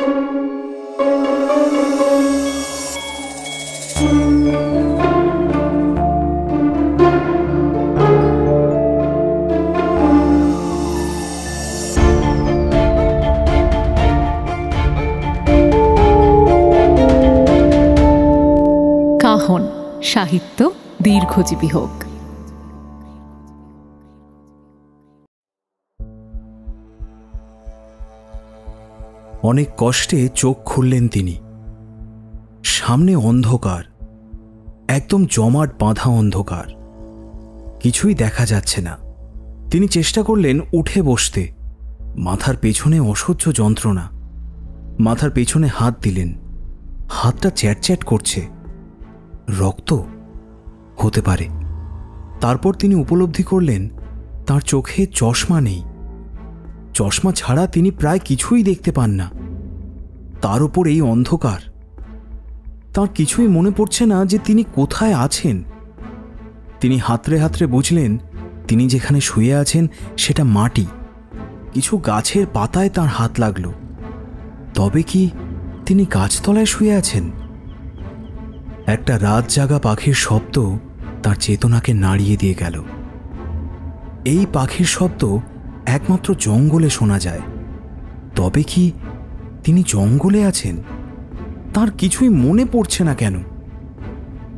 কাহন সাহিত্য দীর্ঘজীবী হোক। অনেক কষ্টে চোখ খুললেন তিনি। সামনে অন্ধকার, একদম জমাট বাঁধা অন্ধকার, কিছুই দেখা যাচ্ছে না। তিনি চেষ্টা করলেন উঠে বসতে। মাথার পেছনে অসহ্য যন্ত্রণা। মাথার পেছনে হাত দিলেন, হাতটা চ্যাটচ্যাট করছে। রক্ত হতে পারে। তারপর তিনি উপলব্ধি করলেন তার চোখে চশমা নেই। চশমা ছাড়া তিনি প্রায় কিছুই দেখতে পান না। তার উপর এই অন্ধকার। তার কিছুই মনে পড়ছে না যে তিনি কোথায় আছেন। তিনি হাতড়ে হাতড়ে বুঝলেন তিনি যেখানে শুয়ে আছেন সেটা মাটি। কিছু গাছের পাতায় তার হাত লাগলো। তবে কি তিনি গাছতলায় শুয়ে আছেন? একটা রাত জাগা পাখির শব্দ তার চেতনাকে নাড়িয়ে দিয়ে গেল। এই পাখির শব্দ একমাত্র জঙ্গলে শোনা যায়। তবে কি তিনি জঙ্গলে আছেন? তার কিছুই মনে পড়ছে না কেন?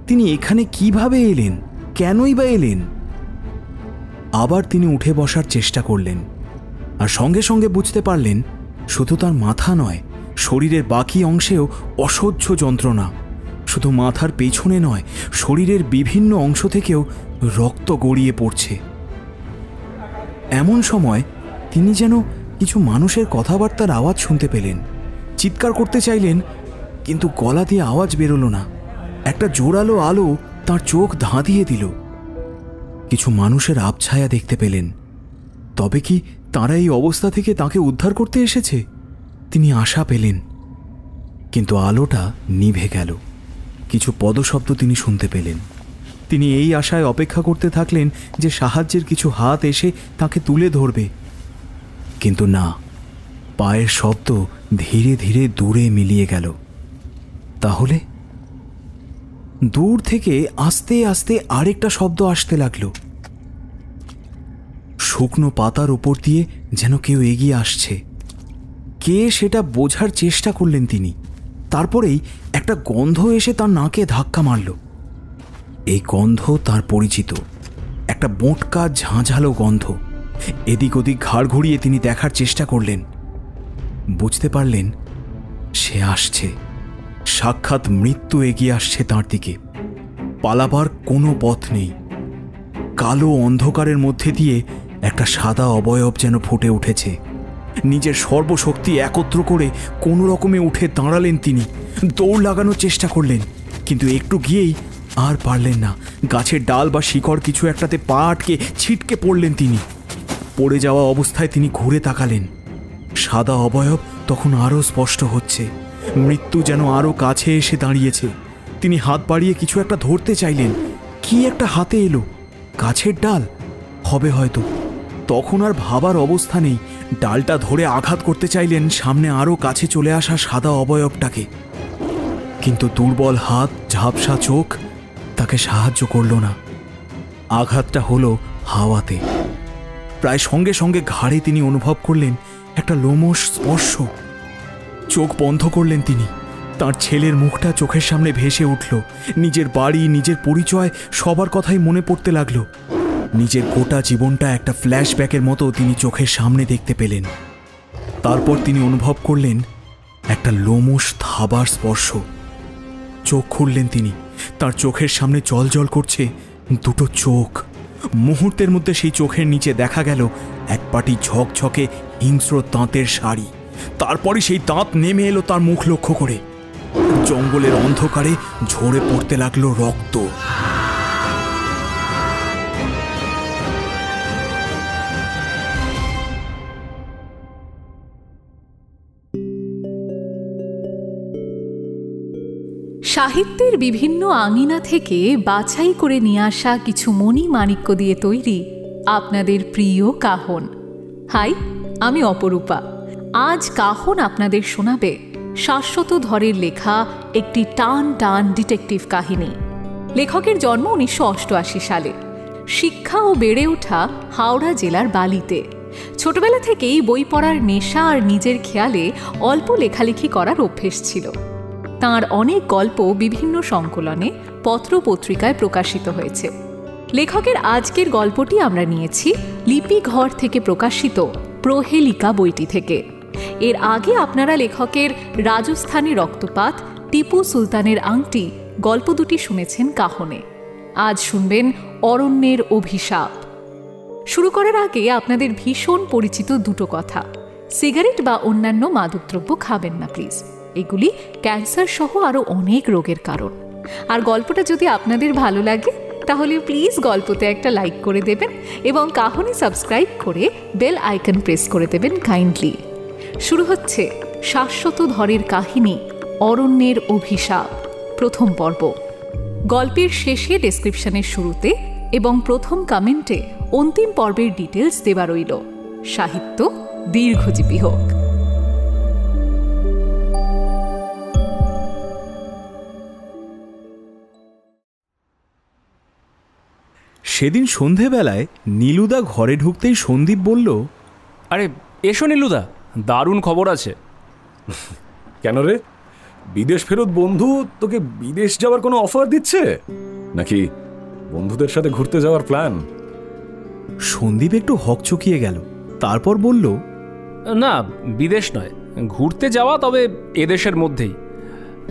তিনি এখানে কিভাবে এলেন? কেনই বা এলেন? আবার তিনি উঠে বসার চেষ্টা করলেন, আর সঙ্গে সঙ্গে বুঝতে পারলেন শুধু তার মাথা নয়, শরীরের বাকি অংশেও অসহ্য যন্ত্রণা। শুধু মাথার পেছনে নয়, শরীরের বিভিন্ন অংশ থেকেও রক্ত গড়িয়ে পড়ছে। এমন সময় তিনি যেন কিছু মানুষের কথাবার্তার আওয়াজ শুনতে পেলেন। চিৎকার করতে চাইলেন, কিন্তু গলা দিয়ে আওয়াজ বেরোলো না। একটা জোরালো আলো তার চোখ ধাঁধিয়ে দিল। কিছু মানুষের আবছায়া দেখতে পেলেন। তবে কি তারা এই অবস্থা থেকে তাকে উদ্ধার করতে এসেছে? তিনি আশা পেলেন, কিন্তু আলোটা নিভে গেল। কিছু পদশব্দ তিনি শুনতে পেলেন। তিনি এই আশায় অপেক্ষা করতে থাকলেন যে সাহায্যের কিছু হাত এসে তাকে তুলে ধরবে, কিন্তু না। পায়ের শব্দ ধীরে ধীরে দূরে মিলিয়ে গেল। তাহলে দূর থেকে আস্তে আস্তে আরেকটা শব্দ আসতে লাগলো। শুকনো পাতার উপর দিয়ে যেন কেউ এগিয়ে আসছে। কে সেটা বোঝার চেষ্টা করলেন তিনি। তারপরেই একটা গন্ধ এসে তার নাকে ধাক্কা মারল। এই গন্ধ তার পরিচিত, একটা বোঁটকা ঝাঁঝালো গন্ধ। এদিক ওদিক ঘাড় ঘুরিয়ে তিনি দেখার চেষ্টা করলেন। বুঝতে পারলেন সে আসছে। সাক্ষাৎ মৃত্যু এগিয়ে আসছে তার দিকে। পালাবার কোনো পথ নেই। কালো অন্ধকারের মধ্যে দিয়ে একটা সাদা অবয়ব যেন ফুটে উঠেছে। নিজের সর্বশক্তি একত্র করে কোনো রকমে উঠে দাঁড়ালেন তিনি। দৌড় লাগানোর চেষ্টা করলেন, কিন্তু একটু গিয়েই আর পারলেন না। গাছের ডাল বা শিকড় কিছু একটাতে পা আটকে ছিটকে পড়লেন তিনি। পড়ে যাওয়া অবস্থায় তিনি ঘুরে তাকালেন। সাদা অবয়ব তখন আরও স্পষ্ট হচ্ছে। মৃত্যু যেন আরও কাছে এসে দাঁড়িয়েছে। তিনি হাত বাড়িয়ে কিছু একটা ধরতে চাইলেন। কি একটা হাতে এলো? গাছের ডাল হবে হয়তো। তখন আর ভাবার অবস্থা নেই। ডালটা ধরে আঘাত করতে চাইলেন সামনে আরও কাছে চলে আসা সাদা অবয়বটাকে, কিন্তু দুর্বল হাত, ঝাপসা চোখ তাকে সাহায্য করল না। আঘাতটা হলো হাওয়াতে। প্রায় সঙ্গে সঙ্গে ঘাড়ে তিনি অনুভব করলেন একটা লোমশ স্পর্শ। চোখ বন্ধ করলেন তিনি। তার ছেলের মুখটা চোখের সামনে ভেসে উঠল। নিজের বাড়ি, নিজের পরিচয়, সবার কথাই মনে পড়তে লাগলো। নিজের গোটা জীবনটা একটা ফ্ল্যাশব্যাকের মতো তিনি চোখের সামনে দেখতে পেলেন। তারপর তিনি অনুভব করলেন একটা লোমশ থাবার স্পর্শ। চোখ খুললেন তিনি। তার চোখের সামনে জলজল করছে দুটো চোখ। মুহূর্তের মধ্যে সেই চোখের নিচে দেখা গেল এক পাটি ঝকঝকে হিংস্র দাঁতের শাড়ি। তারপরে সেই দাঁত নেমে এলো তার মুখ লক্ষ্য করে। জঙ্গলের অন্ধকারে ঝরে পড়তে লাগলো রক্ত। সাহিত্যের বিভিন্ন আঙিনা থেকে বাছাই করে নিয়ে আসা কিছু মণি-মাণিক্য দিয়ে তৈরি আপনাদের প্রিয় কাহন। হাই, আমি অপরূপা। আজ কাহন আপনাদের শোনাবে শাশ্বত ধরের লেখা একটি টান টান ডিটেকটিভ কাহিনী। লেখকের জন্ম 1988 সালে। শিক্ষা ও বেড়ে ওঠা হাওড়া জেলার বালিতে। ছোটবেলা থেকেই বই পড়ার নেশা আর নিজের খেয়ালে অল্প লেখালেখি করার অভ্যেস ছিল। তাঁর অনেক গল্প বিভিন্ন সংকলনে পত্র পত্রিকায় প্রকাশিত হয়েছে। লেখকের আজকের গল্পটি আমরা নিয়েছি লিপি ঘর থেকে প্রকাশিত প্রহেলিকা বইটি থেকে। এর আগে আপনারা লেখকের রাজস্থানী রক্তপাত, টিপু সুলতানের আংটি গল্প দুটি শুনেছেন কাহনে। আজ শুনবেন অরণ্যের অভিশাপ। শুরু করার আগে আপনাদের ভীষণ পরিচিত দুটো কথা। সিগারেট বা অন্যান্য মাদকদ্রব্য খাবেন না প্লিজ। এগুলি ক্যান্সার সহ আরও অনেক রোগের কারণ। আর গল্পটা যদি আপনাদের ভালো লাগে তাহলে প্লিজ গল্পতে একটা লাইক করে দেবেন এবং কাহনে সাবস্ক্রাইব করে বেল আইকন প্রেস করে দেবেন কাইন্ডলি। শুরু হচ্ছে শাশ্বত ধরের কাহিনী অরণ্যের অভিশাপ, প্রথম পর্ব। গল্পের শেষে ডেসক্রিপশনের শুরুতে এবং প্রথম কমেন্টে অন্তিম পর্বের ডিটেলস দেওয়া রইল। সাহিত্য দীর্ঘজীবী হোক। সেদিন সন্ধেবেলায় নীলুদা ঘরে ঢুকতেই সন্দীপ বলল, আরে এসো নীলুদা, দারুণ খবর আছে। কেন রে, বিদেশ ফেরত বন্ধু তোকে বিদেশ যাওয়ার কোনো অফার দিচ্ছে নাকি বন্ধুদের সাথে ঘুরতে যাওয়ার প্ল্যান? সন্দীপ একটু হকচকিয়ে গেল, তারপর বলল, না, বিদেশ নয়, ঘুরতে যাওয়া, তবে এদেশের মধ্যেই।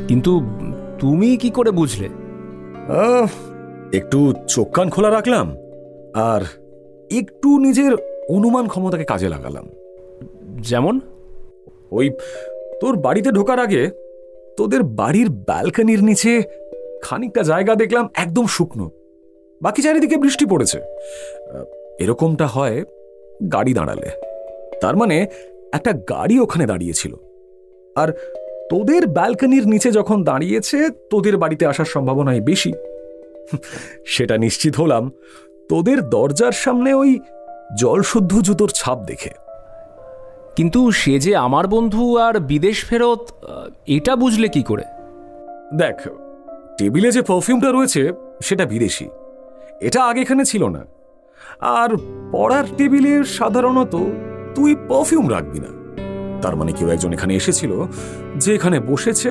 কিন্তু তুমি কি করে বুঝলে? একটু চোখ কান খোলা রাখলাম আর একটু নিজের অনুমান ক্ষমতাকে কাজে লাগালাম। যেমন? ওই তোর বাড়িতে ঢোকার আগে তোদের বাড়ির ব্যালকনির নিচে খানিকটা জায়গা দেখলাম একদম শুকনো, বাকি চারিদিকে বৃষ্টি পড়েছে। এরকমটা হয় গাড়ি দাঁড়ালে। তার মানে একটা গাড়ি ওখানে দাঁড়িয়েছিল, আর তোদের ব্যালকনির নিচে যখন দাঁড়িয়েছে তোদের বাড়িতে আসার সম্ভাবনাই বেশি। সেটা নিশ্চিত হলাম তোদের দরজার সামনে ওই জলশুদ্ধ জুতোর ছাপ দেখে। কিন্তু সে যে আমার বন্ধু আর বিদেশ ফেরত, এটা বুঝলে কি করে? দেখ, টেবিলে যে পারফিউমটা রয়েছে সেটা বিদেশি, এটা আগে এখানে ছিল না। আর পড়ার টেবিলে সাধারণত তুই পারফিউম রাখবি না। তার মানে কেউ একজন এখানে এসেছিল, যে এখানে বসেছে,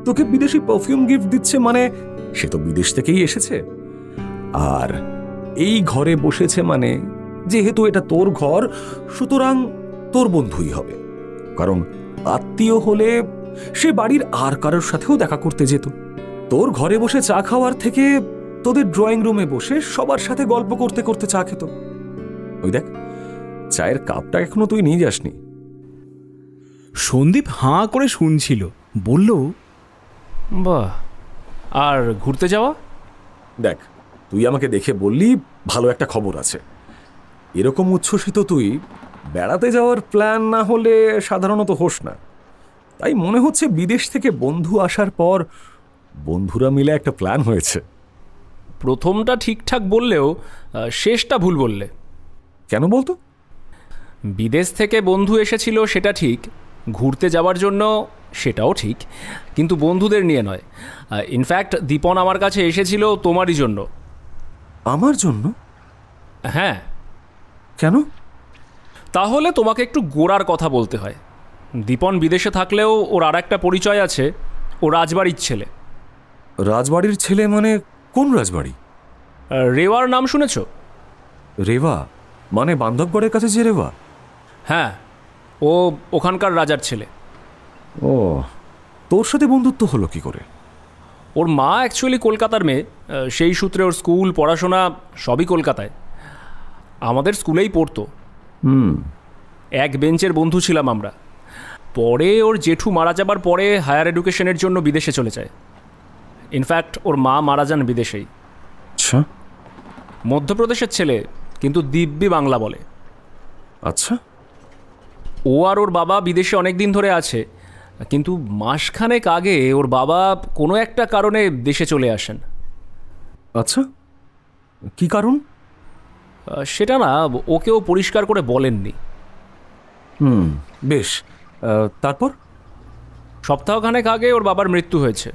তোকে বিদেশি পারফিউম গিফট দিচ্ছে, মানে সে তো বিদেশ থেকেই এসেছে। আর এই ঘরে বসেছে মানে যেহেতু এটা তোর ঘর, সুতরাং তোর বন্ধুই হবে। কারণ আত্মীয় হলে সে বাড়ির আর কারোর সাথেও দেখা করতে যেত। তোর ঘরে বসে চা খাওয়ার থেকে তোদের ড্রয়িং রুমে বসে সবার সাথে গল্প করতে করতে চা খেত। ওই দেখ, চায়ের কাপটা এখনো তুই নিয়ে যাসনি। সন্দীপ হাঁ করে শুনছিল, বলল, বাহ, আর ঘুরতে যাওয়া? দেখ, তুই আমাকে দেখে বললি ভালো একটা খবর আছে। এরকম উচ্ছ্বসিত তুই বেড়াতে যাওয়ার প্ল্যান না হলে সাধারণত হোস না। তাই মনে হচ্ছে বিদেশ থেকে বন্ধু আসার পর বন্ধুরা মিলে একটা প্ল্যান হয়েছে। প্রথমটা ঠিকঠাক বললেও শেষটা ভুল বললে। কেন বলতো? বিদেশ থেকে বন্ধু এসেছিল সেটা ঠিক, ঘুরতে যাওয়ার জন্য সেটাও ঠিক, কিন্তু বন্ধুদের নিয়ে নয়। ইনফ্যাক্ট দীপন আমার কাছে এসেছিল তোমারই জন্য। আমার জন্য? হ্যাঁ। কেন? তাহলে তোমাকে একটু গোড়ার কথা বলতে হয়। দীপন বিদেশে থাকলেও ওর আর একটা পরিচয় আছে, ও রাজবাড়ির ছেলে। রাজবাড়ির ছেলে মানে কোন রাজবাড়ি? রেওয়ার নাম শুনেছ? রেওয়া মানে বান্ধবগড়ের কাছে যে রেওয়া? হ্যাঁ, ও ওখানকার রাজার ছেলে। ও, তোর সাথে বন্ধুত্ব হলো কি করে? ওর মা অ্যাকচুয়ালি কলকাতার মেয়ে, সেই সূত্রে ওর স্কুল পড়াশোনা সবই কলকাতায়। আমাদের স্কুলেই পড়তো। এক বেঞ্চের বন্ধু ছিলাম আমরা। পরে ওর জেঠু মারা যাবার পরে হায়ার এডুকেশনের জন্য বিদেশে চলে যায়। ইনফ্যাক্ট ওর মা মারা যান বিদেশেই। আচ্ছা। মধ্যপ্রদেশের ছেলে, কিন্তু দিব্যি বাংলা বলে। আচ্ছা। ও আর ওর বাবা বিদেশে অনেক দিন ধরে আছে, কিন্তু মাসখানেক আগে ওর বাবা কোনো একটা কারণে দেশে চলে আসেন। আচ্ছা, কি কারণ? সেটা না, ওকেও পরিষ্কার করে বলেননি। বেশ, তারপর? সপ্তাহখানেক আগে ওর বাবার মৃত্যু হয়েছে।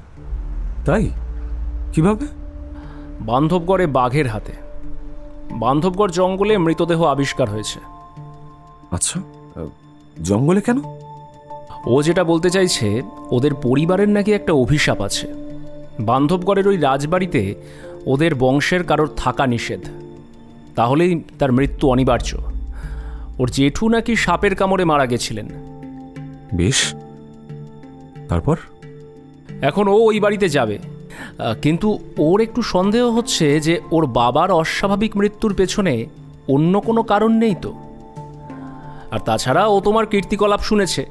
তাই? কিভাবে? বান্ধবগড়ে বাঘের হাতে। বান্ধবগড় জঙ্গলে মৃতদেহ আবিষ্কার হয়েছে। আচ্ছা, জঙ্গলে কেন? ও যেটা বলতে চাইছে, ওদের পরিবারের নাকি একটা অভিশাপ আছে। বান্ধবগড়ের ওই রাজবাড়িতে ওদের বংশের কারোর থাকা নিষেধ, তাহলেই তার মৃত্যু অনিবার্য। ওর জেঠু নাকি সাপের কামড়ে মারা গেছিলেন। বেশ, তারপর? এখন ও ওই বাড়িতে যাবে, কিন্তু ওর একটু সন্দেহ হচ্ছে যে ওর বাবার অস্বাভাবিক মৃত্যুর পেছনে অন্য কোনো কারণ নেই তো। আর তাছাড়া ও তোমার কীর্তিকলাপ শুনেছে,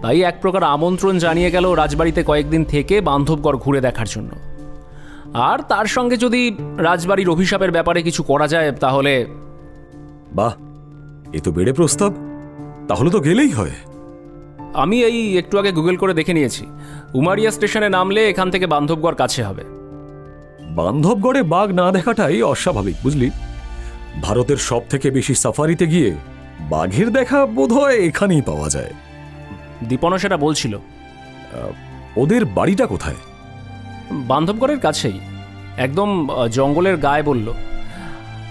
তাই এক প্রকার আমন্ত্রণ জানিয়ে গেল রাজবাড়িতে কয়েকদিন থেকে বান্ধবগড় ঘুরে দেখার জন্য। আর তার সঙ্গে যদি রাজবাড়ির অভিশাপের ব্যাপারে কিছু করা যায় তাহলে। বাহ, এ তো বেড়ে প্রস্তাব। তাহলে তো গেলেই হয়। আমি এই একটু আগে গুগল করে দেখে নিয়েছি, উমারিয়া স্টেশনে নামলে এখান থেকে বান্ধবগড় কাছে হবে। বান্ধবগড়ে বাঘ না দেখাটাই অস্বাভাবিক, বুঝলি? ভারতের সব থেকে বেশি সাফারিতে গিয়ে বাঘের দেখা বোধহয় এখানেই পাওয়া যায়। দীপনও সেটা বলছিল। ওদের বাড়িটা কোথায়? বান্ধবগড়ের কাছেই, একদম জঙ্গলের গায়ে বলল।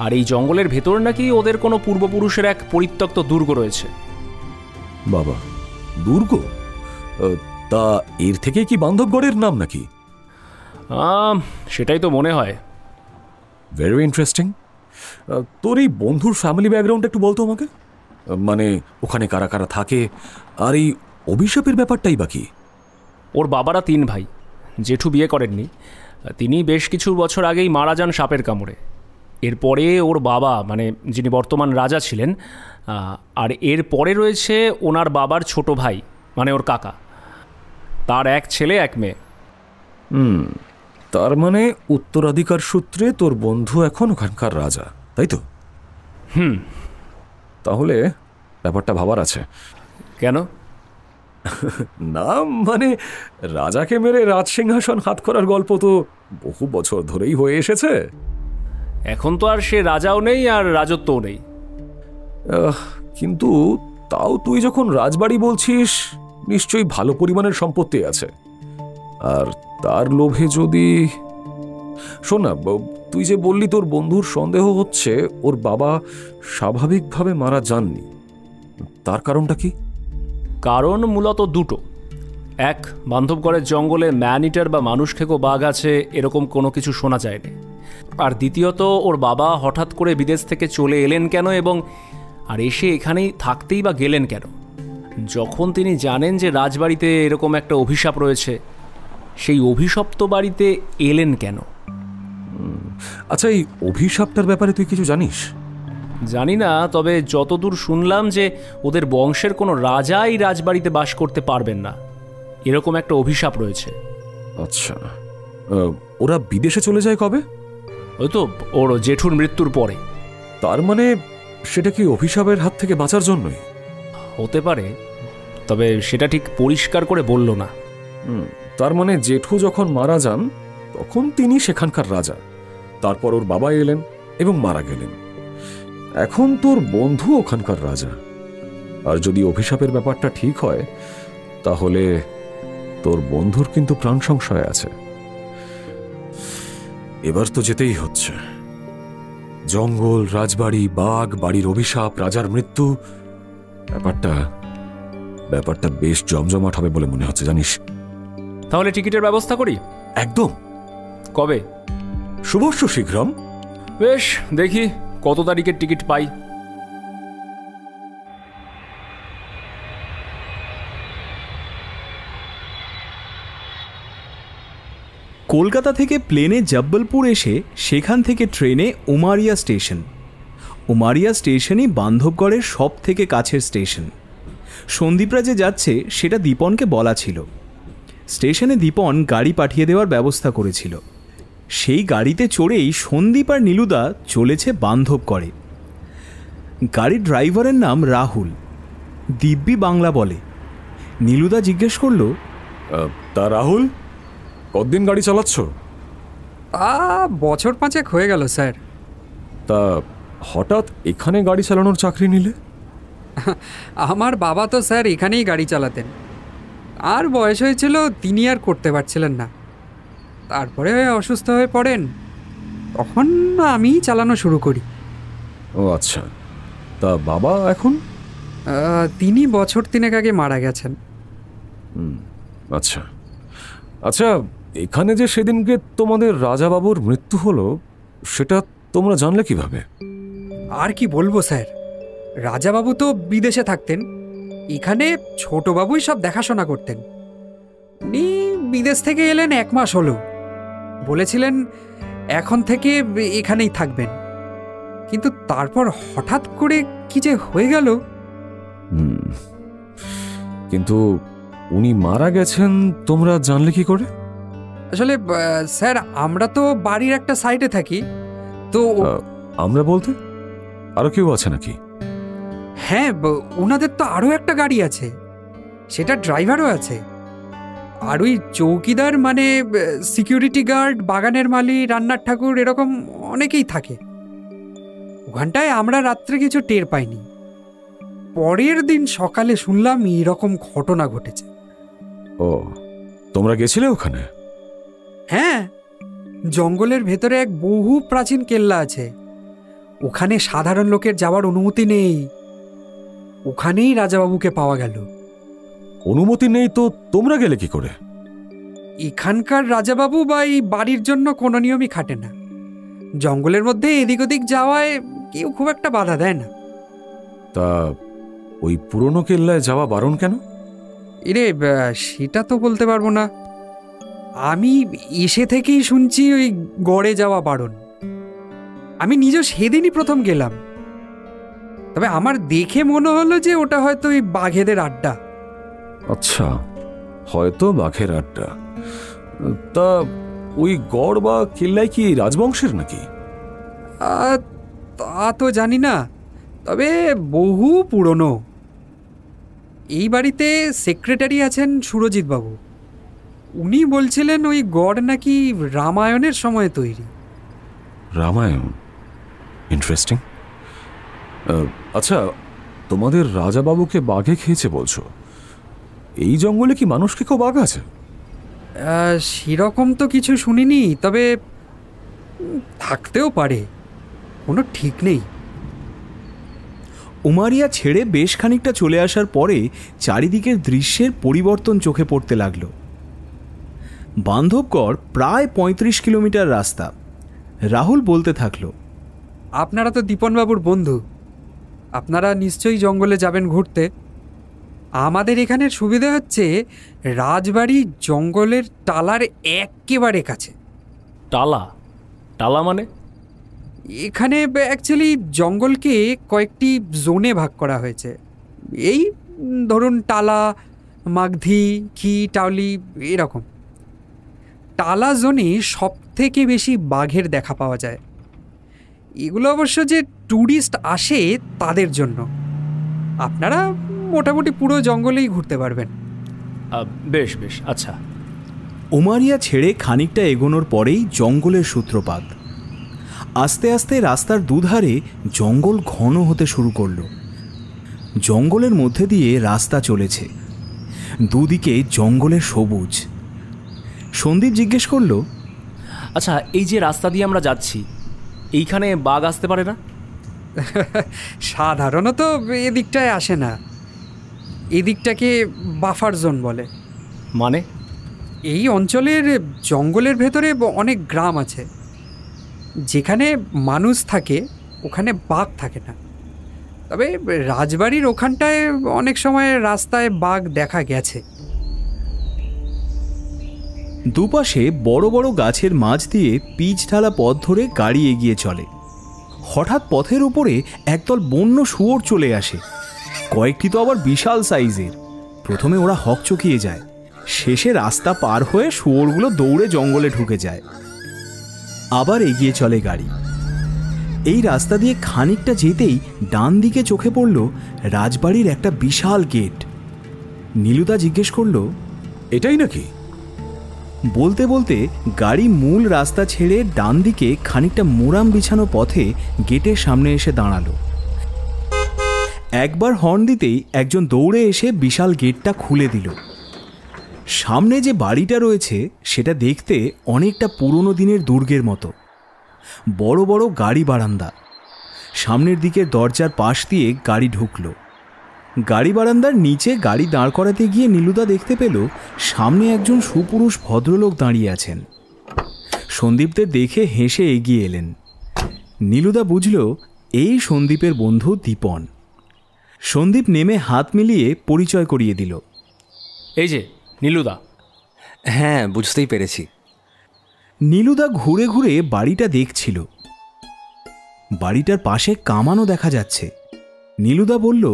আর এই জঙ্গলের ভেতর নাকি ওদের কোনো পূর্বপুরুষের এক পরিত্যক্ত দুর্গ রয়েছে। বাবা, দুর্গ? তা এর থেকে কি বান্ধবগড়ের নাম নাকি? সেটাই তো মনে হয়। Very interesting. তোর এই বন্ধুর ফ্যামিলি ব্যাকগ্রাউন্ড একটু বলতো আমাকে। মানে ওখানে কারা কারা থাকে, আর এই অভিশাপের ব্যাপারটাই বাকি। ওর বাবারা 3 ভাই। জেঠু বিয়ে করেননি, তিনি বেশ কিছু বছর আগেই মারা যান সাপের কামড়ে। এরপরে ওর বাবা, মানে যিনি বর্তমান রাজা ছিলেন, আর এর পরে রয়েছে ওনার বাবার ছোট ভাই, মানে ওর কাকা। তার এক ছেলে এক মেয়ে। তার মানে উত্তরাধিকার সূত্রে তোর বন্ধু এখন ওখানকার রাজা, তাই তো? তাহলে ব্যাপারটা ভাবার আছে। কেন? না মানে, রাজাকে মেরে রাজসিংহাসন হাত করার গল্প তো বহু বছর ধরেই হয়ে এসেছে। এখন তো আর সে রাজাও নেই আর রাজত্বও নেই। কিন্তু তাও তুই যখন রাজবাড়ি বলছিস, নিশ্চয়ই ভালো পরিমাণের সম্পত্তি আছে। আর তার লোভে যদি... শোন না, তুই যে বললি তোর বন্ধুর সন্দেহ হচ্ছে ওর বাবা স্বাভাবিকভাবে মারা যাননি, তার কারণটা কি? কারণ মূলত দুটো। এক, বান্ধবগড়ের জঙ্গলে ম্যান ইটার বা মানুষ খেকো বাঘ আছে এরকম কোনো কিছু শোনা যায়নি। আর দ্বিতীয়ত, ওর বাবা হঠাৎ করে বিদেশ থেকে চলে এলেন কেন, এবং আর এসে এখানেই থাকতেই বা গেলেন কেন? যখন তিনি জানেন যে রাজবাড়িতে এরকম একটা অভিশাপ রয়েছে, সেই অভিশপ্ত বাড়িতে এলেন কেন? আচ্ছা, এই অভিশাপটার ব্যাপারে তুই কিছু জানিস? জানি না, তবে যতদূর শুনলাম যে ওদের বংশের কোনো রাজাই রাজবাড়িতে বাস করতে পারবেন না, এরকম একটা অভিশাপ রয়েছে। আচ্ছা, ওরা বিদেশে চলে যায় কবে? ওই তো ওর জেঠুর মৃত্যুর পরে। তার মানে সেটা কি অভিশাপের হাত থেকে বাঁচার জন্যই? হতে পারে, তবে সেটা ঠিক পরিষ্কার করে বলল না। তার মানে জেঠু যখন মারা যান তখন তিনি সেখানকার রাজা, তারপর ওর বাবা এলেন এবং মারা গেলেন। এখন তোর বন্ধু ওখানকার রাজা। আর যদি অভিশাপের ব্যাপারটা ঠিক হয়, তাহলে তোর বন্ধুর কিন্তু প্রাণ সংশয় আছে। এবার তো যেতেই হচ্ছে। জঙ্গল, রাজবাড়ি, বাঘ, বাড়ির অভিশাপ, রাজার মৃত্যু, ব্যাপারটা বেশ জমজমাট হবে বলে মনে হচ্ছে, জানিস? তাহলে টিকিটের ব্যবস্থা করি। একদম। কবে? শুভস্য শীঘ্রম। বেশ, দেখি কত তারিখের টিকিট পাই। কলকাতা থেকে প্লেনে জব্বলপুর এসে সেখান থেকে ট্রেনে উমারিয়া স্টেশন। উমারিয়া স্টেশনই বান্ধবগড়ের সব থেকে কাছের স্টেশন। সন্দীপরা যে যাচ্ছে সেটা দীপনকে বলা ছিল। স্টেশনে দীপন গাড়ি পাঠিয়ে দেওয়ার ব্যবস্থা করেছিল। সেই গাড়িতে চড়েই সন্দীপ আর নীলুদা চলেছে বান্ধবগড়ে। গাড়ির ড্রাইভারের নাম রাহুল, দিব্যি বাংলা বলে। নীলুদা জিজ্ঞেস করল, তা রাহুল, কতদিন গাড়ি চালাচ্ছ? বছর 5 হয়ে গেল স্যার। তা হঠাৎ এখানে গাড়ি চালানোর চাকরি নিলে? আমার বাবা তো স্যার এখানেই গাড়ি চালাতেন। আর বয়স হয়েছিল, তিনি আর করতে পারছিলেন না। তারপরে অসুস্থ হয়ে পড়েন, তখন আমি চালানো শুরু করি। ও আচ্ছা, তা বাবা এখন? তিনি বছর 3 আগে মারা গেছেন। আচ্ছা আচ্ছা, এখানে যে সেদিনকে তোমাদের রাজাবাবুর মৃত্যু হলো, সেটা তোমরা জানলে কিভাবে? আর কি বলবো স্যার, রাজাবাবু তো বিদেশে থাকতেন, এখানে ছোটবাবুই সব দেখাশোনা করতেন। উনি বিদেশ থেকে এলেন 1 মাস হলো, বলেছিলেন এখন থেকে এখানেই থাকবেন, কিন্তু তারপর হঠাৎ করে কি যে হয়ে গেল। কিন্তু উনি মারা গেছেন তোমরা জানলে কি করে? আসলে স্যার, আমরা তো বাড়ির একটা সাইডে থাকি, তো আমরা বলতে আরো কেউ আছে নাকি? হ্যাঁ, ওনাদের তো আরও একটা গাড়ি আছে, সেটা ড্রাইভারও আছে। আর ওই চৌকিদার মানে সিকিউরিটি গার্ড, বাগানের মালি, রান্নার ঠাকুর, এরকম অনেকেই থাকে ওখানটায়। আমরা রাত্রে কিছু টের পাইনি, পরের দিন সকালে শুনলাম এরকম ঘটনা ঘটেছে। ও, তোমরা গেছিলে ওখানে? হ্যাঁ, জঙ্গলের ভেতরে এক বহু প্রাচীন কেল্লা আছে, ওখানে সাধারণ লোকের যাওয়ার অনুমতি নেই। ওখানেই রাজাবাবুকে পাওয়া গেল। অনুমতি নেই তো তোমরা গেলে কি করে? এখানকার রাজাবাবু বা এই বাড়ির জন্য কোনো নিয়মই খাটে না, জঙ্গলের মধ্যে এদিক ওদিক যাওয়ায় কেউ খুব একটা বাধা দেয় না। তা ওই পুরনো কেল্লায় যাওয়া বারণ কেন? এরে, সেটা তো বলতে পারবো না, আমি এসে থেকেই শুনছি ওই গড়ে যাওয়া বারণ। আমি নিজে সেদিনই প্রথম গেলাম, তবে আমার দেখে মনে হলো যে ওটা হয়তো ওই বাঘেদের আড্ডা। আচ্ছা, হয়তো বাঘের আড্ডা। তা ওই গড় বা কেল্লায় কি রাজবংশের নাকি? তা তো জানি না, তবে বহু পুরনো। এই বাড়িতে সেক্রেটারি আছেন সুরজিৎ বাবু, উনি বলছিলেন ওই গড় নাকি রামায়ণের সময় তৈরি। রামায়ণ? ইন্টারেস্টিং। আচ্ছা, তোমাদের রাজাবাবুকে বাঘে খেয়েছে বলছো, এই জঙ্গলে কি মানুষ কি কেউ বাঘ আছে? সেরকম তো কিছু শুনিনি, তবে থাকতেও পারে, কোনো ঠিক নেই। উমারিয়া ছেড়ে বেশ খানিকটা চলে আসার পরে চারিদিকের দৃশ্যের পরিবর্তন চোখে পড়তে লাগলো। বান্ধবগড় প্রায় 35 কিলোমিটার রাস্তা। রাহুল বলতে থাকলো, আপনারা তো দীপনবাবুর বন্ধু, আপনারা নিশ্চয়ই জঙ্গলে যাবেন ঘুরতে। আমাদের এখানের সুবিধা হচ্ছে রাজবাড়ি জঙ্গলের টালার একেবারে কাছে। টালা? টালা মানে? এখানে অ্যাকচুয়ালি জঙ্গলকে কয়েকটি জোনে ভাগ করা হয়েছে। এই ধরুন টালা, মাগধি, খি, টাউলি, এরকম। টালা জোনে সব থেকে বেশি বাঘের দেখা পাওয়া যায়। এগুলো অবশ্য যে ট্যুরিস্ট আসে তাদের জন্য। আপনারা মোটামুটি পুরো জঙ্গলেই ঘুরতে পারবেন। বেশ বেশ, আচ্ছা। উমারিয়া ছেড়ে খানিকটা এগোনোর পরেই জঙ্গলের সূত্রপাত। আস্তে আস্তে রাস্তার দুধারে জঙ্গল ঘন হতে শুরু করলো। জঙ্গলের মধ্যে দিয়ে রাস্তা চলেছে, দুদিকে জঙ্গলের সবুজ। সন্দীপ জিজ্ঞেস করলো, আচ্ছা, এই যে রাস্তা দিয়ে আমরা যাচ্ছি, এইখানে বাঘ আসতে পারে না? সাধারণত এদিকটায় আসে না, এদিকটাকে বাফার জোন বলে। মানে? এই অঞ্চলের জঙ্গলের ভেতরে অনেক গ্রাম আছে, যেখানে মানুষ থাকে ওখানে বাঘ থাকে না। তবে রাজবাড়ির ওখানটায় অনেক সময় রাস্তায় বাঘ দেখা গেছে। দুপাশে বড় বড় গাছের মাঝ দিয়ে পিচ ঢালা পথ ধরে গাড়ি এগিয়ে চলে। হঠাৎ পথের উপরে একদল বন্য শুয়োর চলে আসে, কয়েকটি তো আবার বিশাল সাইজের। প্রথমে ওরা হকচকিয়ে যায়, শেষে রাস্তা পার হয়ে শুয়োরগুলো দৌড়ে জঙ্গলে ঢুকে যায়। আবার এগিয়ে চলে গাড়ি। এই রাস্তা দিয়ে খানিকটা যেতেই ডান দিকে চোখে পড়ল রাজবাড়ির একটা বিশাল গেট। নীলুদা জিজ্ঞেস করলো, এটাই নাকি? বলতে বলতে গাড়ি মূল রাস্তা ছেড়ে ডান দিকে খানিকটা মোরাম বিছানো পথে গেটের সামনে এসে দাঁড়ালো। একবার হর্ন দিতেই একজন দৌড়ে এসে বিশাল গেটটা খুলে দিল। সামনে যে বাড়িটা রয়েছে সেটা দেখতে অনেকটা পুরনো দিনের দুর্গের মতো। বড় বড় গাড়ি বারান্দা। সামনের দিকের দরজার পাশ দিয়ে গাড়ি ঢুকল। গাড়ি বারান্দার নিচে গাড়ি দাঁড় করাতে গিয়ে নীলুদা দেখতে পেল সামনে একজন সুপুরুষ ভদ্রলোক দাঁড়িয়ে আছেন। সন্দীপদের দেখে হেসে এগিয়ে এলেন। নীলুদা বুঝল এই সন্দীপের বন্ধু দীপন। সন্দীপ নেমে হাত মিলিয়ে পরিচয় করিয়ে দিল। এই যে নীলুদা। হ্যাঁ, বুঝতেই পেরেছি। নীলুদা ঘুরে ঘুরে বাড়িটা দেখছিল। বাড়িটার পাশে কামানও দেখা যাচ্ছে। নীলুদা বলল,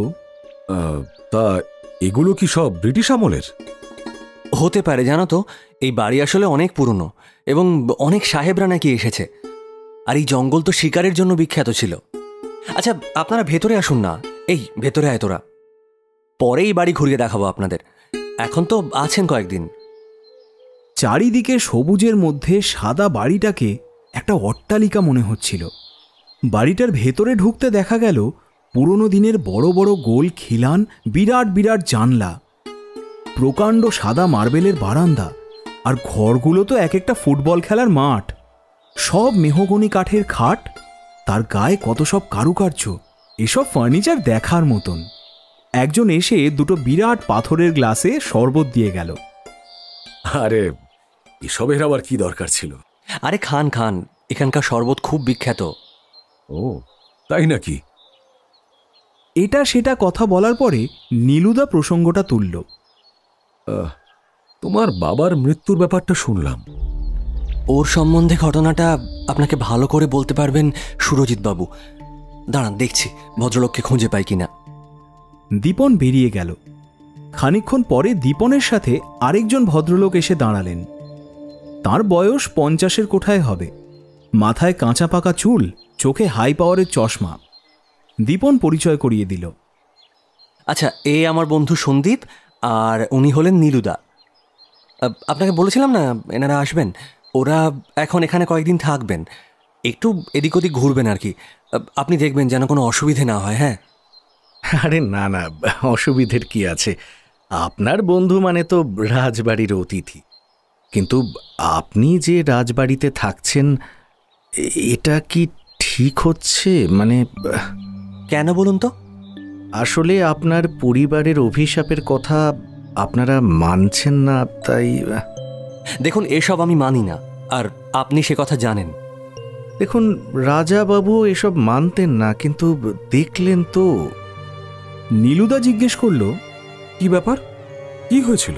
তা এগুলো কি সব ব্রিটিশ আমলের? হতে পারে, জানো তো, এই বাড়ি আসলে অনেক পুরনো এবং অনেক সাহেবরা নাকি এসেছে। আর এই জঙ্গল তো শিকারের জন্য বিখ্যাত ছিল। আচ্ছা, আপনারা ভেতরে আসুন না। এই ভেতরে আয় তোরা, পরেই বাড়ি ঘুরিয়ে দেখাবো আপনাদের। এখন তো আছেন কয়েকদিন। চারিদিকে সবুজের মধ্যে সাদা বাড়িটাকে একটা অট্টালিকা মনে হচ্ছিল। বাড়িটার ভেতরে ঢুকতে দেখা গেল পুরনো দিনের বড় বড় গোল খিলান, বিরাট বিরাট জানলা, প্রকাণ্ড সাদা মার্বেলের বারান্দা, আর ঘরগুলো তো এক একটা ফুটবল খেলার মাঠ। সব মেহগনি কাঠের খাট, তার গায়ে কত সব কারুকার্য। এসব ফার্নিচার দেখার মতন। একজন এসে দুটো বিরাট পাথরের গ্লাসে শরবত দিয়ে গেল। আরে এসবের আবার কি দরকার ছিল? আরে খান খান, এখানকার শরবত খুব বিখ্যাত। ও তাই নাকি? এটা সেটা কথা বলার পরে নীলুদা প্রসঙ্গটা তুলল। তোমার বাবার মৃত্যুর ব্যাপারটা শুনলাম। ওর সম্বন্ধে ঘটনাটা আপনাকে ভালো করে বলতে পারবেন সুরজিৎ বাবু। দাঁড়ান, দেখছি ভদ্রলোককে খুঁজে পাই কিনা। দীপন বেরিয়ে গেল। খানিকক্ষণ পরে দীপনের সাথে আরেকজন ভদ্রলোক এসে দাঁড়ালেন। তার বয়স 50-এর কোঠায় হবে। মাথায় কাঁচা পাকা চুল, চোখে হাই পাওয়ারের চশমা। দীপন পরিচয় করিয়ে দিল। আচ্ছা, এ আমার বন্ধু সন্দীপ, আর উনি হলেন নীলুদা। আপনাকে বলেছিলাম না এনারা আসবেন। ওরা এখন এখানে কয়েকদিন থাকবেন, একটু এদিক ওদিক ঘুরবেন আর কি। আপনি দেখবেন যেন কোনো অসুবিধে না হয়। হ্যাঁ? আরে না না, অসুবিধের কি আছে? আপনার বন্ধু মানে তো রাজবাড়ির অতিথি। কিন্তু আপনি যে রাজবাড়িতে থাকছেন, এটা কি ঠিক হচ্ছে? মানে কেন বলুন তো? আসলে আপনার পরিবারের অভিশাপের কথা আপনারা মানছেন না, তাই। দেখুন, এসব আমি মানি না, আর আপনি সে কথা জানেন। দেখুন, রাজাবাবু এসব মানতেন না, কিন্তু দেখলেন তো। নীলুদা জিজ্ঞেস করল, কি ব্যাপার? কি হয়েছিল?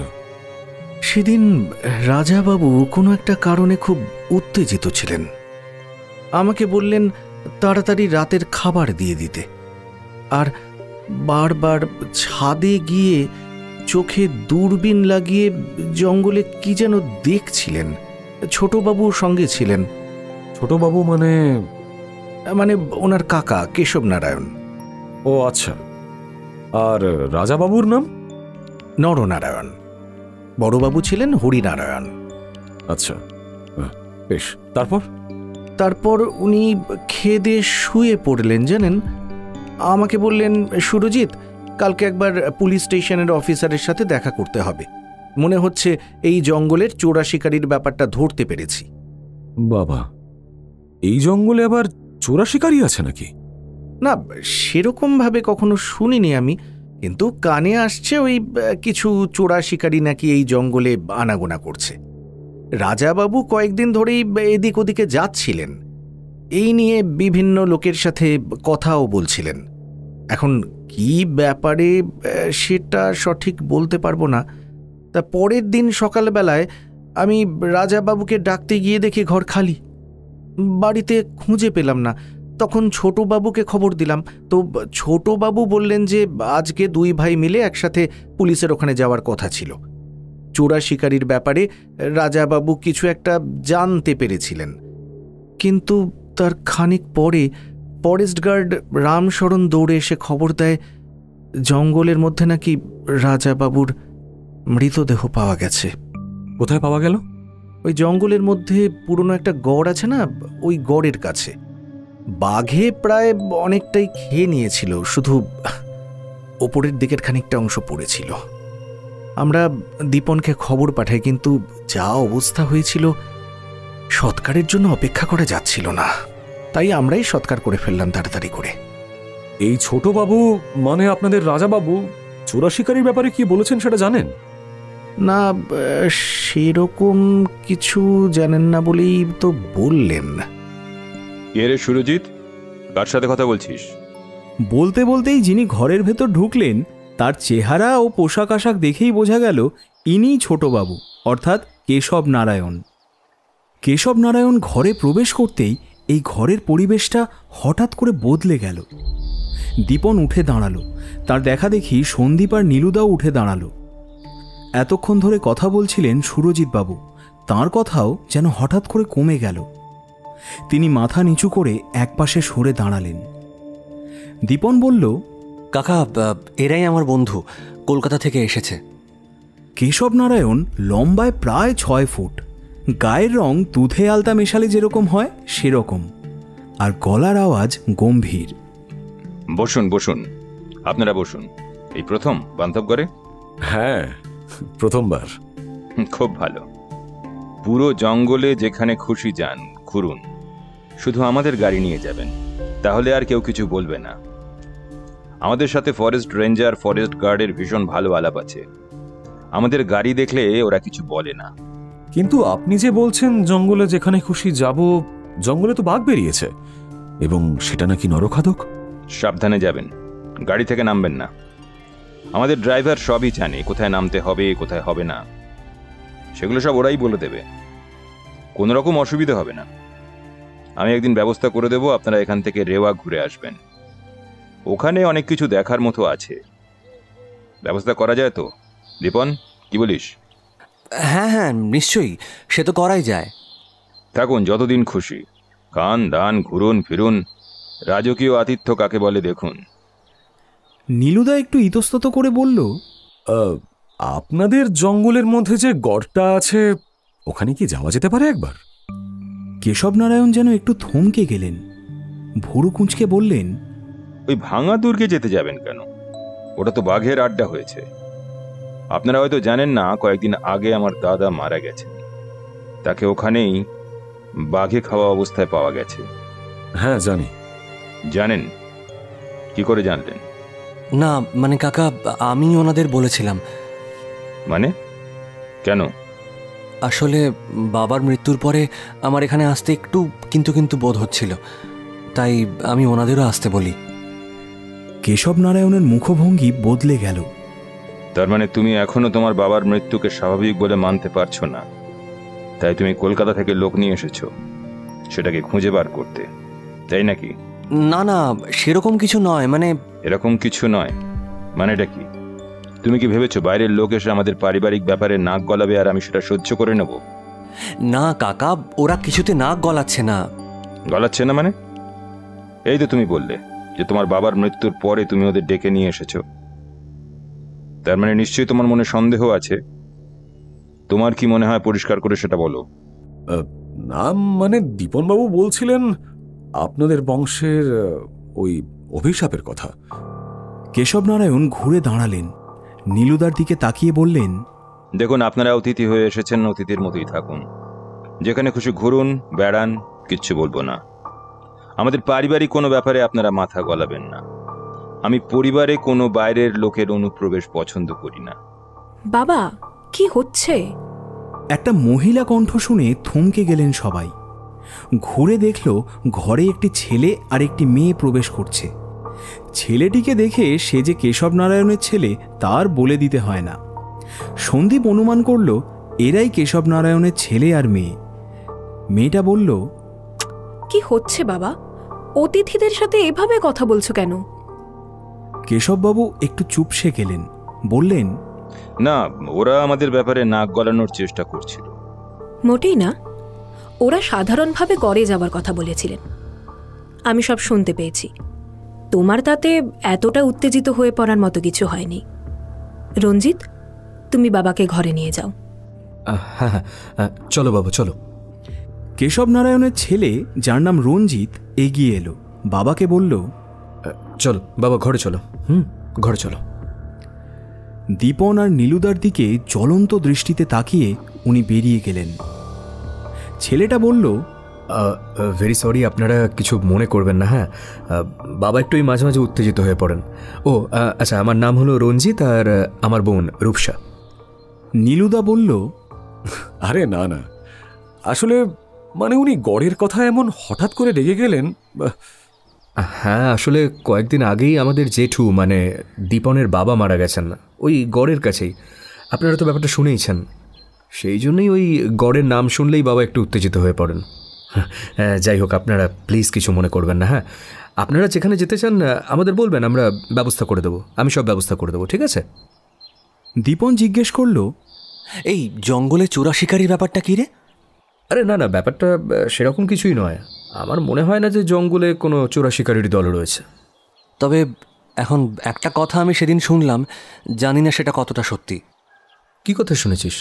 সেদিন রাজাবাবু কোনো একটা কারণে খুব উত্তেজিত ছিলেন। আমাকে বললেন তাড়াতাড়ি রাতের খাবার দিয়ে দিতে, আর বারবার ছাদে গিয়ে চোখে দূরবীন লাগিয়ে জঙ্গলে কি যেন দেখছিলেন। ছোটবাবুর সঙ্গে ছিলেন। ছোটবাবু মানে? মানে ওনার কাকা কেশব নারায়ণ। ও আচ্ছা। আর রাজাবাবুর নাম? নরনারায়ণ। বড়বাবু ছিলেন হরিনারায়ণ। আচ্ছা, বেশ। তারপর উনি খেদে শুয়ে পড়লেন জানেন। আমাকে বললেন, সুরজিৎ, কালকে একবার পুলিশ স্টেশনের অফিসারের সাথে দেখা করতে হবে। মনে হচ্ছে এই জঙ্গলের চোরা শিকারির ব্যাপারটা ধরতে পেরেছি। বাবা, এই জঙ্গলে আবার চোরা শিকারি আছে নাকি? না, সেরকমভাবে কখনো শুনিনি আমি, কিন্তু কানে আসছে ওই কিছু চোরা শিকারি নাকি এই জঙ্গলে আনাগোনা করছে। রাজাবাবু কয়েকদিন ধরেই এদিক ওদিকে যাচ্ছিলেন, এই নিয়ে বিভিন্ন লোকের সাথে কথাও বলছিলেন। এখন কি ব্যাপারে সেটা সঠিক বলতে পারবো না। তা পরের দিন সকালবেলায় আমি রাজাবাবুকে ডাকতে গিয়ে দেখি ঘর খালি। বাড়িতে খুঁজে পেলাম না। তখন ছোটবাবুকে খবর দিলাম, তো ছোটবাবু বললেন যে আজকে দুই ভাই মিলে একসাথে পুলিশের ওখানে যাওয়ার কথা ছিল। চোরা শিকারির ব্যাপারে রাজাবাবু কিছু একটা জানতে পেরেছিলেন, কিন্তু তার খানিক পরে ফরেস্ট গার্ড রামশরণ দৌড়ে এসে খবর দেয় জঙ্গলের মধ্যে নাকি রাজাবাবুর মৃতদেহ পাওয়া গেছে। কোথায় পাওয়া গেল? ওই জঙ্গলের মধ্যে পুরনো একটা গড় আছে না, ওই গড়ের কাছে। বাঘে প্রায় অনেকটাই খেয়ে নিয়েছিল, শুধু ওপরের দিকের খানিকটা অংশ পড়েছিল। আমরা দীপনকে খবর পাঠাই, কিন্তু যা অবস্থা হয়েছিল সৎকারের জন্য অপেক্ষা করা যাচ্ছিল না, তাই আমরাই সৎকার করে ফেললাম তাড়াতাড়ি করে। এই ছোট বাবু মানে আপনাদের রাজা বাবু চোরা শিকারির ব্যাপারে কি বলেছেন সেটা জানেন? না, সেরকম কিছু জানেন না বলেই তো বললেন। কে রে সুরজিৎ, কার সাথে কথা বলছিস? বলতে বলতেই যিনি ঘরের ভেতর ঢুকলেন তার চেহারা ও পোশাক আশাক দেখেই বোঝা গেল ইনিই ছোটবাবু, অর্থাৎ কেশব নারায়ণ। কেশব নারায়ণ ঘরে প্রবেশ করতেই এই ঘরের পরিবেশটা হঠাৎ করে বদলে গেল। দীপন উঠে দাঁড়ালো, তার দেখা দেখি সন্দীপ আর নীলুদাও উঠে দাঁড়ালো। এতক্ষণ ধরে কথা বলছিলেন সুরজিৎবাবু, তাঁর কথাও যেন হঠাৎ করে কমে গেল। তিনি মাথা নিচু করে একপাশে সরে দাঁড়ালেন। দীপন বলল, কাকা, এরাই আমার বন্ধু, কলকাতা থেকে এসেছে। কেশব নারায়ণ লম্বায় প্রায় 6 ফুট, গায়ের রং দুধে আলতা মেশালে যেরকম হয় সেরকম, আর গলার আওয়াজ গম্ভীর। বসুন বসুন, আপনারা বসুন। এই প্রথম বান্ধবগড়ে? হ্যাঁ, প্রথমবার। খুব ভালো। পুরো জঙ্গলে যেখানে খুশি যান, ঘুরুন, শুধু আমাদের গাড়ি নিয়ে যাবেন, তাহলে আর কেউ কিছু বলবে না। আমাদের সাথে ফরেস্ট রেঞ্জার, ফরেস্ট গার্ডের ভীষণ ভালো আলাপ আছে। আমাদের গাড়ি দেখলে ওরা কিছু বলে না। কিন্তু আপনি যে বলছেন জঙ্গলে যেখানে খুশি যাব, জঙ্গলে তো বাঘ বেরিয়েছে এবং সেটা নাকি নরখাদক। সাবধানে যাবেন, গাড়ি থেকে নামবেন না। আমাদের ড্রাইভার সবই জানে, কোথায় নামতে হবে কোথায় হবে না, সেগুলো সব ওরাই বলে দেবে। কোনো রকম অসুবিধা হবে না। আমি একদিন ব্যবস্থা করে দেব, আপনারা এখান থেকে রেওয়া ঘুরে আসবেন। ওখানে অনেক কিছু দেখার মতো আছে। ব্যবস্থা করা যায় তো? দীপন, কি বলিস? হ্যাঁ হ্যাঁ, নিশ্চয়ই, সে তো করাই যায়। থাকুন যতদিন খুশি, খান দান, ঘুরুন ফিরুন, রাজকীয় আতিথ্য কাকে বলে দেখুন। নীলুদা একটু ইতস্তত করে বলল, আপনাদের জঙ্গলের মধ্যে যে গড়টা আছে, ওখানে কি যাওয়া যেতে পারে একবার? কেশব নারায়ণ যেন একটু থমকে গেলেন, ভুরু কুঁচকে বললেন, ওই ভাঙা দুর্গে যেতে যাবেন কেন? ওটা তো বাঘের আড্ডা হয়েছে। আপনারা হয়তো জানেন না, কয়েকদিন আগে আমার দাদা মারা গেছেন। তাকে ওখানেই বাঘে খাওয়া অবস্থায় পাওয়া গেছে। হ্যাঁ জানি। জানেন? কি করে জানলেন? না মানে কাকা, আমি ওনাদের বলেছিলাম। মানে কেন? আসলে বাবার মৃত্যুর পরে আমার এখানে আসতে একটু কিন্তু বোধ হচ্ছিল, তাই আমি ওনাদেরও আসতে বলি। কেশব নারায়ণের মুখভঙ্গি বদলে গেল। তার মানে তুমি এখনো তোমার বাবার মৃত্যুকে স্বাভাবিক বলে মানতে পারছো না, তাই তুমি কলকাতা থেকে লোক নিয়ে এসেছো সেটাকে খুঁজে বার করতে, তাই নাকি? না না, সেরকম কিছু নয়। মানে এরকম কিছু নয় মানে এটা কি? তুমি কি ভেবেছো বাইরের লোক এসে আমাদের পারিবারিক ব্যাপারে নাক গলাবে আর আমি সেটা সহ্য করে নেব? না কাকা, ওরা কিছুতে নাক গলাচ্ছে না। গলাচ্ছে না মানে? এই তো তুমি বললে যে তোমার বাবার মৃত্যুর পরে তুমি ওদের ডেকে নিয়ে এসেছো, তার মানে নিশ্চয়ই তোমার মনে সন্দেহ আছে। তোমার কি মনে হয়, পরিষ্কার করে সেটা বলো। না মানে দীপনবাবু বলছিলেন আপনাদের বংশের ওই অভিশাপের কথা। কেশব নারায়ণ ঘুরে দাঁড়ালেন, নীলুদার দিকে তাকিয়ে বললেন, দেখুন, আপনারা অতিথি হয়ে এসেছেন, অতিথির মতোই থাকুন, যেখানে খুশি ঘুরুন বেড়ান, কিচ্ছু বলবো না। আমাদের পারিবারিক কোনো ব্যাপারে আপনারা মাথা গলাবেন না। আমি পরিবারে কোনো বাইরের লোকের অনুপ্রবেশ পছন্দ করি না। বাবা, কি হচ্ছে? একটা মহিলা কণ্ঠ শুনে থমকে গেলেন সবাই। ঘুরে দেখল ঘরে একটি ছেলে আর একটি মেয়ে প্রবেশ করছে। ছেলেটিকে দেখে সে যে কেশব নারায়ণের ছেলে তার বলে দিতে হয় না। সন্দীপ অনুমান করল এরাই কেশব নারায়ণের ছেলে আর মেয়ে। মেয়েটা বলল, কি হচ্ছে বাবা? অতিথিদের সাথে এভাবে কথা বলছো কেন? কেশববাবু একটু চুপসে গেলেন, বললেন, না, ওরা আমাদের ব্যাপারে নাক গলানোর চেষ্টা করছিল। মোটেই না, ওরা সাধারণভাবে গড়ে যাবার কথা বলেছিলেন, আমি সব শুনতে পেয়েছি। তোমার তাতে এতটা উত্তেজিত হয়ে পড়ার মতো কিছু হয়নি। রঞ্জিত, তুমি বাবাকে ঘরে নিয়ে যাও। হ্যাঁ হ্যাঁ, চলো বাবা চলো। কেশব নারায়ণের ছেলে, যার নাম রঞ্জিত, এগিয়ে এলো, বাবাকে বলল, চলো বাবা, ঘরে চলো। ঘরে চলো। দীপন আর নীলুদার দিকে জ্বলন্ত দৃষ্টিতে তাকিয়ে উনি বেরিয়ে গেলেন। ছেলেটা বলল, ভেরি সরি, আপনারা কিছু মনে করবেন না। হ্যাঁ, বাবা একটু মাঝে মাঝে উত্তেজিত হয়ে পড়েন। ও আচ্ছা, আমার নাম হলো রঞ্জিত, আর আমার বোন রূপসা। নীলুদা বলল, আরে না না, আসলে মানে উনি গড়ের কথা এমন হঠাৎ করে রেগে গেলেন। হ্যাঁ, আসলে কয়েকদিন আগেই আমাদের জেঠু মানে দীপনের বাবা মারা গেছেন, ওই গড়ের কাছেই। আপনারা তো ব্যাপারটা শুনেইছেন, সেই জন্যই ওই গড়ের নাম শুনলেই বাবা একটু উত্তেজিত হয়ে পড়েন। যাই হোক, আপনারা প্লিজ কিছু মনে করবেন না। হ্যাঁ, আপনারা যেখানে যেতে চান আমাদের বলবেন, আমরা ব্যবস্থা করে দেবো, আমি সব ব্যবস্থা করে দেবো, ঠিক আছে? দীপন জিজ্ঞেস করলো, এই জঙ্গলে চোরা শিকারির ব্যাপারটা কী রে? আরে না না, ব্যাপারটা সেরকম কিছুই নয়। আমার মনে হয় না যে জঙ্গলে কোনো চোরা শিকারির দল রয়েছে। তবে এখন একটা কথা আমি সেদিন শুনলাম, জানি না সেটা কতটা সত্যি। কি কথা শুনেছিস?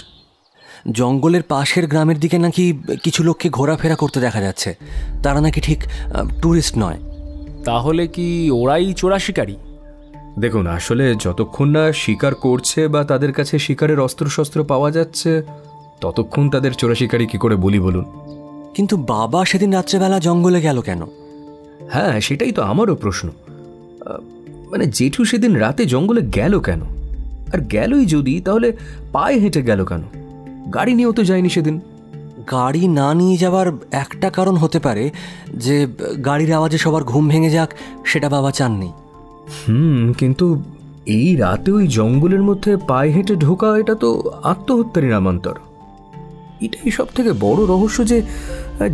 জঙ্গলের পাশের গ্রামের দিকে নাকি কিছু লোককে ঘোরাফেরা করতে দেখা যাচ্ছে, তারা নাকি ঠিক ট্যুরিস্ট নয়। তাহলে কি ওরাই চোরা শিকারি? দেখুন, আসলে যতক্ষণ না শিকার করছে বা তাদের কাছে শিকারের অস্ত্রশস্ত্র পাওয়া যাচ্ছে, ততক্ষণ তাদের চোরা শিকারি কি করে বলি বলুন? কিন্তু বাবা সেদিন রাত্রেবেলা জঙ্গলে গেল কেন? হ্যাঁ, সেটাই তো আমারও প্রশ্ন। মানে জেঠু সেদিন রাতে জঙ্গলে গেল কেন? আর গেলই যদি, তাহলে পায়ে হেঁটে গেল কেন? গাড়ি নিয়েও তো যায়নি সেদিন। গাড়ি না নিয়ে যাওয়ার একটা কারণ হতে পারে যে গাড়ির আওয়াজে সবার ঘুম ভেঙে যাক, সেটা বাবা চাননি। কিন্তু এই রাতে ওই জঙ্গলের মধ্যে পায়ে হেঁটে ঢোকা, এটা তো আত্মহত্যারই নামান্তর। এটাই সব থেকে বড় রহস্য, যে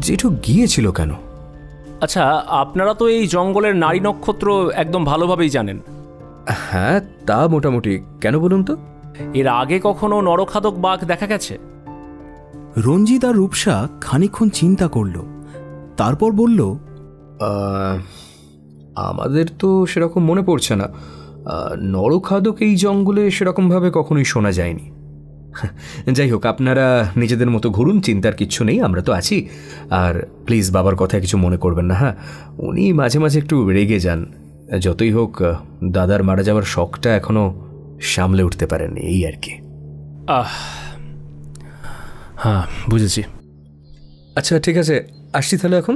জেঠু গিয়েছিল কেন। আচ্ছা, আপনারা তো এই জঙ্গলের নারী নক্ষত্র একদম ভালোভাবেই জানেন। হ্যাঁ, তা মোটামুটি। কেন বলুন তো? এর আগে কখনো নরখাদক বাঘ দেখা গেছে? রঞ্জিত আর রূপসা খানিকক্ষণ চিন্তা করল, তারপর বলল, আমাদের তো সেরকম মনে পড়ছে না। নরখাদক এই জঙ্গলে সেরকমভাবে কখনোই শোনা যায়নি। যাই হোক, আপনারা নিজেদের মতো ঘুরুন, চিন্তার কিচ্ছু নেই, আমরা তো আছি। আর প্লিজ বাবার কথা কিছু মনে করবেন না। হ্যাঁ, উনি মাঝে মাঝে একটু রেগে যান। যতই হোক, দাদার মারা যাওয়ার শখটা এখনো সামলে উঠতে পারেননি, এই আর কি। হ্যাঁ, বুঝেছি। আচ্ছা, ঠিক আছে, আসছি তাহলে এখন।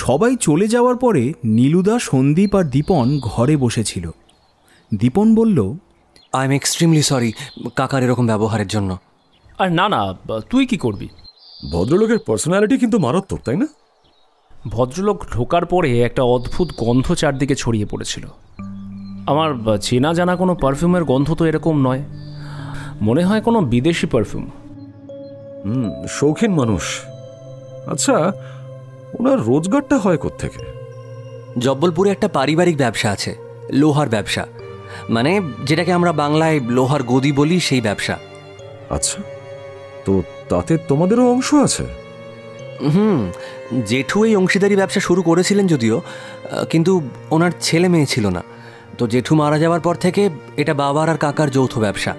সবাই চলে যাওয়ার পরে নীলুদা, সন্দীপ আর দীপন ঘরে বসেছিল। দীপন বলল, আই এম এক্সট্রিমলি সরি কাকার এরকম ব্যবহারের জন্য। আর না না, তুই কি করবি? ভদ্রলোকের পার্সোনালিটি কিন্তু মারাত্মক, তাই না? ভদ্রলোক ঢোকার পরে একটা অদ্ভুত গন্ধ চারদিকে ছড়িয়ে পড়েছিল। আমার চেনা জানা কোনো পারফিউমের গন্ধ তো এরকম নয়, মনে হয় কোনো বিদেশি পারফিউম। শৌখিন মানুষ। আচ্ছা, ওনার রোজগারটা হয় কোত্থেকে? জব্বলপুরে একটা পারিবারিক ব্যবসা আছে, লোহার ব্যবসা, মানে যেটাকে আমরা বাংলায় লোহার গদি বলি, সেই ব্যবসা। আচ্ছা, তো তাতে তোমাদেরও অংশ আছে? জেঠু এই অংশীদারি ব্যবসা শুরু করেছিলেন যদিও, কিন্তু ওনার ছেলে মেয়ে ছিল না, তো জেঠু মারা যাওয়ার পর থেকে এটা বাবার আর কাকার যৌথ ব্যবসা।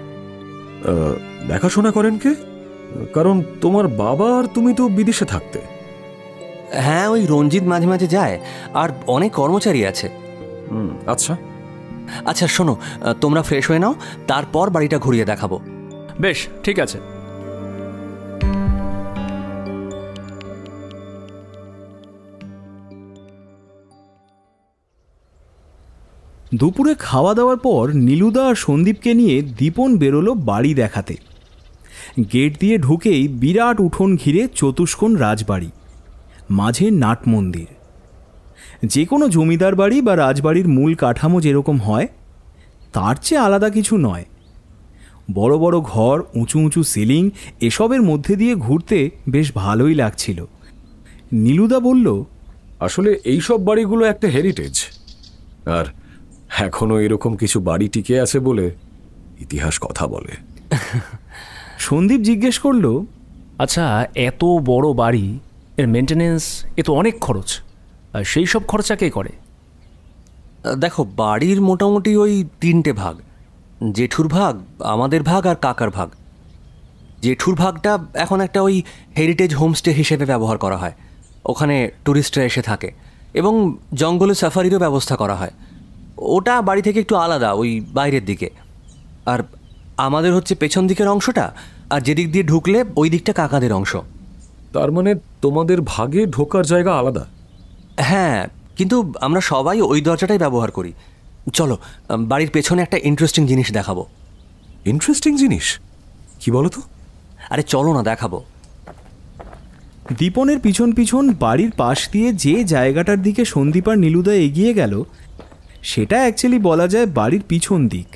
দেখাশোনা করেন কে? কারণ তোমার বাবা আর তুমি তো বিদেশে থাকতে। হ্যাঁ, ওই রঞ্জিত মাঝে মাঝে যায়, আর অনেক কর্মচারী আছে। আচ্ছা আচ্ছা, শোনো, তোমরা ফ্রেশ হয়ে নাও, তারপর বাড়িটা ঘুরিয়ে দেখাবো। বেশ, ঠিক আছে। দুপুরে খাওয়া দাওয়ার পর নীলুদা আর সন্দীপকে নিয়ে দীপন বেরোলো বাড়ি দেখাতে। গেট দিয়ে ঢুকেই বিরাট উঠোন ঘিরে চতুষ্কোণ রাজবাড়ি, মাঝে নাট মন্দির। যে কোনো জমিদার বাড়ি বা রাজবাড়ির মূল কাঠামো যেরকম হয়, তার চেয়ে আলাদা কিছু নয়। বড় বড় ঘর, উঁচু উঁচু সিলিং, এসবের মধ্যে দিয়ে ঘুরতে বেশ ভালোই লাগছিল। নীলুদা বলল, আসলে এইসব বাড়িগুলো একটা হেরিটেজ, আর এখনো এরকম কিছু বাড়ি টিকে আছে বলে ইতিহাস কথা বলে। সন্দীপ জিজ্ঞেস করলো, আচ্ছা, এত বড় বাড়ি, এর মেনটেনেন্স, এ তো অনেক খরচ, আর সেই সব খরচা কে করে? দেখো, বাড়ির মোটামুটি ওই 3টে ভাগ, জেঠুর ভাগ, আমাদের ভাগ আর কাকার ভাগ। জেঠুর ভাগটা এখন একটা ওই হেরিটেজ হোমস্টে হিসেবে ব্যবহার করা হয়, ওখানে ট্যুরিস্টরা এসে থাকে, এবং জঙ্গলে সাফারিরও ব্যবস্থা করা হয়। ওটা বাড়ি থেকে একটু আলাদা, ওই বাইরের দিকে। আর আমাদের হচ্ছে পেছন দিকের অংশটা, আর যেদিক দিয়ে ঢুকলে ওই দিকটা কাকাদের অংশ। তার মানে তোমাদের ভাগে ঢোকার জায়গা আলাদা? হ্যাঁ, কিন্তু আমরা সবাই ওই দরজাটাই ব্যবহার করি। চলো, বাড়ির পেছনে একটা ইন্টারেস্টিং জিনিস দেখাবো। ইন্টারেস্টিং জিনিস? কি বলো তো? আরে চলো না, দেখাবো। দীপনের পিছন পিছন বাড়ির পাশ দিয়ে যে জায়গাটার দিকে সন্দীপ আর নীলুদা এগিয়ে গেল, সেটা অ্যাকচুয়ালি বলা যায় বাড়ির পিছন দিক।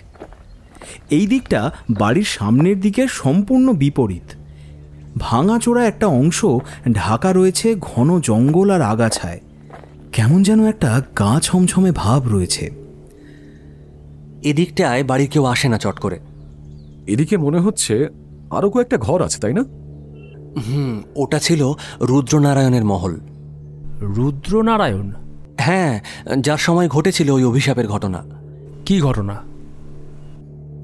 এই দিকটা বাড়ির সামনের দিকের সম্পূর্ণ বিপরীত। ভাঙাচোরা একটা অংশ ঢাকা রয়েছে ঘন জঙ্গল আর আগাছায়। কেমন যেন একটা গা ছমছমে ভাব রয়েছে। এদিকটায় বাড়ির কেউ আসে না চট করে। এদিকে মনে হচ্ছে আরো কয়েকটা ঘর আছে, তাই না? ওটা ছিল রুদ্রনারায়ণের মহল। রুদ্রনারায়ণ? হ্যাঁ, যার সময় ঘটেছিল ওই অভিশাপের ঘটনা। কি ঘটনা?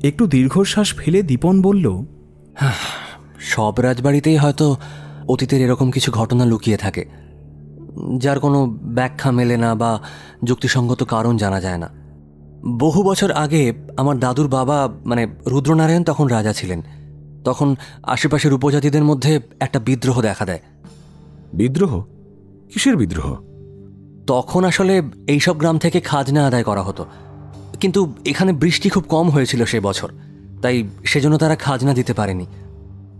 একটু দীর্ঘশ্বাস ফেলে দীপন বলল, সব রাজবাড়িতেই হয়তো অতীতের এরকম কিছু ঘটনা লুকিয়ে থাকে, যার কোনো ব্যাখ্যা মেলে না বা যুক্তিসঙ্গত কারণ জানা যায় না। বহু বছর আগে আমার দাদুর বাবা মানে রুদ্রনারায়ণ তখন রাজা ছিলেন। তখন আশেপাশের উপজাতিদের মধ্যে একটা বিদ্রোহ দেখা দেয়। বিদ্রোহ? কিসের বিদ্রোহ? তখন আসলে এইসব গ্রাম থেকে খাজনা আদায় করা হতো, কিন্তু এখানে বৃষ্টি খুব কম হয়েছিল সে বছর, তাই সেজন্য তারা খাজনা দিতে পারেনি।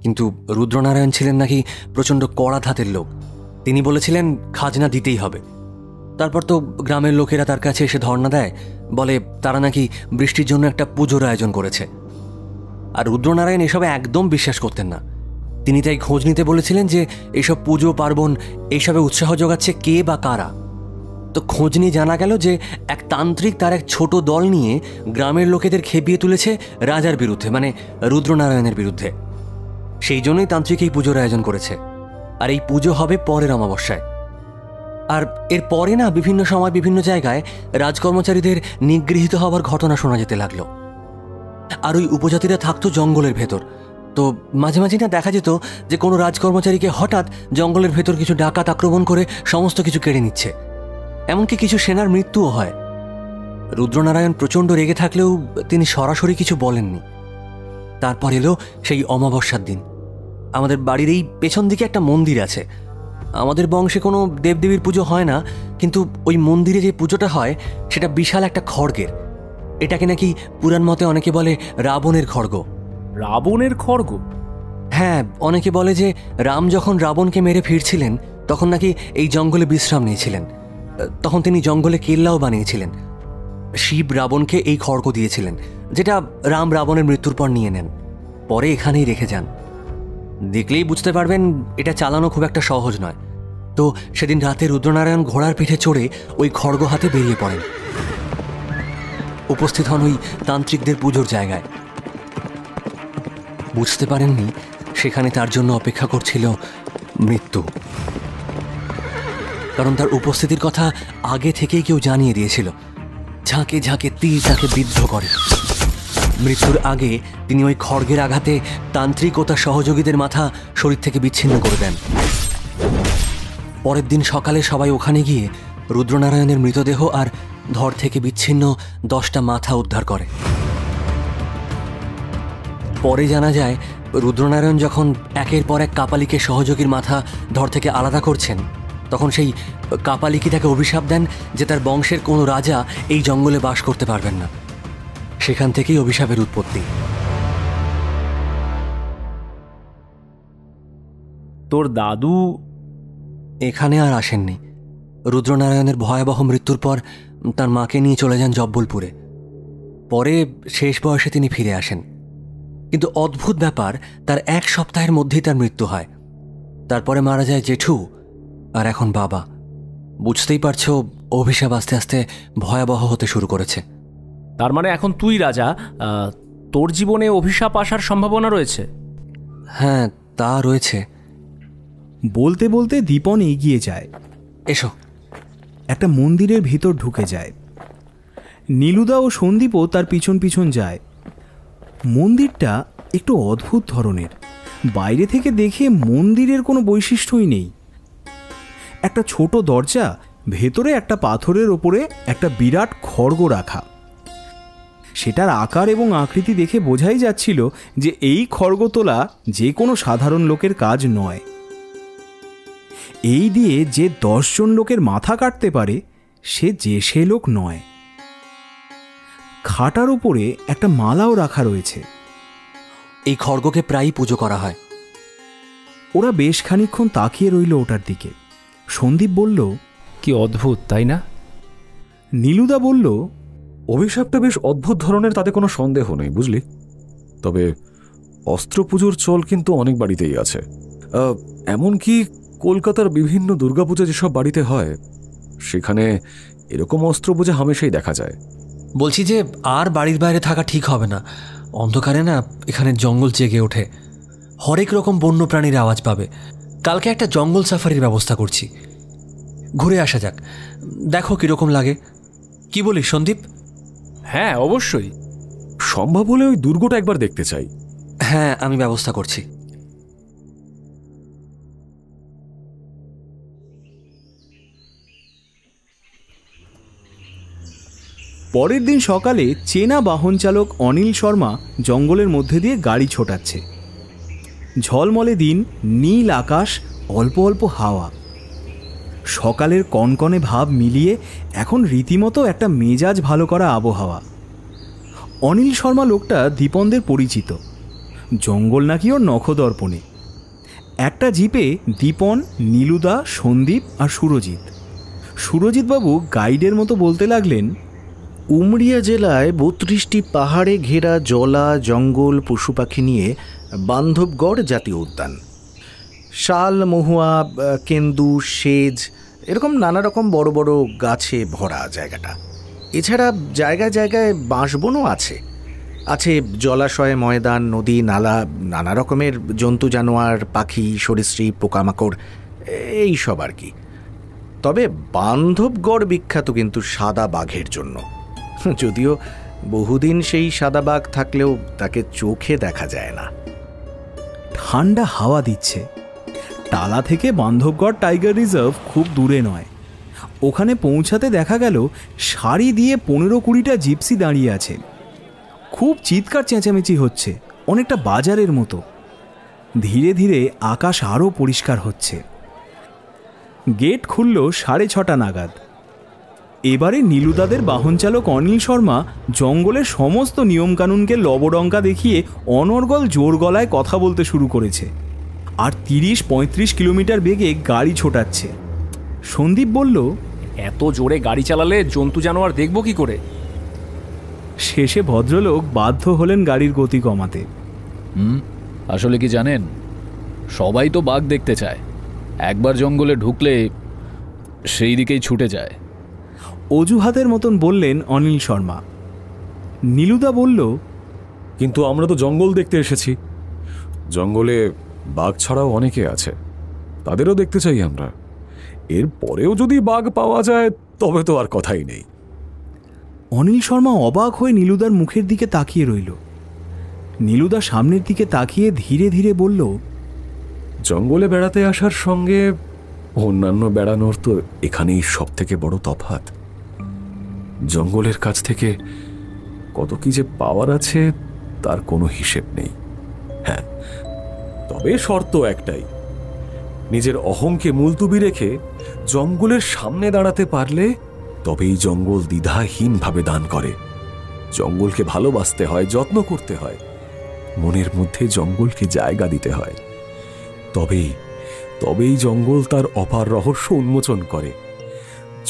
কিন্তু রুদ্রনারায়ণ ছিলেন নাকি প্রচণ্ড কড়া ধাতের লোক। তিনি বলেছিলেন খাজনা দিতেই হবে। তারপর তো গ্রামের লোকেরা তার কাছে এসে ধর্ণা দেয়, বলে তারা নাকি বৃষ্টির জন্য একটা পুজোর আয়োজন করেছে। আর রুদ্রনারায়ণ এসবে একদম বিশ্বাস করতেন না। তিনি তাই খোঁজ নিতে বলেছিলেন যে এইসব পুজো পার্বণ এইসবে উৎসাহ যোগাচ্ছে কে বা কারা। তো খোঁজ নিয়ে জানা গেল যে এক তান্ত্রিক তার এক ছোট দল নিয়ে গ্রামের লোকেদের খেপিয়ে তুলেছে রাজার বিরুদ্ধে, মানে রুদ্রনারায়ণের বিরুদ্ধে। সেই জন্যই তান্ত্রিক এই পুজোর আয়োজন করেছে। আর এই পুজো হবে পরের অমাবস্যায়। আর এর পরে না বিভিন্ন সময় বিভিন্ন জায়গায় রাজকর্মচারীদের নিগৃহীত হওয়ার ঘটনা শোনা যেতে লাগলো। আর ওই উপজাতিরা থাকতো জঙ্গলের ভেতর। তো মাঝে মাঝে না দেখা যেত যে কোনো রাজকর্মচারীকে হঠাৎ জঙ্গলের ভেতর কিছু ডাকাত আক্রমণ করে সমস্ত কিছু কেড়ে নিচ্ছে। এমনকি কিছু সেনার মৃত্যুও হয়। রুদ্রনারায়ণ প্রচণ্ড রেগে থাকলেও তিনি সরাসরি কিছু বলেননি। তারপর এলো সেই অমাবস্যার দিন। আমাদের বাড়ির এই পেছন দিকে একটা মন্দির আছে। আমাদের বংশে কোনো দেবদেবীর পুজো হয় না, কিন্তু ওই মন্দিরে যে পুজোটা হয় সেটা বিশাল একটা খড়গের। এটাকে নাকি পুরাণ মতে অনেকে বলে রাবণের খড়গ। রাবণের খড়গ? হ্যাঁ, অনেকে বলে যে রাম যখন রাবণকে মেরে ফিরছিলেন তখন নাকি এই জঙ্গলে বিশ্রাম নিয়েছিলেন। তখন তিনি জঙ্গলে কেল্লাও বানিয়েছিলেন। শিব রাবণকে এই খড়গ দিয়েছিলেন, যেটা রাম রাবণের মৃত্যুর পর নিয়ে নেন, পরে এখানেই রেখে যান। দেখলেই বুঝতে পারবেন এটা চালানো খুব একটা সহজ নয়। তো সেদিন রাতে রুদ্রনারায়ণ ঘোড়ার পিঠে চড়ে ওই খড়গ হাতে বেরিয়ে পড়েন। উপস্থিত হন ওই তান্ত্রিকদের পুজোর জায়গায়। বুঝতে পারেননি সেখানে তার জন্য অপেক্ষা করছিল মৃত্যু। কারণ তার উপস্থিতির কথা আগে থেকেই কেউ জানিয়ে দিয়েছিল। ঝাঁকে ঝাঁকে তীর তাকে বিদ্ধ করে। মৃত্যুর আগে তিনি ওই খড়গের আঘাতে তান্ত্রিক ও তার সহযোগীদের মাথা শরীর থেকে বিচ্ছিন্ন করে দেন। পরের দিন সকালে সবাই ওখানে গিয়ে রুদ্রনারায়ণের মৃতদেহ আর ধড় থেকে বিচ্ছিন্ন 10টা মাথা উদ্ধার করে। পরে জানা যায় রুদ্রনারায়ণ যখন একের পর এক কাপালিকে সহযোগীর মাথা ধড় থেকে আলাদা করছেন, তখন সেই কাপালিকি তাকে অভিশাপ দেন যে তার বংশের কোনো রাজা এই জঙ্গলে বাস করতে পারবেন না। সেখান থেকেই অভিশাপের উৎপত্তি। তোর দাদু এখানে আর আসেননি। রুদ্রনারায়ণের ভয়াবহ মৃত্যুর পর তার মাকে নিয়ে চলে যান জব্বলপুরে। পরে শেষ বয়সে তিনি ফিরে আসেন। কিন্তু অদ্ভুত ব্যাপার, তার 1 সপ্তাহের মধ্যেই তার মৃত্যু হয়। তারপরে মারা যায় জেঠু, আর এখন বাবা। বুঝতেই পারছো অভিশাপ আস্তে আস্তে ভয়াবহ হতে শুরু করেছে। তার মানে এখন তুই রাজা, তোর জীবনে অভিশাপ আসার সম্ভাবনা রয়েছে? হ্যাঁ, তা রয়েছে। বলতে বলতে দীপন এগিয়ে যায়। এসো। একটা মন্দিরের ভিতর ঢুকে যায়। নীলুদা ও সন্দীপও তার পিছন পিছন যায়। মন্দিরটা একটু অদ্ভুত ধরনের। বাইরে থেকে দেখে মন্দিরের কোনো বৈশিষ্ট্যই নেই। একটা ছোট দরজা ভেতরে একটা পাথরের ওপরে একটা বিরাট খড়গ রাখা। সেটার আকার এবং আকৃতি দেখে বোঝাই যাচ্ছিল যে এই খড়গ তোলা যে কোনো সাধারণ লোকের কাজ নয়। এই দিয়ে যে 10 জন লোকের মাথা কাটতে পারে সে লোক নয়। খাটার উপরে একটা মালাও রাখা রয়েছে। এই খড়গকে প্রায়ই পুজো করা হয়। ওরা বেশ খানিকক্ষণ তাকিয়ে রইল ওটার দিকে। সন্দীপ বলল, কি অদ্ভুত, তাই না? নীলুদা বলল, অভিশাপটা বেশ অদ্ভুত ধরনের, তাতে কোনো সন্দেহ নেই, বুঝলি। তবে অস্ত্র পুজোর চল কিন্তু অনেক বাড়িতেই আছে। এমনকি কলকাতার বিভিন্ন দুর্গাপূজা যেসব বাড়িতে হয় সেখানে এরকম অস্ত্র পূজা হামেশাই দেখা যায়। বলছি যে আর বাড়ির বাইরে থাকা ঠিক হবে না। অন্ধকারে না এখানে জঙ্গল জেগে ওঠে, হরেক রকম বন্য প্রাণীর আওয়াজ পাবে। কালকে একটা জঙ্গল সাফারির ব্যবস্থা করছি, ঘুরে আসা যাক, দেখো কিরকম লাগে। কি বলিস সন্দীপ? হ্যাঁ, অবশ্যই। সম্ভব হলে ওই দুর্গটা একবার দেখতে চাই। হ্যাঁ, আমি ব্যবস্থা করছি। পরের দিন সকালে চেনা বাহন চালক অনিল শর্মা জঙ্গলের মধ্যে দিয়ে গাড়ি ছোটাচ্ছে। ঝলমলে দিন, নীল আকাশ, অল্প অল্প হাওয়া। সকালের কনকনে ভাব মিলিয়ে এখন রীতিমতো একটা মেজাজ ভালো করা আবহাওয়া। অনিল শর্মা লোকটা দীপনদের পরিচিত। জঙ্গল নাকি ওর নখদর্পণে। একটা জিপে দীপন, নীলুদা, সন্দীপ আর সুরজিৎ। সুরজিৎবাবু গাইডের মতো বলতে লাগলেন, উমরিয়া জেলায় 32টি পাহাড়ে ঘেরা জলা, জঙ্গল, পশু পাখি নিয়ে বান্ধবগড় জাতীয় উদ্যান। শাল, মহুয়া, কেন্দু, সেজ এরকম নানা রকম বড় বড় গাছে ভরা জায়গাটা। এছাড়া জায়গায় জায়গায় বাঁশবনও আছে। আছে জলাশয়, ময়দান, নদী, নালা, নানা রকমের জন্তু জানোয়ার, পাখি, সরীসৃপ, পোকামাকড়, এই সব আর কি। তবে বান্ধবগড় বিখ্যাত কিন্তু সাদা বাঘের জন্য। যদিও বহুদিন সেই সাদা বাঘ থাকলেও তাকে চোখে দেখা যায় না। ঠান্ডা হাওয়া দিচ্ছে। টালা থেকে বান্ধবগড় টাইগার রিজার্ভ খুব দূরে নয়। ওখানে পৌঁছাতে দেখা গেল সারি দিয়ে 15-20টা জিপসি দাঁড়িয়ে আছে। খুব চিৎকার চেঁচামেচি হচ্ছে, অনেকটা বাজারের মতো। ধীরে ধীরে আকাশ আরও পরিষ্কার হচ্ছে। গেট খুলল 6:30 নাগাদ। এবারে নীলুদাদের বাহন চালক অনিল শর্মা জঙ্গলের সমস্ত নিয়মকানুনকে লবডঙ্কা দেখিয়ে অনর্গল জোর গলায় কথা বলতে শুরু করেছে। আর 30-35 কিলোমিটার বেগে গাড়ি ছোটাচ্ছে। সন্দীপ বলল, এত জোরে গাড়ি চালালে জন্তু জানোয়ার দেখব কি করে? শেষে ভদ্রলোক বাধ্য হলেন গাড়ির গতি কমাতে। আসলে কি জানেন, সবাই তো বাঘ দেখতে চায়। একবার জঙ্গলে ঢুকলে সেই দিকেই ছুটে যায়। অজুহাতের মতন বললেন অনিল শর্মা। নীলুদা বলল, কিন্তু আমরা তো জঙ্গল দেখতে এসেছি। জঙ্গলে বাঘ ছাড়াও অনেকে আছে, তাদেরও দেখতে চাই আমরা। এর পরেও যদি বাঘ পাওয়া যায় তবে তো আর কথাই নেই। অনিল শর্মা অবাক হয়ে নীলুদার মুখের দিকে তাকিয়ে রইল। নীলুদা সামনের দিকে তাকিয়ে ধীরে ধীরে বলল, জঙ্গলে বেড়াতে আসার সঙ্গে অন্যান্য বেড়ানোর তো এখানেই সব থেকে বড় তফাৎ। জঙ্গলের কাছ থেকে কত কি যে পাওয়ার আছে তার কোনো হিসেব নেই। হ্যাঁ, তবে শর্ত একটাই, নিজের অহংকে মুলতুবি রেখে জঙ্গলের সামনে দাঁড়াতে পারলে তবেই জঙ্গল দ্বিধাহীনভাবে দান করে। জঙ্গলকে ভালোবাসতে হয়, যত্ন করতে হয়, মনের মধ্যে জঙ্গলকে জায়গা দিতে হয়। তবেই জঙ্গল তার অপার রহস্য উন্মোচন করে।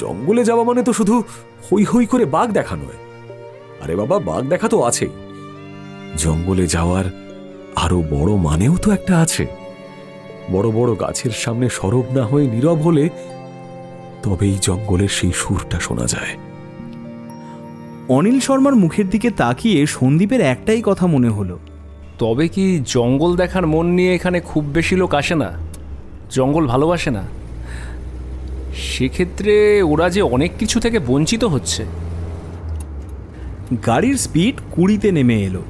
জঙ্গলে যাওয়া মানে তো শুধু হই হই করে বাঘ দেখা নয়। আরে বাবা, বাঘ দেখা তো আছেই, জঙ্গলে যাওয়ার আরো বড় মানেও তো একটা আছে। বড় বড় গাছের সামনে সরব না হয়ে নীরব হলে তবেই জঙ্গলের সেই সুরটা শোনা যায়। অনিল শর্মার মুখের দিকে তাকিয়ে সন্দীপের একটাই কথা মনে হলো, তবে কি জঙ্গল দেখার মন নিয়ে এখানে খুব বেশি লোক আসে না, জঙ্গল ভালোবাসে না? সেক্ষেত্রে ওরা যে অনেক কিছু থেকে বঞ্চিত হচ্ছে। গাড়ির স্পিড 20-তে নেমে এলো।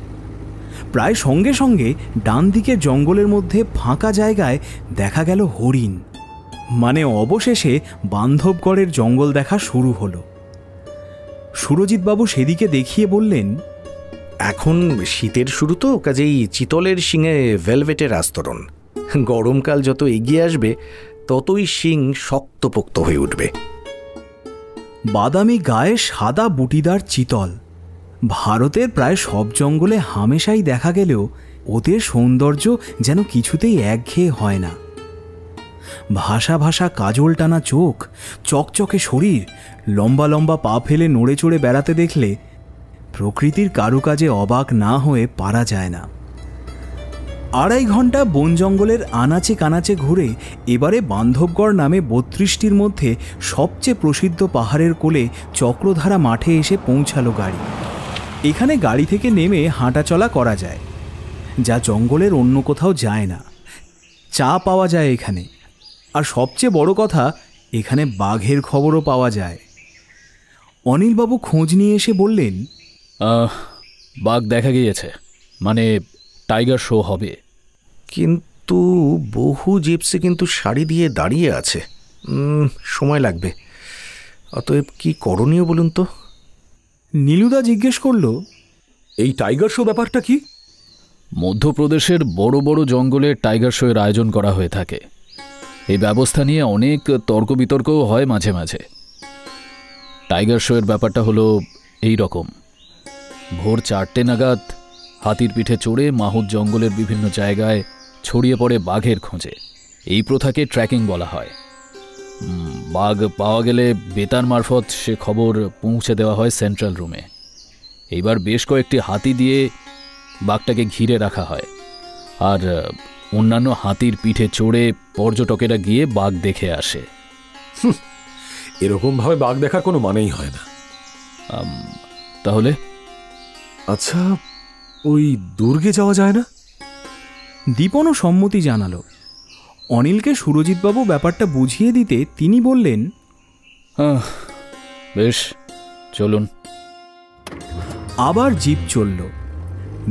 প্রায় সঙ্গে সঙ্গে ডান দিকে জঙ্গলের মধ্যে ফাঁকা জায়গায় দেখা গেল হরিণ। মানে অবশেষে বান্ধবগড়ের জঙ্গল দেখা শুরু হলো। সুরজিৎবাবু সেদিকে দেখিয়ে বললেন, এখন শীতের শুরু তো, কাজেই চিতলের শিঙে ভেলভেটের আস্তরণ। গরমকাল যত এগিয়ে আসবে ততই শিং শক্তপোক্ত হয়ে উঠবে। বাদামি গায়ে সাদা বুটিদার চিতল ভারতের প্রায় সব জঙ্গলে হামেশাই দেখা গেলেও ওদের সৌন্দর্য যেন কিছুতেই একঘেয়ে হয় না। ভাসা ভাসা কাজল টানা চোখ, চকচকে শরীর, লম্বা লম্বা পা ফেলে নড়ে চড়ে বেড়াতে দেখলে প্রকৃতির কারুকাজে অবাক না হয়ে পারা যায় না। 2.5 ঘন্টা বন জঙ্গলের আনাচে কানাচে ঘুরে এবারে বান্ধবগড় নামে 32টির মধ্যে সবচেয়ে প্রসিদ্ধ পাহাড়ের কোলে চক্রধারা মাঠে এসে পৌঁছালো গাড়ি। এখানে গাড়ি থেকে নেমে হাঁটাচলা করা যায়, যা জঙ্গলের অন্য কোথাও যায় না। চা পাওয়া যায় এখানে, আর সবচেয়ে বড় কথা এখানে বাঘের খবরও পাওয়া যায়। অনিলবাবু খোঁজ নিয়ে এসে বললেন, বাঘ দেখা গিয়েছে, মানে টাইগার শো হবে। কিন্তু বহু জিপসি কিন্তু শাড়ি দিয়ে দাঁড়িয়ে আছে, সময় লাগবে। অতএব কি করণীয় বলুন তো? নীলুদা জিজ্ঞেস করল, এই টাইগার শো ব্যাপারটা কি? মধ্যপ্রদেশের বড় বড় জঙ্গলে টাইগার শো এর আয়োজন করা হয়ে থাকে। এই ব্যবস্থা নিয়ে অনেক তর্ক বিতর্কও হয় মাঝে মাঝে। টাইগার শো এর ব্যাপারটা হলো এই রকম: ভোর 4টে নাগাদ হাতির পিঠে চড়ে মাহুত জঙ্গলের বিভিন্ন জায়গায় ছড়িয়ে পড়ে বাঘের খোঁজে। এই প্রথাকে ট্র্যাকিং বলা হয়। বাঘ পাওয়া গেলে বেতার মারফত সে খবর পৌঁছে দেওয়া হয় সেন্ট্রাল রুমে। এইবার বেশ কয়েকটি হাতি দিয়ে বাঘটাকে ঘিরে রাখা হয়, আর অন্যান্য হাতির পিঠে চড়ে পর্যটকেরা গিয়ে বাঘ দেখে আসে। এরকম ভাবে বাঘ দেখার কোনো মানেই হয় না। তাহলে আচ্ছা, ওই দুর্গে যাওয়া যায় না? দীপনও সম্মতি জানালো। অনিলকে সুরজিৎবাবু ব্যাপারটা বুঝিয়ে দিতে তিনি বললেন, বেশ, চলুন। আবার জিপ চলল।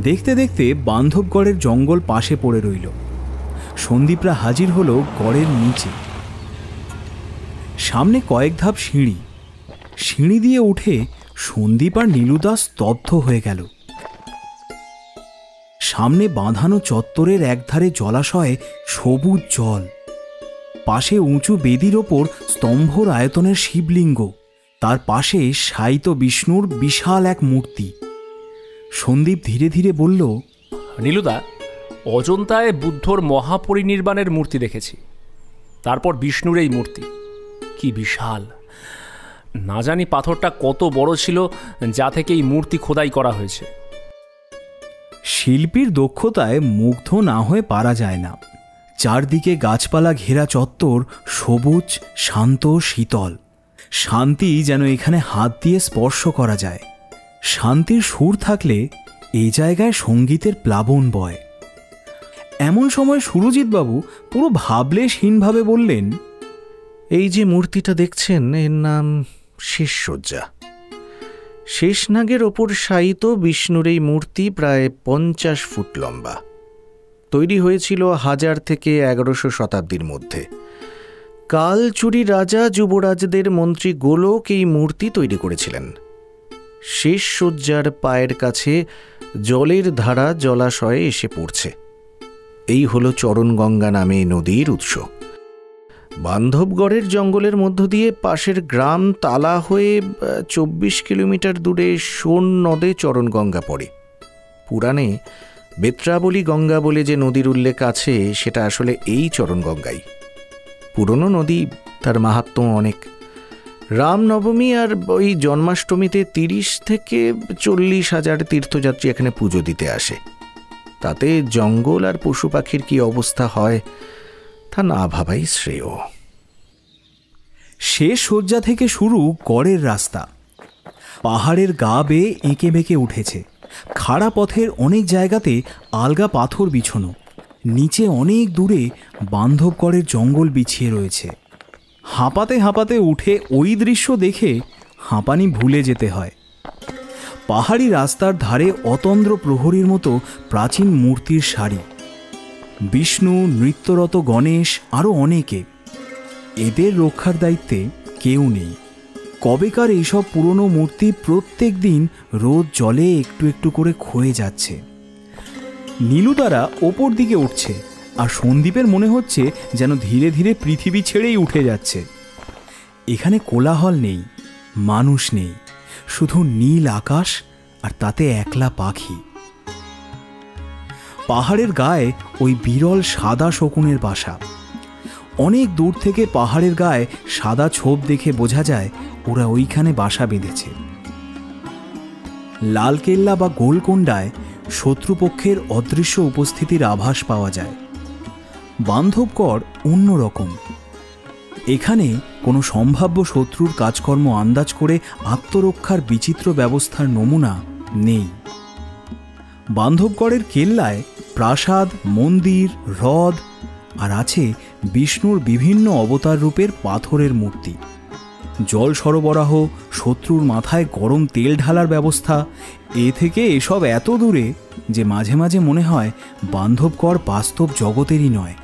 দেখতে দেখতে বান্ধবগড়ের জঙ্গল পাশে পড়ে রইল। সন্দীপরা হাজির হলো গড়ের নিচে। সামনে কয়েক ধাপ সিঁড়ি। সিঁড়ি দিয়ে উঠে সন্দীপ আর নীলুদা স্তব্ধ হয়ে গেল। সামনে বাঁধানো চত্বরের একধারে জলাশয়ে সবুজ জল, পাশে উঁচু বেদির ওপর স্তম্ভর আয়তনের শিবলিঙ্গ, তার পাশে শায়িত বিষ্ণুর বিশাল এক মূর্তি। সন্দীপ ধীরে ধীরে বলল, নীলুদা, অজন্তায় বুদ্ধর মহাপরিনির্বাণের মূর্তি দেখেছি, তারপর বিষ্ণুর এই মূর্তি। কি বিশাল! না জানি পাথরটা কত বড় ছিল যা থেকে এই মূর্তি খোদাই করা হয়েছে। শিল্পীর দক্ষতায় মুগ্ধ না হয়ে পারা যায় না। চারদিকে গাছপালা ঘেরা চত্বর, সবুজ, শান্ত, শীতল। শান্তি যেন এখানে হাত দিয়ে স্পর্শ করা যায়। শান্তির সুর থাকলে এই জায়গায় সঙ্গীতের প্লাবন বয়। এমন সময় সুরজিৎবাবু পুরো ভাবলেশহীনভাবে বললেন, এই যে মূর্তিটা দেখছেন, এর নাম শেষসজ্জা। শেষনাগের ওপর শায়িত বিষ্ণুর এই মূর্তি প্রায় 50 ফুট লম্বা। তৈরি হয়েছিল 1000 থেকে 1100 শতাব্দীর মধ্যে। কালচুরি রাজা যুবরাজদের মন্ত্রী গোলক এই মূর্তি তৈরি করেছিলেন। শেষসজ্জার পায়ের কাছে জলের ধারা জলাশয়ে এসে পড়ছে। এই হলো চরণগঙ্গা নামে নদীর উৎস। বান্ধবগড়ের জঙ্গলের মধ্য দিয়ে পাশের গ্রাম তালা হয়ে 24 কিলোমিটার দূরে সোন নদে চরণগঙ্গা পড়ে। পুরাণে বেত্রাবলী গঙ্গা বলে যে নদীর উল্লেখ আছে, সেটা আসলে এই চরণগঙ্গাই। পুরনো নদী, তার মাহাত্ম্য অনেক। রামনবমী আর ওই জন্মাষ্টমীতে 30 থেকে 40 হাজার তীর্থযাত্রী এখানে পুজো দিতে আসে। তাতে জঙ্গল আর পশু পাখির কি অবস্থা হয় তা না ভাবাই শ্রেয়। শেষ শয্যা থেকে শুরু গড়ের রাস্তা। পাহাড়ের গা বেয়ে এঁকে বেঁকে উঠেছে। খাড়া পথের অনেক জায়গাতে আলগা পাথর বিছানো। নিচে অনেক দূরে বান্ধবগড়ের জঙ্গল বিছিয়ে রয়েছে। হাঁপাতে হাঁপাতে উঠে ওই দৃশ্য দেখে হাঁপানি ভুলে যেতে হয়। পাহাড়ি রাস্তার ধারে অতন্দ্র প্রহরীর মতো প্রাচীন মূর্তির সারি। বিষ্ণু, নৃত্যরত গণেশ, আরও অনেকে। এদের রক্ষার দায়িত্বে কেউ নেই। কবেকার এইসব পুরনো মূর্তি প্রত্যেক দিন রোদ জলে একটু একটু করে ক্ষয়ে যাচ্ছে। নীলুদারা ওপর দিকে উঠছে, আর সন্দীপের মনে হচ্ছে যেন ধীরে ধীরে পৃথিবী ছেড়েই উঠে যাচ্ছে। এখানে কোলাহল নেই, মানুষ নেই, শুধু নীল আকাশ আর তাতে একলা পাখি। পাহাড়ের গায়ে ওই বিরল সাদা শকুনের বাসা। অনেক দূর থেকে পাহাড়ের গায়ে সাদা ছোপ দেখে বোঝা যায় ওরা ওইখানে বাসা বেঁধেছে। লালকেল্লা বা গোলকোন্ডায় শত্রুপক্ষের অদৃশ্য উপস্থিতির আভাস পাওয়া যায়। বান্ধবগড় অন্যরকম। এখানে কোনো সম্ভাব্য শত্রুর কাজকর্ম আন্দাজ করে আত্মরক্ষার বিচিত্র ব্যবস্থার নমুনা নেই। বান্ধবগড়ের কেল্লায় প্রাসাদ, মন্দির, হ্রদ আর আছে বিষ্ণুর বিভিন্ন অবতার রূপের পাথরের মূর্তি। জল সরবরাহ, শত্রুর মাথায় গরম তেল ঢালার ব্যবস্থা, এ থেকে এসব এত দূরে যে মাঝে মাঝে মনে হয় বান্ধবগড় বাস্তব জগতেরই নয়,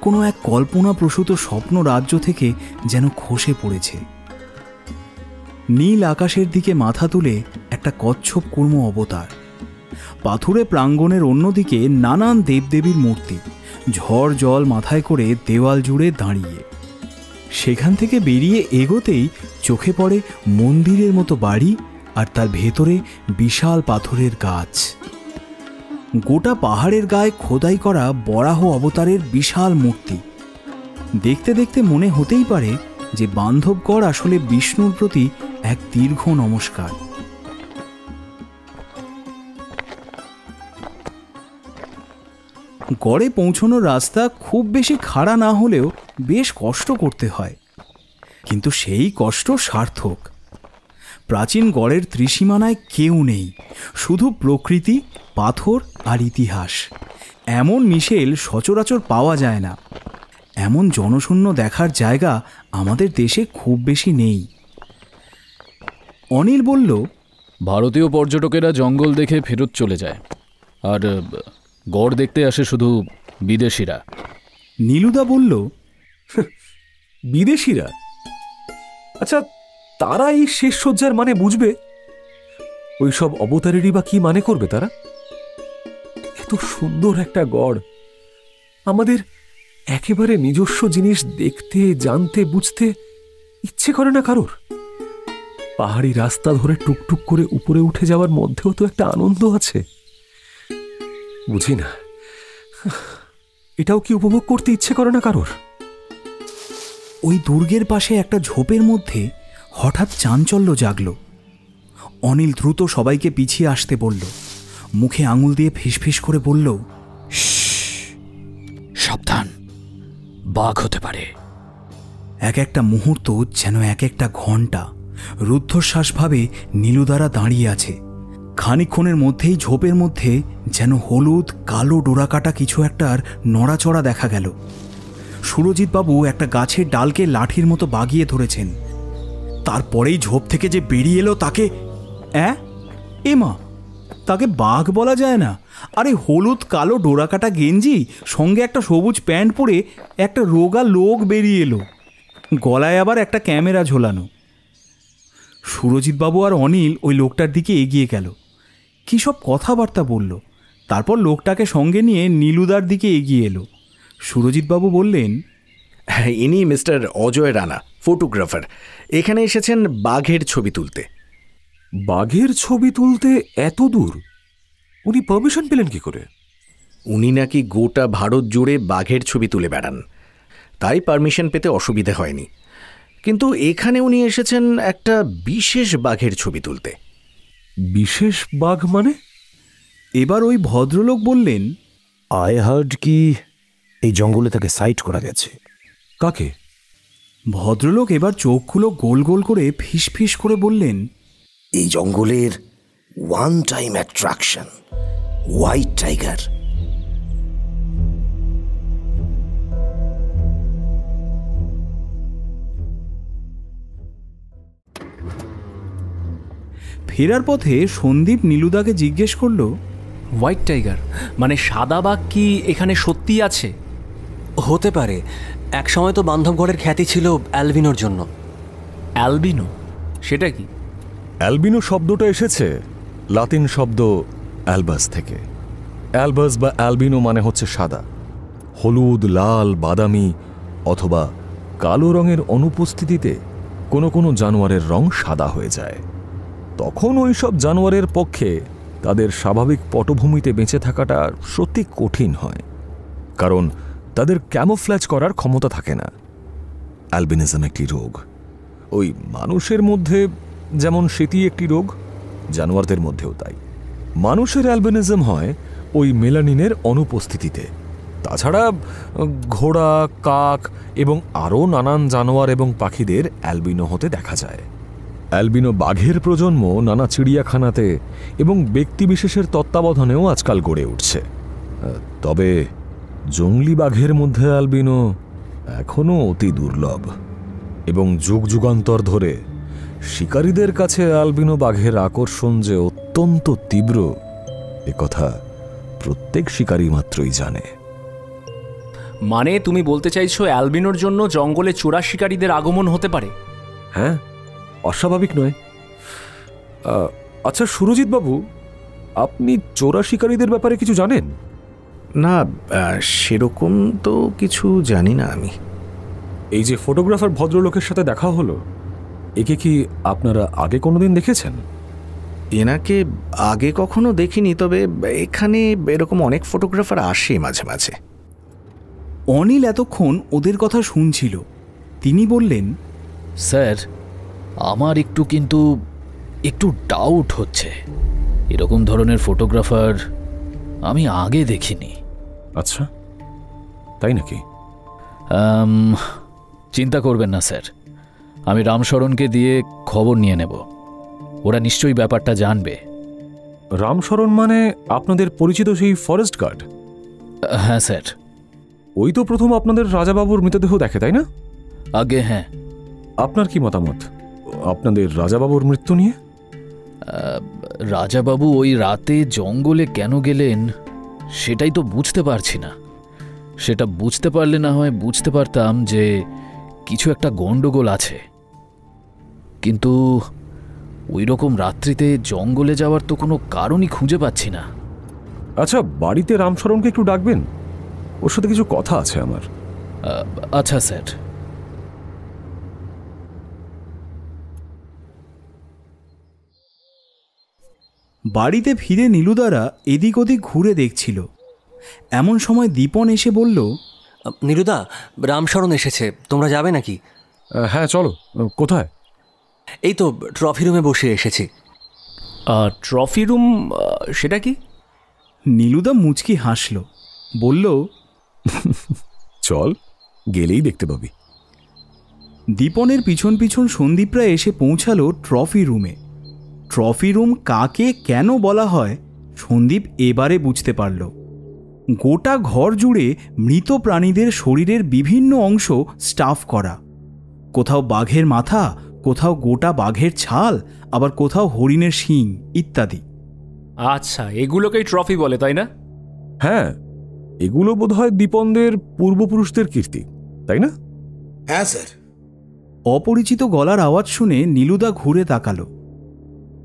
কোনো এক কল্পনাপ্রসূত স্বপ্ন রাজ্য থেকে যেন খসে পড়েছে। নীল আকাশের দিকে মাথা তুলে একটা কচ্ছপ কুর্ম অবতার। পাথুরে প্রাঙ্গণের অন্যদিকে নানান দেবদেবীর মূর্তি ঝড় জল মাথায় করে দেওয়াল জুড়ে দাঁড়িয়ে। সেখান থেকে বেরিয়ে এগোতেই চোখে পড়ে মন্দিরের মতো বাড়ি, আর তার ভেতরে বিশাল পাথরের গাছ। গোটা পাহাড়ের গায়ে খোদাই করা বরাহ অবতারের বিশাল মূর্তি। দেখতে দেখতে মনে হতেই পারে যে বান্ধবগড় আসলে বিষ্ণুর প্রতি এক দীর্ঘ নমস্কার। গড়ে পৌঁছানোর রাস্তা খুব বেশি খাড়া না হলেও বেশ কষ্ট করতে হয়, কিন্তু সেই কষ্ট সার্থক। প্রাচীন গড়ের ত্রিসীমানায় কেউ নেই, শুধু প্রকৃতি, পাথর আর ইতিহাস। এমন মিশেল সচরাচর পাওয়া যায় না। এমন জনশূন্য দেখার জায়গা আমাদের দেশে খুব বেশি নেই। অনিল বলল, ভারতীয় পর্যটকেরা জঙ্গল দেখে ফেরত চলে যায়, আর গড় দেখতে আসে শুধু বিদেশিরা। নীলুদা বলল, বিদেশিরা? আচ্ছা, তারা এই শেষ সজ্জার মানে বুঝবে? ওইসব অবতারেরই বা কি মানে করবে তারা? এত সুন্দর একটা গড়, আমাদের একেবারে নিজস্ব জিনিস দেখতে, জানতে, বুঝতে ইচ্ছে করে না কারোর? পাহাড়ি রাস্তা ধরে টুকটুক করে উপরে উঠে যাওয়ার মধ্যেও তো একটা আনন্দ আছে। বুঝি না, এটাও কি উপভোগ করতে ইচ্ছে করে না কারোর? ওই দুর্গের পাশে একটা ঝোপের মধ্যে হঠাৎ চাঞ্চল্য জাগল। অনিল দ্রুত সবাইকে পিছিয়ে আসতে বলল, মুখে আঙুল দিয়ে ফিসফিস করে বলল, সাবধান, বাঘ হতে পারে। এক একটা মুহূর্ত যেন এক একটা ঘন্টা। রুদ্ধশ্বাসভাবে নীলুদারা দাঁড়িয়ে আছে। খানিকক্ষণের মধ্যেই ঝোপের মধ্যে যেন হলুদ কালো ডোরাকাটা কিছু একটার নড়াচড়া দেখা গেল। সুরজিৎবাবু একটা গাছের ডালকে লাঠির মতো বাগিয়ে ধরেছেন। তারপরেই ঝোপ থেকে যে বেরিয়ে এলো তাকে, এ মা, তাকে বাঘ বলা যায় না। আরে হলুদ কালো ডোরাকাটা গেঞ্জি, সঙ্গে একটা সবুজ প্যান্ট পরে একটা রোগা লোক বেরিয়ে এলো, গলায় আবার একটা ক্যামেরা ঝোলানো। সুরজিৎবাবু আর অনিল ওই লোকটার দিকে এগিয়ে গেল, কী সব কথাবার্তা বলল। তারপর লোকটাকে সঙ্গে নিয়ে নীলুদার দিকে এগিয়ে এলো। সুরজিৎবাবু বললেন, ইনি মিস্টার অজয় রানা, ফটোগ্রাফার। এখানে এসেছেন বাঘের ছবি তুলতে। বাঘের ছবি তুলতে এত দূর উনি পারমিশন পেলেন কি করে? উনি নাকি গোটা ভারত জুড়ে বাঘের ছবি তুলে বেড়ান, তাই পারমিশন পেতে অসুবিধে হয়নি। কিন্তু এখানে উনি এসেছেন একটা বিশেষ বাঘের ছবি তুলতে। বিশেষ বাঘ মানে? এবার ওই ভদ্রলোক বললেন, আই হার্ড কি এই জঙ্গলে তাকে সাইট করা গেছে। কাকে? ভদ্রলোক এবার চোখগুলো গোল গোল করে ফিসফিস করে বললেন, এই জঙ্গলের one time attraction, white tiger. ফেরার পথে সন্দীপ নীলুদাকে জিজ্ঞেস করল, হোয়াইট টাইগার মানে সাদা বাঘ কি এখানে সত্যি আছে? হতে পারে। এক সময় তো বান্ধবগড়ের খ্যাতি ছিল অ্যালবিনোর জন্য। অ্যালবিনো সেটা কি? অ্যালবিনো শব্দটা এসেছে লাতিন শব্দ অ্যালবাস থেকে। অ্যালবাস বা অ্যালবিনো মানে হচ্ছে সাদা। হলুদ, লাল, বাদামি অথবা কালো রঙের অনুপস্থিতিতে কোনো কোনো জানোয়ারের রং সাদা হয়ে যায়। তখন ওই সব জানোয়ারের পক্ষে তাদের স্বাভাবিক পটভূমিতে বেঁচে থাকাটা সত্যি কঠিন হয়, কারণ তাদের ক্যামোফ্ল্যাজ করার ক্ষমতা থাকে না। অ্যালবিনিজম একটি রোগ। ওই মানুষের মধ্যে যেমন সেটি একটি রোগ, জানোয়ারদের মধ্যেও তাই। মানুষের অ্যালবিনিজম হয় ওই মেলানিনের অনুপস্থিতিতে। তাছাড়া ঘোড়া, কাক এবং আরও নানান জানোয়ার এবং পাখিদের অ্যালবিনো হতে দেখা যায়। অ্যালবিনো বাঘের প্রজন্ম নানা চিড়িয়াখানাতে এবং ব্যক্তিবিশেষের তত্ত্বাবধানেও আজকাল গড়ে উঠছে। তবে জংলি বাঘের মধ্যে অ্যালবিনো এখনও অতি দুর্লভ এবং যুগ যুগান্তর ধরে শিকারীদের কাছে অ্যালবিনো বাঘের আকর্ষণ যে অত্যন্ত তীব্র একথা প্রত্যেক শিকারী মাত্রই জানে। মানে তুমি বলতে চাইছো অ্যালবিনোর জন্য জঙ্গলে চোরা শিকারীদের আগমন হতে পারে? হ্যাঁ, অস্বাভাবিক নয়। আচ্ছা সুরজিৎ বাবু, আপনি চোরা শিকারীদের ব্যাপারে কিছু জানেন? না, সেরকম তো কিছু জানি না আমি। এই যে ফটোগ্রাফার ভদ্রলোকের সাথে দেখা হলো, একে কি আপনারা আগে কোনোদিন দেখেছেন? এনাকে আগে কখনো দেখিনি, তবে এখানে এরকম অনেক ফটোগ্রাফার আসে মাঝে মাঝে। অনিল এতক্ষণ ওদের কথা শুনছিল। তিনি বললেন, স্যার, আমার একটু ডাউট হচ্ছে। এরকম ধরনের ফটোগ্রাফার আমি আগে দেখিনি। আচ্ছা, তাই নাকি? চিন্তা করবেন না স্যার, আমি রামশরণকে দিয়ে খবর নিয়ে নেব। ওরা নিশ্চয়ই ব্যাপারটা জানবে। রামশরণ মানে আপনাদের পরিচিত সেই ফরেস্ট গার্ড? হ্যাঁ স্যার। ওই তো প্রথম আপনাদের রাজাবাবুর মৃতদেহ দেখে, তাই না? আগে হ্যাঁ। আপনার কি মতামত আপনাদের রাজাবাবুর মৃত্যু নিয়ে? রাজাবাবু ওই রাতে জঙ্গলে কেন গেলেন সেটাই তো বুঝতে পারছি না। সেটা বুঝতে পারলে না হয় বুঝতে পারতাম যে কিছু একটা গন্ডগোল আছে, কিন্তু ওই রকম রাত্রিতে জঙ্গলে যাওয়ার তো কোনো কারণই খুঁজে পাচ্ছি না। আচ্ছা, বাড়িতে রামশরণকে একটু ডাকবেন, ওর সাথে কিছু কথা আছে আমার। আচ্ছা স্যার। বাড়িতে ফিরে নীলুদারা এদিক ওদিক ঘুরে দেখছিল। এমন সময় দীপন এসে বলল, নীলুদা, রামশরণ এসেছে, তোমরা যাবে নাকি? হ্যাঁ চলো। কোথায়? এই তো ট্রফি রুমে বসে এসেছি। ট্রফি রুম সেটা কি? নীলুদা মুচকি হাসল, বলল, চল, গেলেই দেখতে পাবি। দীপনের পিছন পিছন সন্দীপরা এসে পৌঁছালো ট্রফি রুমে। ট্রফি রুম কাকে কেন বলা হয় সন্দীপ এবারে বুঝতে পারল। গোটা ঘর জুড়ে মৃত প্রাণীদের শরীরের বিভিন্ন অংশ স্টাফ করা। কোথাও বাঘের মাথা, কোথাও গোটা বাঘের ছাল, আবার কোথাও হরিণের শিং ইত্যাদি। আচ্ছা, এগুলোকেই ট্রফি বলে, তাই না? হ্যাঁ, এগুলো বোধহয় দীপনদের পূর্বপুরুষদের কীর্তি, তাই না? হ্যাঁ স্যার। অপরিচিত গলার আওয়াজ শুনে নীলুদা ঘুরে তাকালো।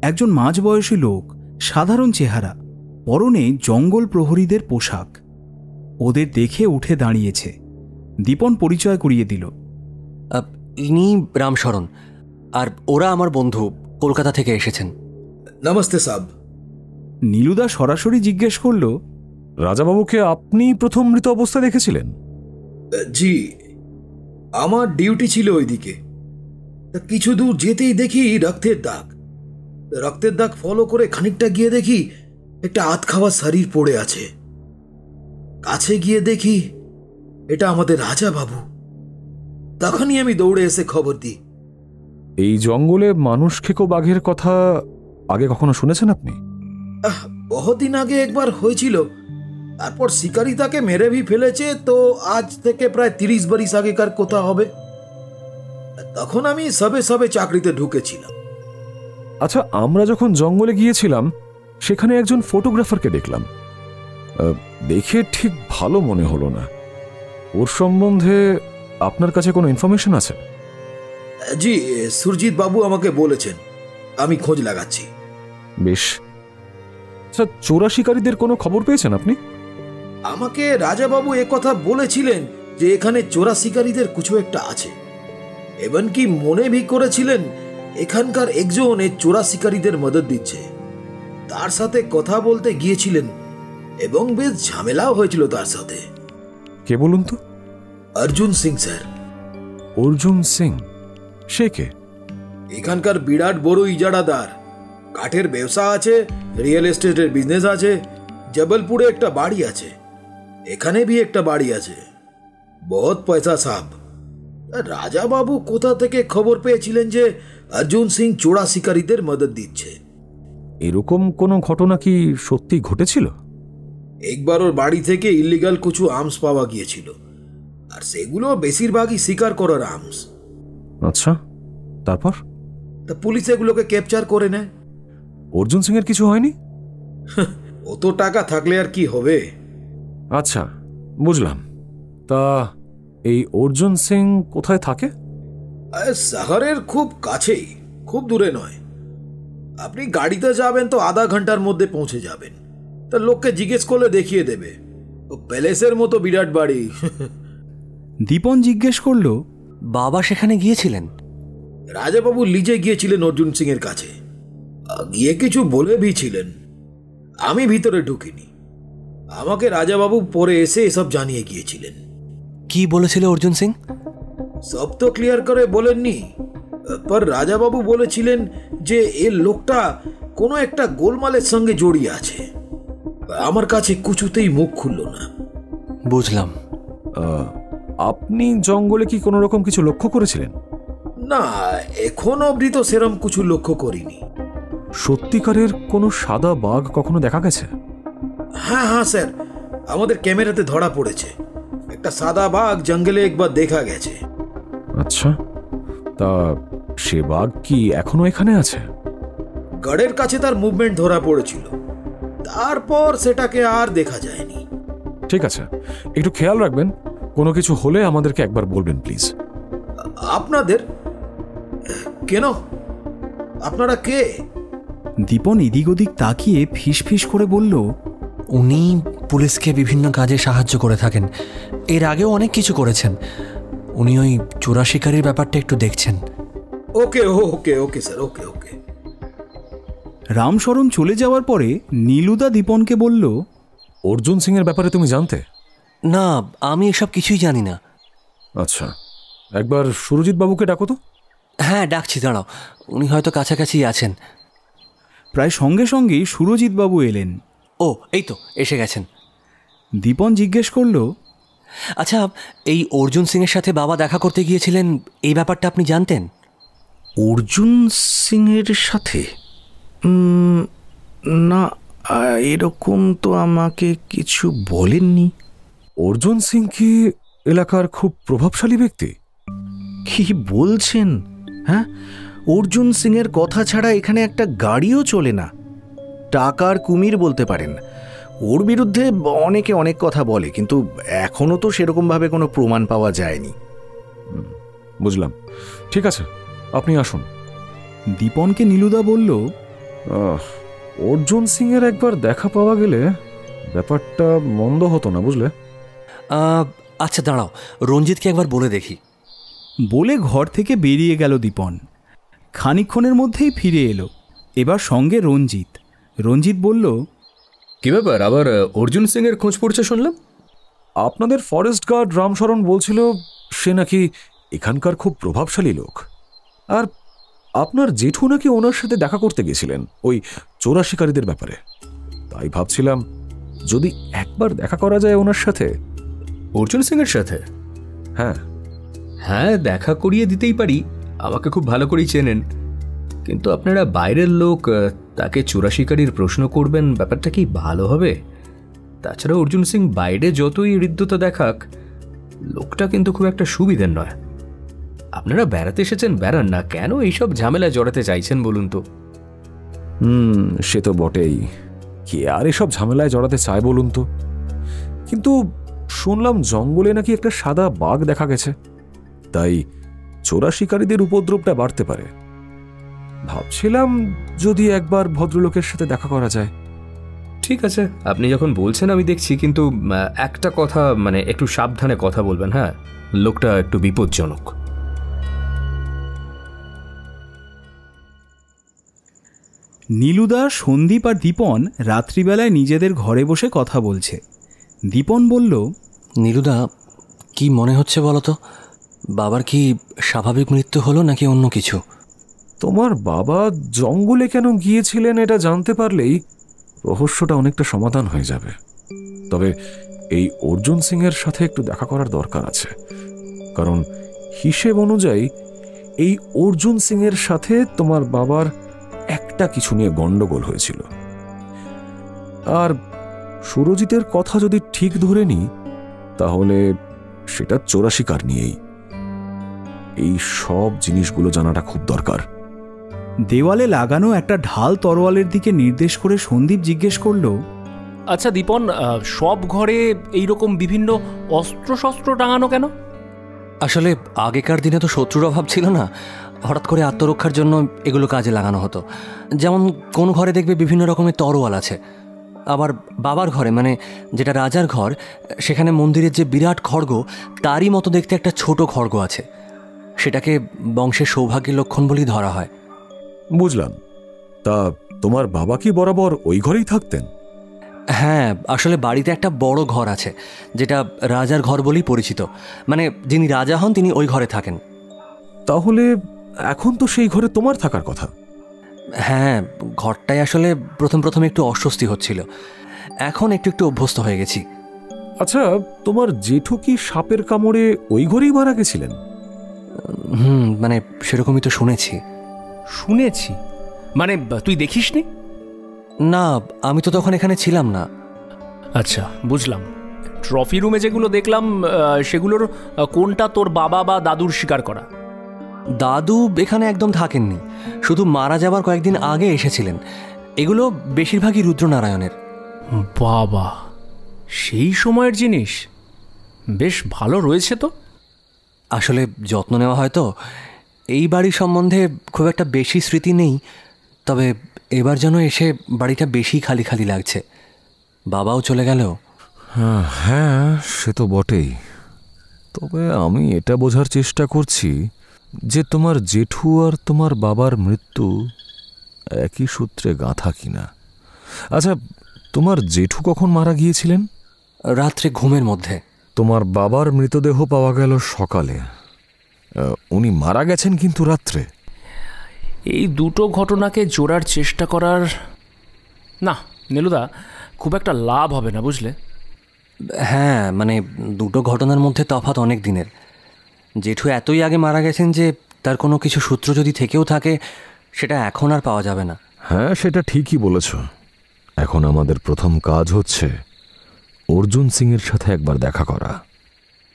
একজন মাঝবয়সী লোক, সাধারণ চেহারা, পরনে জঙ্গল প্রহরীদের পোশাক। ওদের দেখে উঠে দাঁড়িয়েছে। দীপন পরিচয় করিয়ে দিল, ইনি রামশরণ, আর ওরা আমার বন্ধু, কলকাতা থেকে এসেছেন। নমস্তে সাব। নীলুদা সরাসরি জিজ্ঞেস করল, রাজাবাবুকে আপনি প্রথম মৃত অবস্থায় দেখেছিলেন? জি, আমার ডিউটি ছিল ওইদিকে। কিছু দূর যেতেই দেখি রক্তের দাগ। রক্তের দাগ ফলো করে খানিকটা গিয়ে দেখি একটা আধ খাওয়া শরীর পড়ে আছে। কাছে গিয়ে দেখি এটা আমাদের রাজাবাবু। তখনই আমি দৌড়ে এসে খবর দিই। এই জঙ্গলে মানুষ খেকো বাঘের কথা আগে কখনো শুনেছেন আপনি? বহুদিন আগে একবার হয়েছিল, তারপর শিকারি তাকে মেরে ভি ফেলেছে। তো আজ থেকে প্রায় 30 বছর আগেকার কথা হবে। তখন আমি সবে সবে চাকরিতে ঢুকেছিলাম। আচ্ছা, আমরা যখন জঙ্গলে গিয়েছিলাম সেখানে একজন ফটোগ্রাফারকে দেখলাম। দেখে ঠিক ভালো মনে হলো না। ওর সম্বন্ধে আপনার কাছে কোনো ইনফরমেশন আছে? জি, সুরজিৎ বাবু আমাকে বলেছেন, আমি খোঁজ লাগাচ্ছি। বেশ। আচ্ছা, চোরা শিকারীদের কোনো খবর পেয়েছেন আপনি? আমাকে রাজাবাবু কথা বলেছিলেন যে এখানে চোরা শিকারীদের কিছু একটা আছে, এবং কি মনে ভি করেছিলেন এখানকার একজন এই চোরা শিকারীদের মদত দিচ্ছে। তার সাথে কথা বলতে গিয়েছিলেন এবং বেশ ঝামেলাও হয়েছিল তার সাথে। কে বলুন তো? অর্জুন সিং স্যার। অর্জুন সিং? সে কে? এখানকার বিরাট বড় ইজারাদার। কাঠের ব্যবসা আছে, রিয়েল এস্টেটের বিজনেস আছে, জবলপুরে একটা বাড়ি আছে, এখানে ভি একটা বাড়ি আছে। বহুত পয়সা সাব। রাজা বাবু কোথা থেকে খবর পেয়েছিলেন যে অর্জুন সিং চোরা শিকারীদের মদত দিচ্ছে? এরকম কোনো ঘটনা কি সত্যি ঘটেছিল? একবার ওর বাড়ি থেকে ইলিগাল কিছু আর্মস পাওয়া গিয়েছিল, আর সেগুলো বেশিরভাগই শিকার করার আর্মস। আচ্ছা, তারপর? তা পুলিশ এগুলোকে ক্যাপচার করে নেয়। অর্জুন সিং এর কিছু হয়নি? অত টাকা থাকলে আর কি হবে। আচ্ছা, বুঝলাম। তা এই অর্জুন সিং কোথায় থাকে? শহরের খুব কাছেই, খুব দূরে নয়। আপনি গাড়িতে যাবেন তো আধা ঘন্টার মধ্যে পৌঁছে যাবেন। তা লোককে জিজ্ঞেস করলে দেখিয়ে দেবে। ও প্যালেসের মতো বিরাট বাড়ি। দীপন জিজ্ঞেস করলো, বাবা সেখানে গিয়েছিলেন? রাজাবাবু লিজে গিয়েছিলেন অর্জুন সিং এর কাছে, গিয়ে কিছু বলে ভি ছিলেন। আমি ভিতরে ঢুকিনি, আমাকে রাজাবাবু পরে এসে এসব জানিয়ে গিয়েছিলেন। কি বলেছিল অর্জুন সিং? সব তো ক্লিয়ার করে বলেননি, পর রাজাবাবু বলেছিলেন যে এই লোকটা কোনো একটা গোলমালের সঙ্গে জড়িয়ে আছে। আমার কাছে কিছুতেই মুখ খুলল না। বুঝলাম। আপনি জঙ্গলে কি কোনো রকম কিছু লক্ষ্য করেছিলেন? না, এখনো অবধি তো সেরম কিছু লক্ষ্য করিনি। সত্যিকারের কোনো সাদা বাঘ কখনো দেখা গেছে? হ্যাঁ হ্যাঁ স্যার, আমাদের ক্যামেরাতে ধরা পড়েছে। একটা সাদা বাঘ জঙ্গলে একবার দেখা গেছে। আচ্ছা, তা সে বাঘ কি এখনো এখানে আছে? গড়ের কাছে তার মুভমেন্ট ধরা পড়েছিল, তারপর সেটাকে আর দেখা যায়নি। ঠিক আছে, একটু খেয়াল রাখবেন। কোনো কিছু হলে আমাদেরকে একবার বলবেন প্লিজ। আপনাদের? কেন? আপনারা কে? দীপন এদিক ওদিক তাকিয়ে ফিস করে বলল, উনি পুলিশকে বিভিন্ন কাজে সাহায্য করে থাকেন, এর আগেও অনেক কিছু করেছেন। উনি ওই চোরা শিকারির ব্যাপারটা একটু দেখছেন। ওকে ওকে ওকে স্যার, ওকে ওকে। রামশরণ চলে যাওয়ার পরে নীলুদা দীপনকে বলল, অর্জুন সিং এর ব্যাপারে তুমি জানতে? না, আমি এসব কিছুই জানি না। আচ্ছা, একবার সুরজিৎ বাবুকে ডাকো তো। হ্যাঁ, ডাকছি, দাঁড়াও, উনি হয়তো কাছাকাছি আছেন। প্রায় সঙ্গে সঙ্গেই সুরজিৎ বাবু এলেন। ও, এই তো এসে গেছেন। দীপন জিজ্ঞেস করলো, আচ্ছা, এই অর্জুন সিং এর সাথে বাবা দেখা করতে গিয়েছিলেন, এই ব্যাপারটা আপনি জানতেন? অর্জুন সিং এর সাথে? না, এরকম তো আমাকে কিছু বলেননি। অর্জুন সিং কি এলাকার খুব প্রভাবশালী ব্যক্তি? কি বলছেন? হ্যাঁ, অর্জুন সিং এর কথা ছাড়া এখানে একটা গাড়িও চলে না। টাকার কুমির বলতে পারেন। ওর বিরুদ্ধে অনেকে অনেক কথা বলে, কিন্তু এখনো তো সেরকমভাবে কোনো প্রমাণ পাওয়া যায়নি। বুঝলাম, ঠিক আছে, আপনি আসুন। দীপনকে নীলুদা বলল, অর্জুন সিং এর একবার দেখা পাওয়া গেলে ব্যাপারটা মন্দ হতো না, বুঝলে? আচ্ছা, দাঁড়াও, রঞ্জিতকে একবার বলে দেখি। বলে ঘর থেকে বেরিয়ে গেল দীপন। খানিকক্ষণের মধ্যেই ফিরে এলো, এবার সঙ্গে রঞ্জিত। রঞ্জিত বলল, কি ব্যাপার, আবার অর্জুন সিং এর খোঁজ পড়ছে শুনলাম? আপনাদের ফরেস্ট গার্ড রামশরণ বলছিল সে নাকি এখানকার খুব প্রভাবশালী লোক, আর আপনার জেঠু নাকি ওনার সাথে দেখা করতে গেছিলেন ওই চোরা শিকারীদের ব্যাপারে। তাই ভাবছিলাম যদি একবার দেখা করা যায় ওনার সাথে। অর্জুন সিং এর সাথে? হ্যাঁ হ্যাঁ, দেখা করিয়ে দিতেই পারি, আমাকে খুব ভালো করেই চেনেন। কিন্তু আপনারা বাইরের লোক, তাকে চোরা শিকারীর প্রশ্ন করবেন, ব্যাপারটা কি ভালো হবে? তাছাড়া অর্জুন সিং বাইরে যতই হৃদ্যতা দেখাক, লোকটা কিন্তু খুব একটা সুবিধের নয়। আপনারা বেড়াতে এসেছেন, বেড়ান না, কেন এইসব ঝামেলায় জড়াতে চাইছেন বলুন তো? সে তো বটেই, কে আর এসব ঝামেলায় জড়াতে চায় বলুন তো? কিন্তু শুনলাম জঙ্গলে নাকি একটা সাদা বাঘ দেখা গেছে, তাই চোরা শিকারীদের উপদ্রবটা বাড়তে পারে। ভাবছিলাম যদি একবার ভদ্রলোকের সাথে দেখা করা যায়। ঠিক আছে, আপনি যখন বলছেন আমি দেখছি, কিন্তু একটা কথা, মানে একটু সাবধানে কথা বলবেন। হ্যাঁ, লোকটা একটু বিপজ্জনক। নীলুদা, সন্দীপ আর দীপন রাত্রিবেলায় নিজেদের ঘরে বসে কথা বলছে। দীপন বলল, নীলুদা, কি মনে হচ্ছে বলো তো? বাবার কি স্বাভাবিক মৃত্যু হলো নাকি অন্য কিছু? তোমার বাবা জঙ্গলে কেন গিয়েছিলেন এটা জানতে পারলেই রহস্যটা অনেকটা সমাধান হয়ে যাবে। তবে এই অর্জুন সিং এর সাথে একটু দেখা করার দরকার আছে, কারণ হিসেব অনুযায়ী এই অর্জুন সিং এর সাথে তোমার বাবার একটা কিছু নিয়ে গন্ডগোল হয়েছিল। আর সুরজিতের কথা যদি ঠিক ধরে নিই, তাহলে সেটা চোরা শিকার নিয়েই। এই সব জিনিসগুলো জানাটা খুব দরকার। দেওয়ালে লাগানো একটা ঢাল তরোয়ালের দিকে নির্দেশ করে সন্দীপ জিজ্ঞেস করল, আচ্ছা দীপন, সব ঘরে এইরকম বিভিন্ন অস্ত্রশস্ত্র টাঙানো কেন? আসলে আগেকার দিনে তো শত্রুর অভাব ছিল না, হঠাৎ করে আত্মরক্ষার জন্য এগুলো কাজে লাগানো হতো। যেমন কোন ঘরে দেখবে বিভিন্ন রকমের তরোয়াল আছে, আবার বাবার ঘরে, মানে যেটা রাজার ঘর, সেখানে মন্দিরের যে বিরাট খড়গ, তারই মতো দেখতে একটা ছোট খড়গ আছে। সেটাকে বংশের সৌভাগ্যের লক্ষণ বলেই ধরা হয়। বুঝলাম। তা তোমার বাবা কি বরাবর ওই ঘরেই থাকতেন? হ্যাঁ, আসলে বাড়িতে একটা বড় ঘর আছে, যেটা রাজার ঘর বলেই পরিচিত। মানে যিনি রাজা হন তিনি ওই ঘরে থাকেন। তাহলে এখন তো সেই ঘরে তোমার থাকার কথা। হ্যাঁ, ঘরটাই আসলে প্রথম একটু অস্বস্তি হচ্ছিল, এখন একটু অভ্যস্ত হয়ে গেছি। আচ্ছা, তোমার জেঠু কি সাপের কামড়ে ওই ঘরেই মারা গেছিলেন? মানে সেরকমই তো শুনেছি। শুনেছি মানে তুই দেখিসনি? না, আমি তো তখন এখানে ছিলাম না। আচ্ছা, বুঝলাম। ট্রফি রুমে যেগুলো দেখলাম, সেগুলোর কোনটা তোর বাবা বা দাদুর শিকার করা? দাদু এখানে একদম থাকেননি, শুধু মারা যাবার কয়েকদিন আগে এসেছিলেন। এগুলো বেশিরভাগই রুদ্রনারায়ণের। বাবা, সেই সময়ের জিনিস বেশ ভালো রয়েছে তো। আসলে যত্ন নেওয়া হয় তো। এই বাড়ি সম্বন্ধে খুব একটা বেশি স্মৃতি নেই, তবে এবার যেন এসে বাড়িটা বেশি খালি খালি লাগছে। বাবাও চলে গেল। হ্যাঁ, সে তো বটেই। তবে আমি এটা বোঝার চেষ্টা করছি যে তোমার জেঠু আর তোমার বাবার মৃত্যু একই সূত্রে গাঁথা কিনা। আচ্ছা, তোমার জেঠু কখন মারা গিয়েছিলেন? রাত্রে ঘুমের মধ্যে। তোমার বাবার মৃতদেহ পাওয়া গেল সকালে, উনি মারা গেছেন কিন্তু রাত্রে। এই দুটো ঘটনাকে জোড়ার চেষ্টা করার না নীলুদা, খুব একটা লাভ হবে না, বুঝলে? হ্যাঁ, মানে দুটো ঘটনার মধ্যে তফাৎ অনেক দিনের। জেঠু এতই আগে মারা গেছেন যে তার কোনো কিছু সূত্র যদি থেকেও থাকে, সেটা এখন আর পাওয়া যাবে না। হ্যাঁ, সেটা ঠিকই বলেছ। এখন আমাদের প্রথম কাজ হচ্ছে অর্জুন সিং এর সাথে একবার দেখা করা।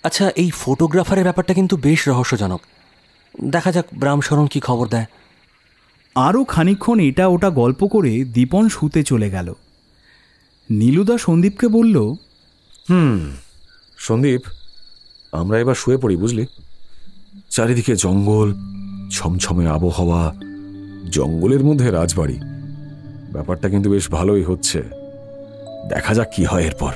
আচ্ছা, এই ফটোগ্রাফারের ব্যাপারটা কিন্তু বেশ রহস্যজনক। দেখা যাক রামশরণ কি খবর দেয়। আরও খানিকক্ষণ এটা ওটা গল্প করে দীপন শুতে চলে গেল। নীলুদা সন্দীপকে বলল, সন্দীপ, আমরা এবার শুয়ে পড়ি, বুঝলি? চারিদিকে জঙ্গল, ছমছমে আবহাওয়া, জঙ্গলের মধ্যে রাজবাড়ি। ব্যাপারটা কিন্তু বেশ ভালোই হচ্ছে। দেখা যাক কি হয় এরপর।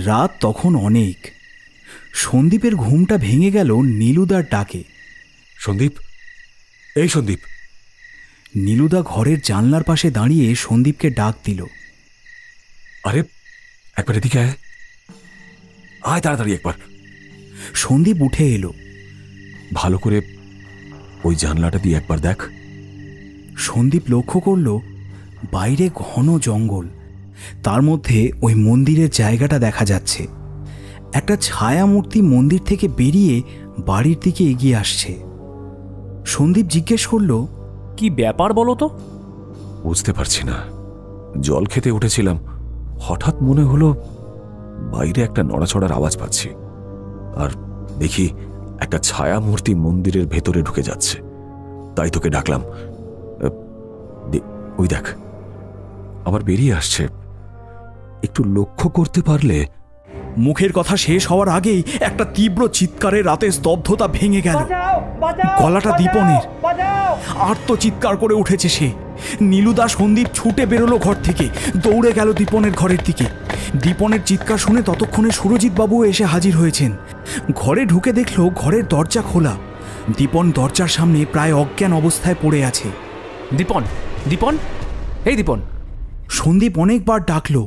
রাত তখন অনেক। সন্দীপের ঘুমটা ভেঙে গেল নীলুদার ডাকে। সন্দীপ, এই সন্দীপ। নীলুদা ঘরের জানলার পাশে দাঁড়িয়ে সন্দীপকে ডাক দিল। আরে একবার এদিকে আয়, আয় তাড়াতাড়ি একবার। সন্দীপ উঠে এলো। ভালো করে ওই জানলাটা দিয়ে একবার দেখ। সন্দীপ লক্ষ্য করল বাইরে ঘন জঙ্গল, তার মধ্যে ওই মন্দিরের জায়গাটা দেখা যাচ্ছে। একটা ছায়া মূর্তি মন্দির থেকে বেরিয়ে বাড়ির দিকে এগিয়ে আসছে। সন্দীপ জিজ্ঞেস করল, কি ব্যাপার বলো তো? বুঝতে পারছি না। জল খেতে উঠেছিলাম, হঠাৎ মনে হলো বাইরে একটা নড়াচড়ার আওয়াজ পাচ্ছি, আর দেখি একটা ছায়া মূর্তি মন্দিরের ভেতরে ঢুকে যাচ্ছে। তাই তোকে ডাকলাম। ওই দেখ, আবার বেরিয়ে আসছে। একটু লক্ষ্য করতে পারলে। মুখের কথা শেষ হওয়ার আগেই একটা তীব্র চিৎকারে রাতের স্তব্ধতা ভেঙে গেল। গলাটা দীপনের। আর তো চিৎকার করে উঠেছে সে। নীলুদা, সন্দীপ ছুটে বেরোলো ঘর থেকে, দৌড়ে গেল দীপনের ঘরের দিকে। দীপনের চিৎকার শুনে ততক্ষণে সুরজিৎ বাবু এসে হাজির হয়েছেন। ঘরে ঢুকে দেখলো ঘরের দরজা খোলা। দীপন দরজার সামনে প্রায় অজ্ঞান অবস্থায় পড়ে আছে। দীপন, দীপন, এই দীপন। সন্দীপ অনেকবার ডাকলো।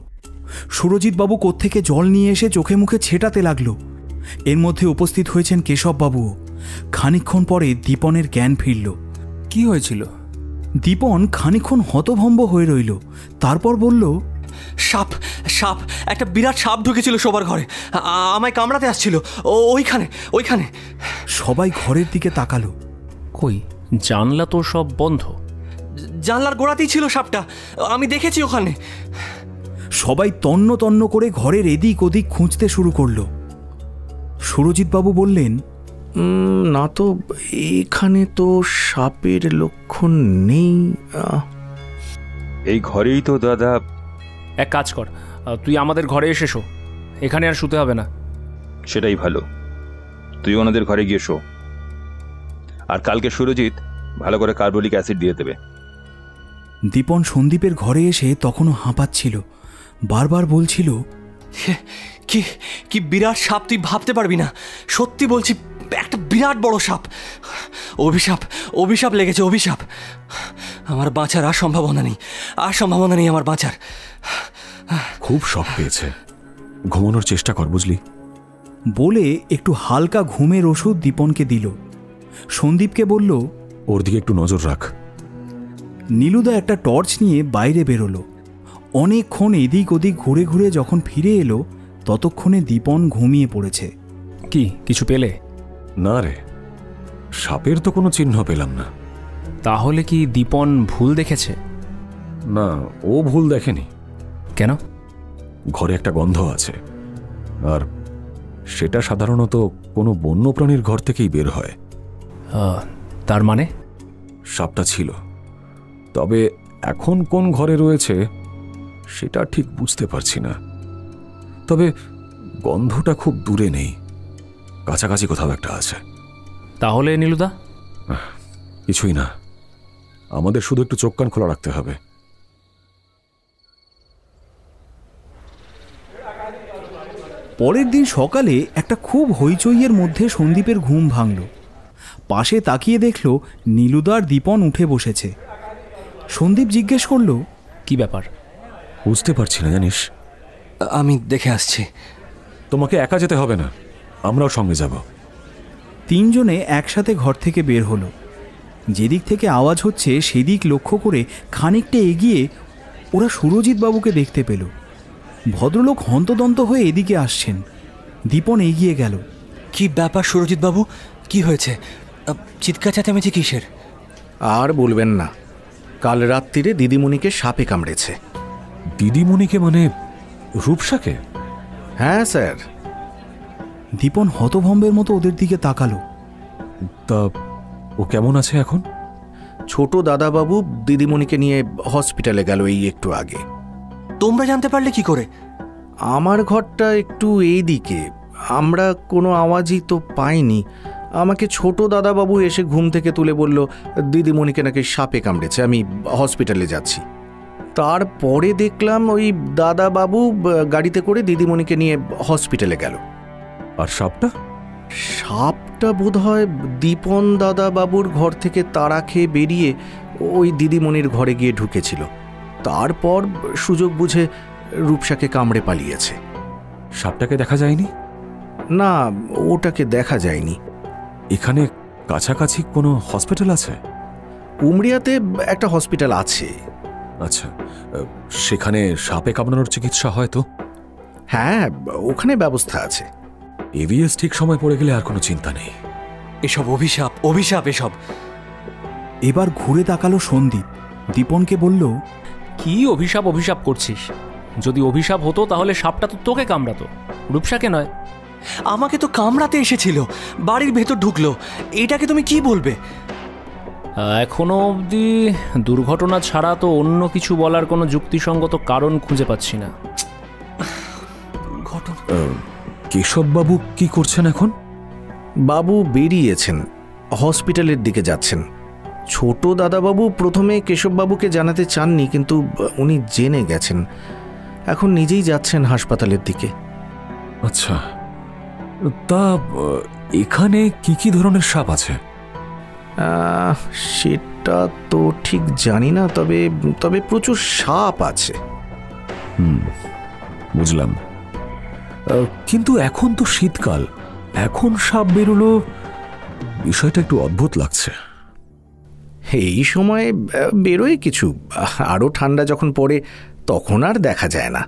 সুরজিৎ বাবু কোত্থেকে জল নিয়ে এসে চোখে মুখে ছেটাতে লাগলো। এর মধ্যে উপস্থিত হয়েছেন কেশববাবুও। খানিকক্ষণ পরে দীপনের জ্ঞান ফিরল। কি হয়েছিল? দীপন খানিকক্ষণ হতভম্ব হয়ে রইল, তারপর বলল, সাপ, সাপ, একটা বিরাট সাপ ঢুকেছিল শোবার ঘরে, আমায় কামড়াতে আসছিল। ওইখানে, ওইখানে। সবাই ঘরের দিকে তাকালো। কই, জানলা তো সব বন্ধ। জানলার গোড়াতেই ছিল সাপটা, আমি দেখেছি ওখানে। সবাই তন্ন তন্ন করে ঘরের এদিক ওদিক খুঁজতে শুরু করলো। সুরজিৎ বাবু বললেন, না তো, এখানে তো সাপের লক্ষণ নেই। এই ঘরেই তো দাদা। এক কাজ কর, তুই আমাদের ঘরে এসে শো, এখানে আর শুতে হবে না। সেটাই ভালো, তুই ওনাদের ঘরে গিয়ে শো। আর কালকে সুরজিৎ ভালো করে কার্বলিক অ্যাসিড দিয়ে দেবে। দীপন সন্দীপের ঘরে এসে তখনও হাঁপাচ্ছিল, বারবার বলছিল, কি কি বিরাট সাপ, তুই ভাবতে পারবি না। সত্যি বলছি, একটা বিরাট বড় সাপ। অভিশাপ, অভিশাপ লেগেছে, অভিশাপ। আমার বাঁচার আর সম্ভাবনা নেই, আর সম্ভাবনা নেই আমার বাঁচার। খুব শখ পেয়েছে, ঘুমানোর চেষ্টা কর, বুঝলি? বলে একটু হালকা ঘুমের ওষুধ দীপনকে দিল। সন্দীপকে বলল, ওর দিকে একটু নজর রাখ। নীলুদা একটা টর্চ নিয়ে বাইরে বেরোলো। অনেকক্ষণ এদিক ওদিক ঘুরে ঘুরে যখন ফিরে এলো, ততক্ষণে দীপন ঘুমিয়ে পড়েছে। কি কিছু পেলে? না রে, সাপের তো কোনো চিহ্ন পেলাম না। তাহলে কি দীপন ভুল দেখেছে? না, ও ভুল দেখেনি। কেন? ঘরে একটা গন্ধ আছে, আর সেটা সাধারণত কোনো বন্য প্রাণীর ঘর থেকেই বের হয়। তার মানে সাপটা ছিল, তবে এখন কোন ঘরে রয়েছে সেটা ঠিক বুঝতে পারছি না। তবে গন্ধটা খুব দূরে নেই, কাছাকাছি কোথাও একটা আছে। তাহলে নীলুদা? কিছুই না, আমাদের শুধু একটু চোখ কান খোলা রাখতে হবে। পরের দিন সকালে একটা খুব হইচইয়ের মধ্যে সন্দীপের ঘুম ভাঙল। পাশে তাকিয়ে দেখল নীলুদার দীপন উঠে বসেছে। সন্দীপ জিজ্ঞেস করল, কি ব্যাপার? বুঝতে পারছি না জানিস। আমি দেখে আসছি। তোমাকে একা যেতে হবে না, আমরাও সঙ্গে যাব। তিনজনে একসাথে ঘর থেকে বের হলো। যেদিক থেকে আওয়াজ হচ্ছে সেদিক লক্ষ্য করে খানিকটা এগিয়ে ওরা সুরজিৎ বাবুকে দেখতে পেল। ভদ্রলোক হন্তদন্ত হয়ে এদিকে আসছেন। দীপন এগিয়ে গেল। কি ব্যাপার সুরজিৎ বাবু, কি হয়েছে? চিৎকার চেঁচামেচি কিসের? আর বলবেন না, কাল রাত্রিরে দিদিমণিকে সাপে কামড়েছে। দিদিমণিকে মানে রূপসাকে? হ্যাঁ স্যার। দীপন হতভম্বের মতো ওদের দিকে তাকালো। তা ও কেমন আছে এখন? ছোট দাদাবাবু দিদিমণিকে নিয়ে হসপিটালে গেল এই একটু আগে। তোমরা জানতে পারলে কি করে? আমার ঘরটা একটু এই দিকে, আমরা কোনো আওয়াজই তো পাইনি। আমাকে ছোট দাদাবাবু এসে ঘুম থেকে তুলে বলল দিদিমণিকে নাকি সাপে কামড়েছে, আমি হসপিটালে যাচ্ছি। তারপরে দেখলাম ওই দাদাবাবু গাড়িতে করে দিদিমণিকে নিয়ে হসপিটালে গেল। আর সাপটা? সাপটা বোধহয় দীপন দাদাবাবুর ঘর থেকে তাড়া খেয়ে বেরিয়ে ওই দিদিমণির ঘরে গিয়ে ঢুকেছিল। তারপর সুযোগ বুঝে রূপসাকে কামড়ে পালিয়েছে। সাপটাকে দেখা যায়নি? না, ওটাকে দেখা যায়নি। এখানে কাছাকাছি কোনো হসপিটাল আছে? উমরিয়াতে একটা হসপিটাল আছে। আচ্ছা, সেখানে সাপে কামড়ানোর চিকিৎসা হয় তো? হ্যাঁ, ওখানে ব্যবস্থা আছে। এভিএস ঠিক সময় পড়ে গেলে আর কোনো চিন্তা নেই। এসব অভিশাপ, অভিশাপ এসব। এবার ঘুরে তাকালো সন্দীপ। দীপনকে বলল, কি অভিশাপ অভিশাপ করছিস? যদি অভিশাপ হতো তাহলে সাপটা তো তোকে কামড়াতো, রূপসাকে নয়। আমাকে তো কামড়াতে এসেছিল, বাড়ির ভেতর ঢুকলো, এটাকে তুমি কি বলবে? এখনো অবধি দুর্ঘটনা ছাড়া তো অন্য কিছু বলার কোনো যুক্তিসঙ্গত কারণ খুঁজে পাচ্ছি না। কেশববাবু কি করছেন এখন? বাবু বেরিয়েছেন, হসপিটালের দিকে যাচ্ছেন। ছোট দাদাবাবু প্রথমে কেশববাবুকে জানাতে চাননি, কিন্তু উনি জেনে গেছেন। এখন নিজেই যাচ্ছেন হাসপাতালের দিকে। আচ্ছা, তা এখানে কি কি ধরনের সাপ আছে? সেটা তো ঠিক জানি না, তবে তবে প্রচুর সাপ আছে। বুঝলাম, কিন্তু এখন তো শীতকাল, এখন সাপ বেরোলো, বিষয়টা একটু অদ্ভুত লাগছে। এই সময় বেরোয় কিছু, আরও ঠান্ডা যখন পড়ে তখন আর দেখা যায় না।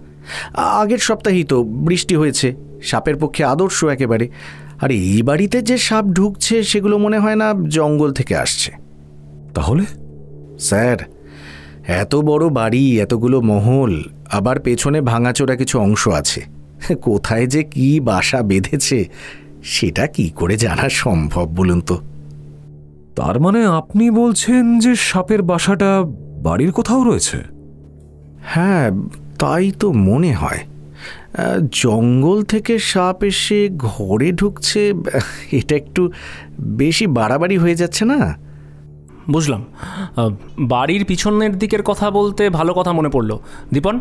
আগের সপ্তাহেই তো বৃষ্টি হয়েছে, সাপের পক্ষে আদর্শ একেবারে। আর এই বাড়িতে যে সাপ ঢুকছে সেগুলো মনে হয় না জঙ্গল থেকে আসছে। তাহলে স্যার, এত বড় বাড়ি, এতগুলো মহল, আবার পেছনে ভাঙাচোরা কিছু অংশ আছে, কোথায় যে কি বাসা বেঁধেছে সেটা কি করে জানা সম্ভব বলুন তো? তার মানে আপনি বলছেন যে সাপের বাসাটা বাড়ির কোথাও রয়েছে? হ্যাঁ, তাই তো মনে হয়। জঙ্গল থেকে সাপ এসে ঘরে ঢুকছে, এটা একটু বেশি বাড়াবাড়ি হয়ে যাচ্ছে না? বুঝলাম। বাড়ির পিছনের দিকের কথা বলতে ভালো কথা মনে পড়ল। দীপন।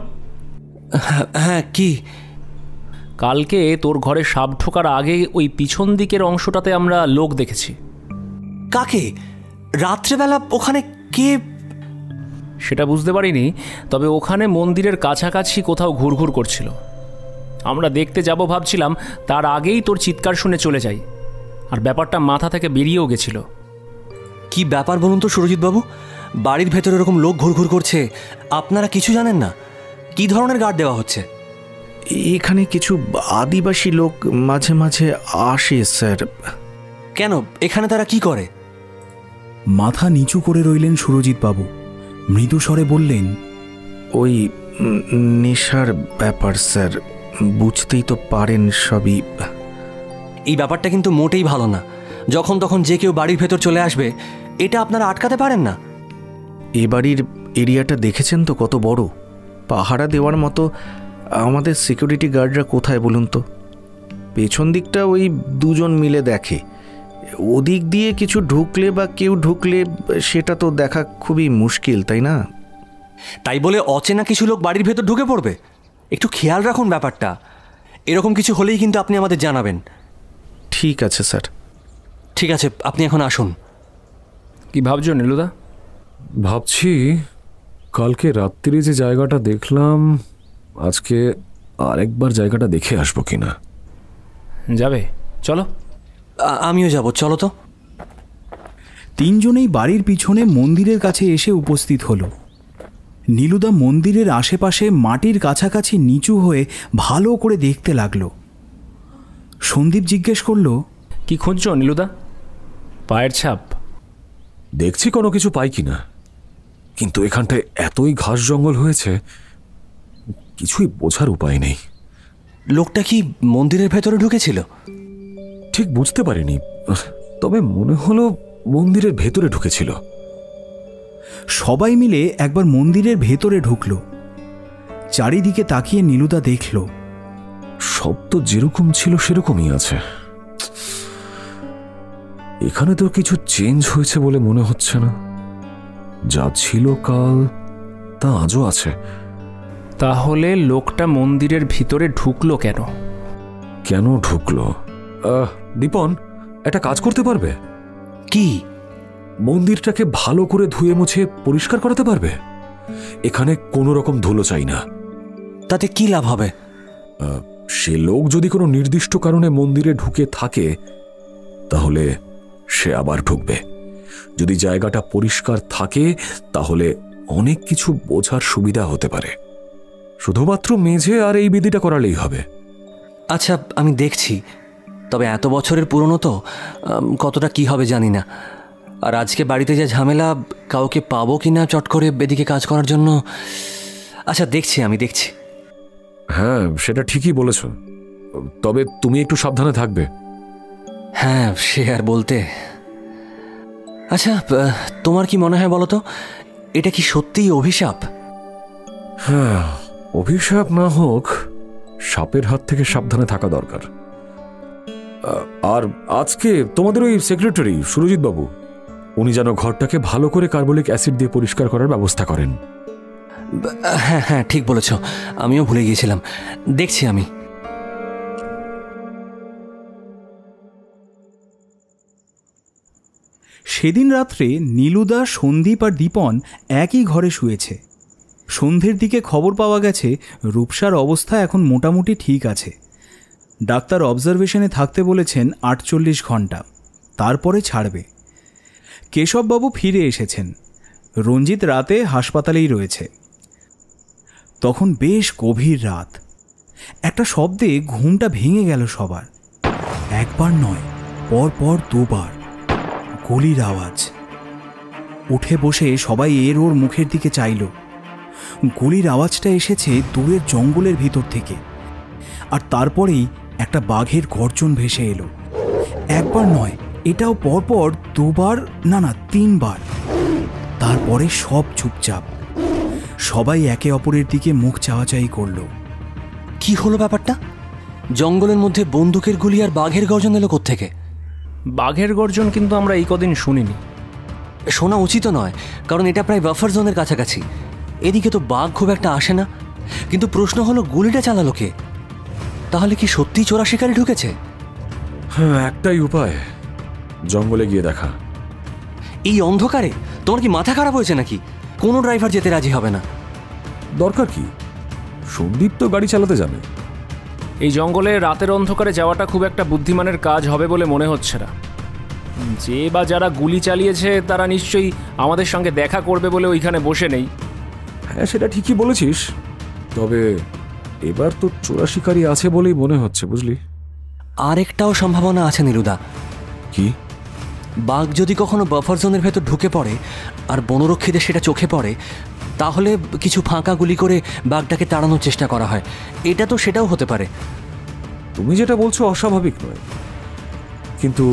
হ্যাঁ, কি? কালকে তোর ঘরে সাপ ঢোকার আগে ওই পিছন দিকের অংশটাতে আমরা লোক দেখেছি। কাকে? রাত্রেবেলা ওখানে কে? সেটা বুঝতে পারিনি, তবে ওখানে মন্দিরের কাছাকাছি কোথাও ঘুরঘুর করছিল। আমরা দেখতে যাব ভাবছিলাম, তার আগেই তোর চিৎকার শুনে চলে যাই, আর ব্যাপারটা মাথা থেকে বেরিয়েও গেছিল। কি ব্যাপার বলুন তো সুরজিৎবাবু? বাড়ির ভেতরে এরকম লোক ঘুরঘুর করছে, আপনারা কিছু জানেন না? কি ধরনের গার্ড দেওয়া হচ্ছে? এখানে কিছু আদিবাসী লোক মাঝে মাঝে আসে স্যার। কেন, এখানে তারা কি করে? মাথা নিচু করে রইলেন সুরজিৎবাবু, মৃদু স্বরে বললেন, ওই নেশার ব্যাপার স্যার, বুঝতেই তো পারেন সবই। এই ব্যাপারটা কিন্তু মোটেই ভালো না। যখন তখন যে কেউ বাড়ির ভেতর চলে আসবে, এটা আপনারা আটকাতে পারেন না? এ বাড়ির এরিয়াটা দেখেছেন তো কত বড়, পাহারা দেওয়ার মতো আমাদের সিকিউরিটি গার্ডরা কোথায় বলুন তো? পেছন দিকটা ওই দুজন মিলে দেখে, ওদিক দিয়ে কিছু ঢুকলে বা কেউ ঢুকলে সেটা তো দেখা খুবই মুশকিল, তাই না? তাই বলে অচেনা কিছু লোক বাড়ির ভেতর ঢুকে পড়বে? একটু খেয়াল রাখুন ব্যাপারটা। এরকম কিছু হলেই কিন্তু আপনি আমাদের জানাবেন। ঠিক আছে স্যার। ঠিক আছে, আপনি এখন আসুন। কি ভাবছো নীলুদা? ভাবছি কালকে রাত্রিরে যে জায়গাটা দেখলাম, আজকে আরেকবার জায়গাটা দেখে আসবো কিনা। যাবে? চলো। আমিও যাব, চলো তো। তিনজনেই বাড়ির পিছনে মন্দিরের কাছে এসে উপস্থিত হলো। নীলুদা মন্দিরের আশেপাশে মাটির কাছাকাছি নিচু হয়ে ভালো করে দেখতে লাগলো। সন্দীপ জিজ্ঞেস করলো, কি খুঁজছো নীলুদা? পায়ের ছাপ? দেখছি কোনো কিছু পাই কিনা, কিন্তু এখানটায় এতই ঘাস জঙ্গল হয়েছে, কিছুই বোঝার উপায় নেই। লোকটা কি মন্দিরের ভেতরে ঢুকেছিল? ঠিক বুঝতে পারিনি, তবে মনে হলো মন্দিরের ভেতরে ঢুকেছিল। সবাই মিলে একবার মন্দিরের ভেতরে ঢুকল। চারিদিকে তাকিয়ে নীলুদা দেখল, সব তো যেরকম ছিল সেরকমই আছে। এখানে তো কিছু চেঞ্জ হয়েছে বলে মনে হচ্ছে না। যা ছিল কাল তা আজও আছে। তাহলে লোকটা মন্দিরের ভিতরে ঢুকলো কেন? কেন ঢুকলো? দীপন, একটা কাজ করতে পারবে? কি? মন্দিরটাকে ভালো করে ধুয়ে মুছে পরিষ্কার করাতে পারবে? এখানে কোনো রকম ধুলো চাই না। তাতে কি লাভ হবে? সে লোক যদি কোনো নির্দিষ্ট কারণে মন্দিরে ঢুকে থাকে, তাহলে সে আবার ঢুকবে। যদি জায়গাটা পরিষ্কার থাকে, তাহলে অনেক কিছু বোঝার সুবিধা হতে পারে। শুধুমাত্র মেঝে আর এই বিধিটা করালেই হবে। আচ্ছা, আমি দেখছি। তবে এত বছরের পুরনো তো, কতটা কি হবে জানি না। আর আজকে বাড়িতে যে ঝামেলা, কাউকে পাবো কি না চট করে এদিকে কাজ করার জন্য। আচ্ছা, দেখছি, আমি দেখছি। হ্যাঁ, সেটা ঠিকই বলেছ, তবে তুমি একটু সাবধানে থাকবে। হ্যাঁ, সে আর বলতে। আচ্ছা, তোমার কি মনে হয় বলো তো, এটা কি সত্যিই অভিশাপ? হ্যাঁ, অভিশাপ না হোক, সাপের হাত থেকে সাবধানে থাকা দরকার। আর আজকে তোমাদের ওই সেক্রেটারি সুরজিৎ বাবু, উনি যেন ঘরটাকে ভালো করে কার্বলিক অ্যাসিড দিয়ে পরিষ্কার করার ব্যবস্থা করেন। হ্যাঁ হ্যাঁ, ঠিক বলেছ, আমিও ভুলে গিয়েছিলাম, দেখছি আমি। সেদিন রাত্রে নীলুদা, সন্দীপ আর দীপন একই ঘরে শুয়েছে। সন্ধ্যের দিকে খবর পাওয়া গেছে রূপসার অবস্থা এখন মোটামুটি ঠিক আছে। ডাক্তার অবজারভেশনে থাকতে বলেছেন 48 ঘন্টা, তারপরে ছাড়বে। কেশববাবু ফিরে এসেছেন, রঞ্জিত রাতে হাসপাতালেই রয়েছে। তখন বেশ গভীর রাত, একটা শব্দে ঘুমটা ভেঙে গেল সবার। একবার নয়, পরপর দুবার গুলির আওয়াজ। উঠে বসে সবাই এর ওর মুখের দিকে চাইল। গুলির আওয়াজটা এসেছে দূরের জঙ্গলের ভিতর থেকে, আর তারপরেই একটা বাঘের গর্জন ভেসে এলো। একবার নয়, এটাও পরপর দুবার, না 3বার। তারপরে সব চুপচাপ, সবাই একে অপরের দিকে মুখ চাওয়াচাই করল। কি হলো ব্যাপারটা? জঙ্গলের মধ্যে বন্দুকের গুলি আর বাঘের গর্জন এলো কোত্থেকে? বাঘের গর্জন কিন্তু আমরা এই কদিন শুনিনি। শোনা উচিত নয়, কারণ এটা প্রায় বাফার জোনের কাছাকাছি। এদিকে তো বাঘ খুব একটা আসে না। কিন্তু প্রশ্ন হলো, গুলিটা চালালো কে? তাহলে কি সত্যি চোরা শিকারি ঢুকেছে? হ্যাঁ, একটাই উপায়, জঙ্গলে গিয়ে দেখা। এই অন্ধকারে তোমার কি মাথা খারাপ হয়েছে নাকি? কোনো ড্রাইভার যেতে রাজি হবে না। দরকার কি? সন্দীপ তো গাড়ি চালাতে জানে। এই জঙ্গলে রাতের অন্ধকারে যাওয়াটা খুব একটা বুদ্ধিমানের কাজ হবে বলে মনে হচ্ছে না। যে বা যারা গুলি চালিয়েছে তারা নিশ্চয়ই আমাদের সঙ্গে দেখা করবে বলে ওইখানে বসে নেই। হ্যাঁ, সেটা ঠিকই বলেছিস, তবে এবার তো চোরা শিকারি আছে বলেই মনে হচ্ছে, বুঝলি। আরেকটাও সম্ভাবনা আছে নীলুদা। কি? বাঘ যদি কখনো বাফার জোনের ভেতর ঢুকে পড়ে আর বনরক্ষীদের সেটা চোখে পড়ে, তাহলে কিছু ফাঁকা গুলি করে বাঘটাকে তাড়ানোর চেষ্টা করা হয়। এটা তো সেটাও হতে পারে। তুমি যেটা বলছো অস্বাভাবিক নয়, কিন্তু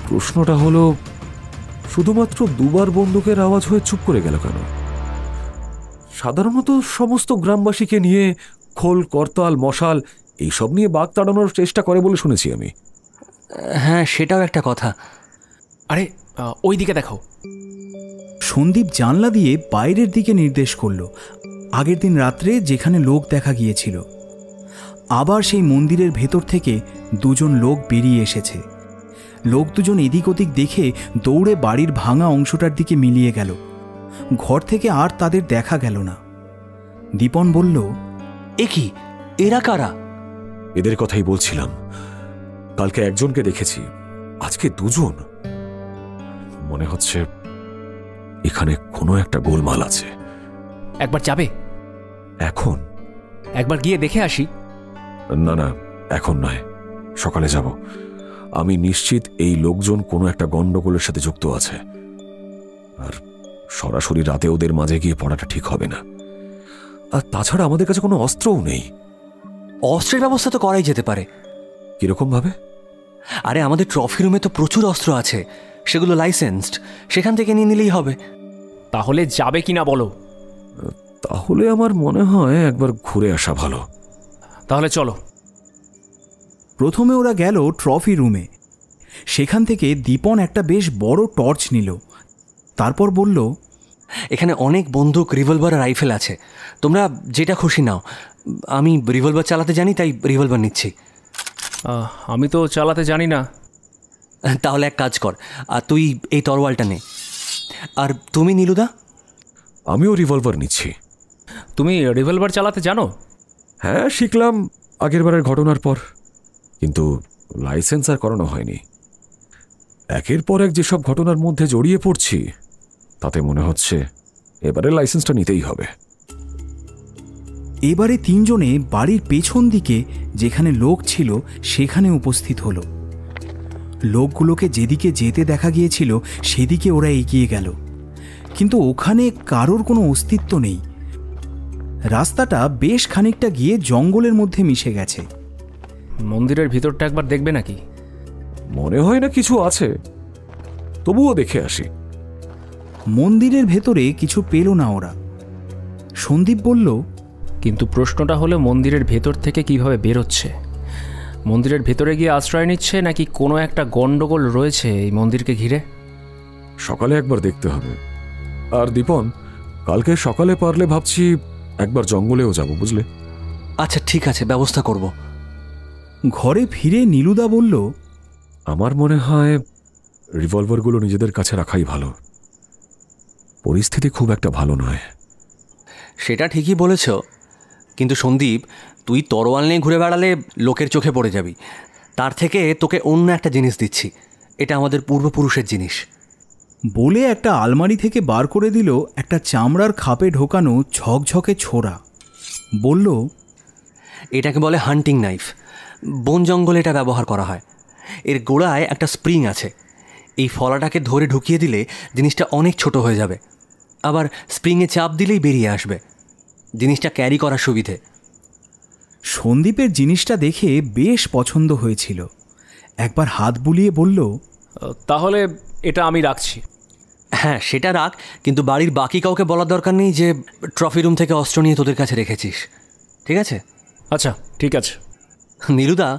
প্রশ্নটা হলো, শুধুমাত্র দুবার বন্দুকের আওয়াজ হয়ে চুপ করে গেল কেন? সাধারণত সমস্ত গ্রামবাসীকে নিয়ে খোল, করতাল, মশাল এইসব নিয়ে বাঘ তাড়ানোর চেষ্টা করে বলে শুনেছি আমি। হ্যাঁ, সেটাও একটা কথা। আরে ওই দিকে দেখো। সন্দীপ জানলা দিয়ে বাইরের দিকে নির্দেশ করল, আগের দিন রাত্রে যেখানে লোক দেখা গিয়েছিল। আবার সেই মন্দিরের ভেতর থেকে দুজন লোক বেরিয়ে এসেছে। লোক দুজন এদিক ওদিক দেখে দৌড়ে বাড়ির ভাঙা অংশটার দিকে মিলিয়ে গেল। ঘর থেকে আর তাদের দেখা গেল না। দীপন বলল, এ কি, এরা কারা? এদের কথাই বলছিলাম। কালকে একজনকে দেখেছি, আজকে দুজন। মনে হচ্ছে এখানে কোনো একটা গোলমাল আছে। একবার যাবে? এখন? একবার গিয়ে দেখে আসি। না না, এখন নয়, সকালে যাব। আমি নিশ্চিত এই লোকজন কোনো একটা গন্ডগোলের সাথে যুক্ত আছে, আর সরাসরি রাতে ওদের মাঝে গিয়ে পড়াটা ঠিক হবে না। আর তাছাড়া আমাদের কাছে কোনো অস্ত্রও নেই। অস্ত্রের ব্যবস্থা তো করাই যেতে পারে। কিরকম ভাবে? আরে, আমাদের ট্রফি রুমে তো প্রচুর অস্ত্র আছে, সেগুলো লাইসেন্সড, সেখান থেকে নিয়ে নিলেই হবে। তাহলে যাবে কিনা বলো? তাহলে আমার মনে হয় একবার ঘুরে আসা ভালো। তাহলে চলো। প্রথমে ওরা গেল ট্রফি রুমে। সেখান থেকে দীপন একটা বেশ বড় টর্চ নিল। তারপর বলল, এখানে অনেক বন্দুক, রিভলভার আর রাইফেল আছে, তোমরা যেটা খুশি নাও। আমি রিভলভার চালাতে জানি, তাই রিভলভার নিচ্ছি। আমি তো চালাতে জানি না। তাহলে এক কাজ কর, আর তুই এই তরোয়ালটা নে। আর তুমি নীলুদা? আমিও রিভলভার নিচ্ছি। তুমি রিভলভার চালাতে জানো? হ্যাঁ, শিখলাম আগেরবারের ঘটনার পর, কিন্তু লাইসেন্স আর করানো হয়নি। একের পর এক যেসব ঘটনার মধ্যে জড়িয়ে পড়ছি, তাতে মনে হচ্ছে এবারে লাইসেন্সটা নিতেই হবে। এবারে তিনজনে বাড়ির পেছন দিকে যেখানে লোক ছিল সেখানে উপস্থিত হলো। লোকগুলোকে যেদিকে যেতে দেখা গিয়েছিল সেদিকে ওরা এগিয়ে গেল, কিন্তু ওখানে কারোর কোনো অস্তিত্ব নেই। রাস্তাটা বেশ খানিকটা গিয়ে জঙ্গলের মধ্যে মিশে গেছে। মন্দিরের ভিতরটা একবার দেখবে নাকি? মনে হয় না কিছু আছে, তবুও দেখে আসি। মন্দিরের ভেতরে কিছু পেল না ওরা। সন্দীপ বলল, কিন্তু প্রশ্নটা হলো মন্দিরের ভেতর থেকে কিভাবে বেরোচ্ছে? মন্দিরের ভেতরে গিয়ে আশ্রয় নিচ্ছে নাকি কোনো একটা গন্ডগোল রয়েছে এই মন্দিরকে ঘিরে? সকালে একবার দেখতে হবে। আর দীপন, কালকে সকালে পারলে ভাবছি একবার জঙ্গলেও যাব, বুঝলে? আচ্ছা ঠিক আছে, ব্যবস্থা করব। ঘরে ফিরে নীলুদা বলল, আমার মনে হয় রিভলভারগুলো নিজেদের কাছে রাখাই ভালো। পরিস্থিতি খুব একটা ভালো নয়। সেটা ঠিকই বলেছ, কিন্তু সন্দীপ, তুই তরোয়াল নিয়ে ঘুরে বেড়ালে লোকের চোখে পড়ে যাবি। তার থেকে তোকে অন্য একটা জিনিস দিচ্ছি, এটা আমাদের পূর্বপুরুষের জিনিস। বলে একটা আলমারি থেকে বার করে দিল একটা চামড়ার খাপে ঢোকানো ঝকঝকে ছোরা। বলল, এটাকে বলে হান্টিং নাইফ। বন জঙ্গলে এটা ব্যবহার করা হয়। এর গোড়ায় একটা স্প্রিং আছে। এই ফলাটাকে ধরে ঢুকিয়ে দিলে জিনিসটা অনেক ছোট হয়ে যাবে, আবার স্প্রিংয়ে চাপ দিলেই বেরিয়ে আসবে। জিনিসটা ক্যারি করার সুবিধে। সন্দীপের জিনিসটা দেখে বেশ পছন্দ হয়েছিল। একবার হাত বুলিয়ে বলল, তাহলে এটা আমি রাখছি। হ্যাঁ সেটা রাখ, কিন্তু বাড়ির বাকি কাউকে বলার দরকার নেই যে ট্রফি রুম থেকে অস্ত্র নিয়ে তোদের কাছে রেখেছিস, ঠিক আছে? আচ্ছা ঠিক আছে। নীলুদা,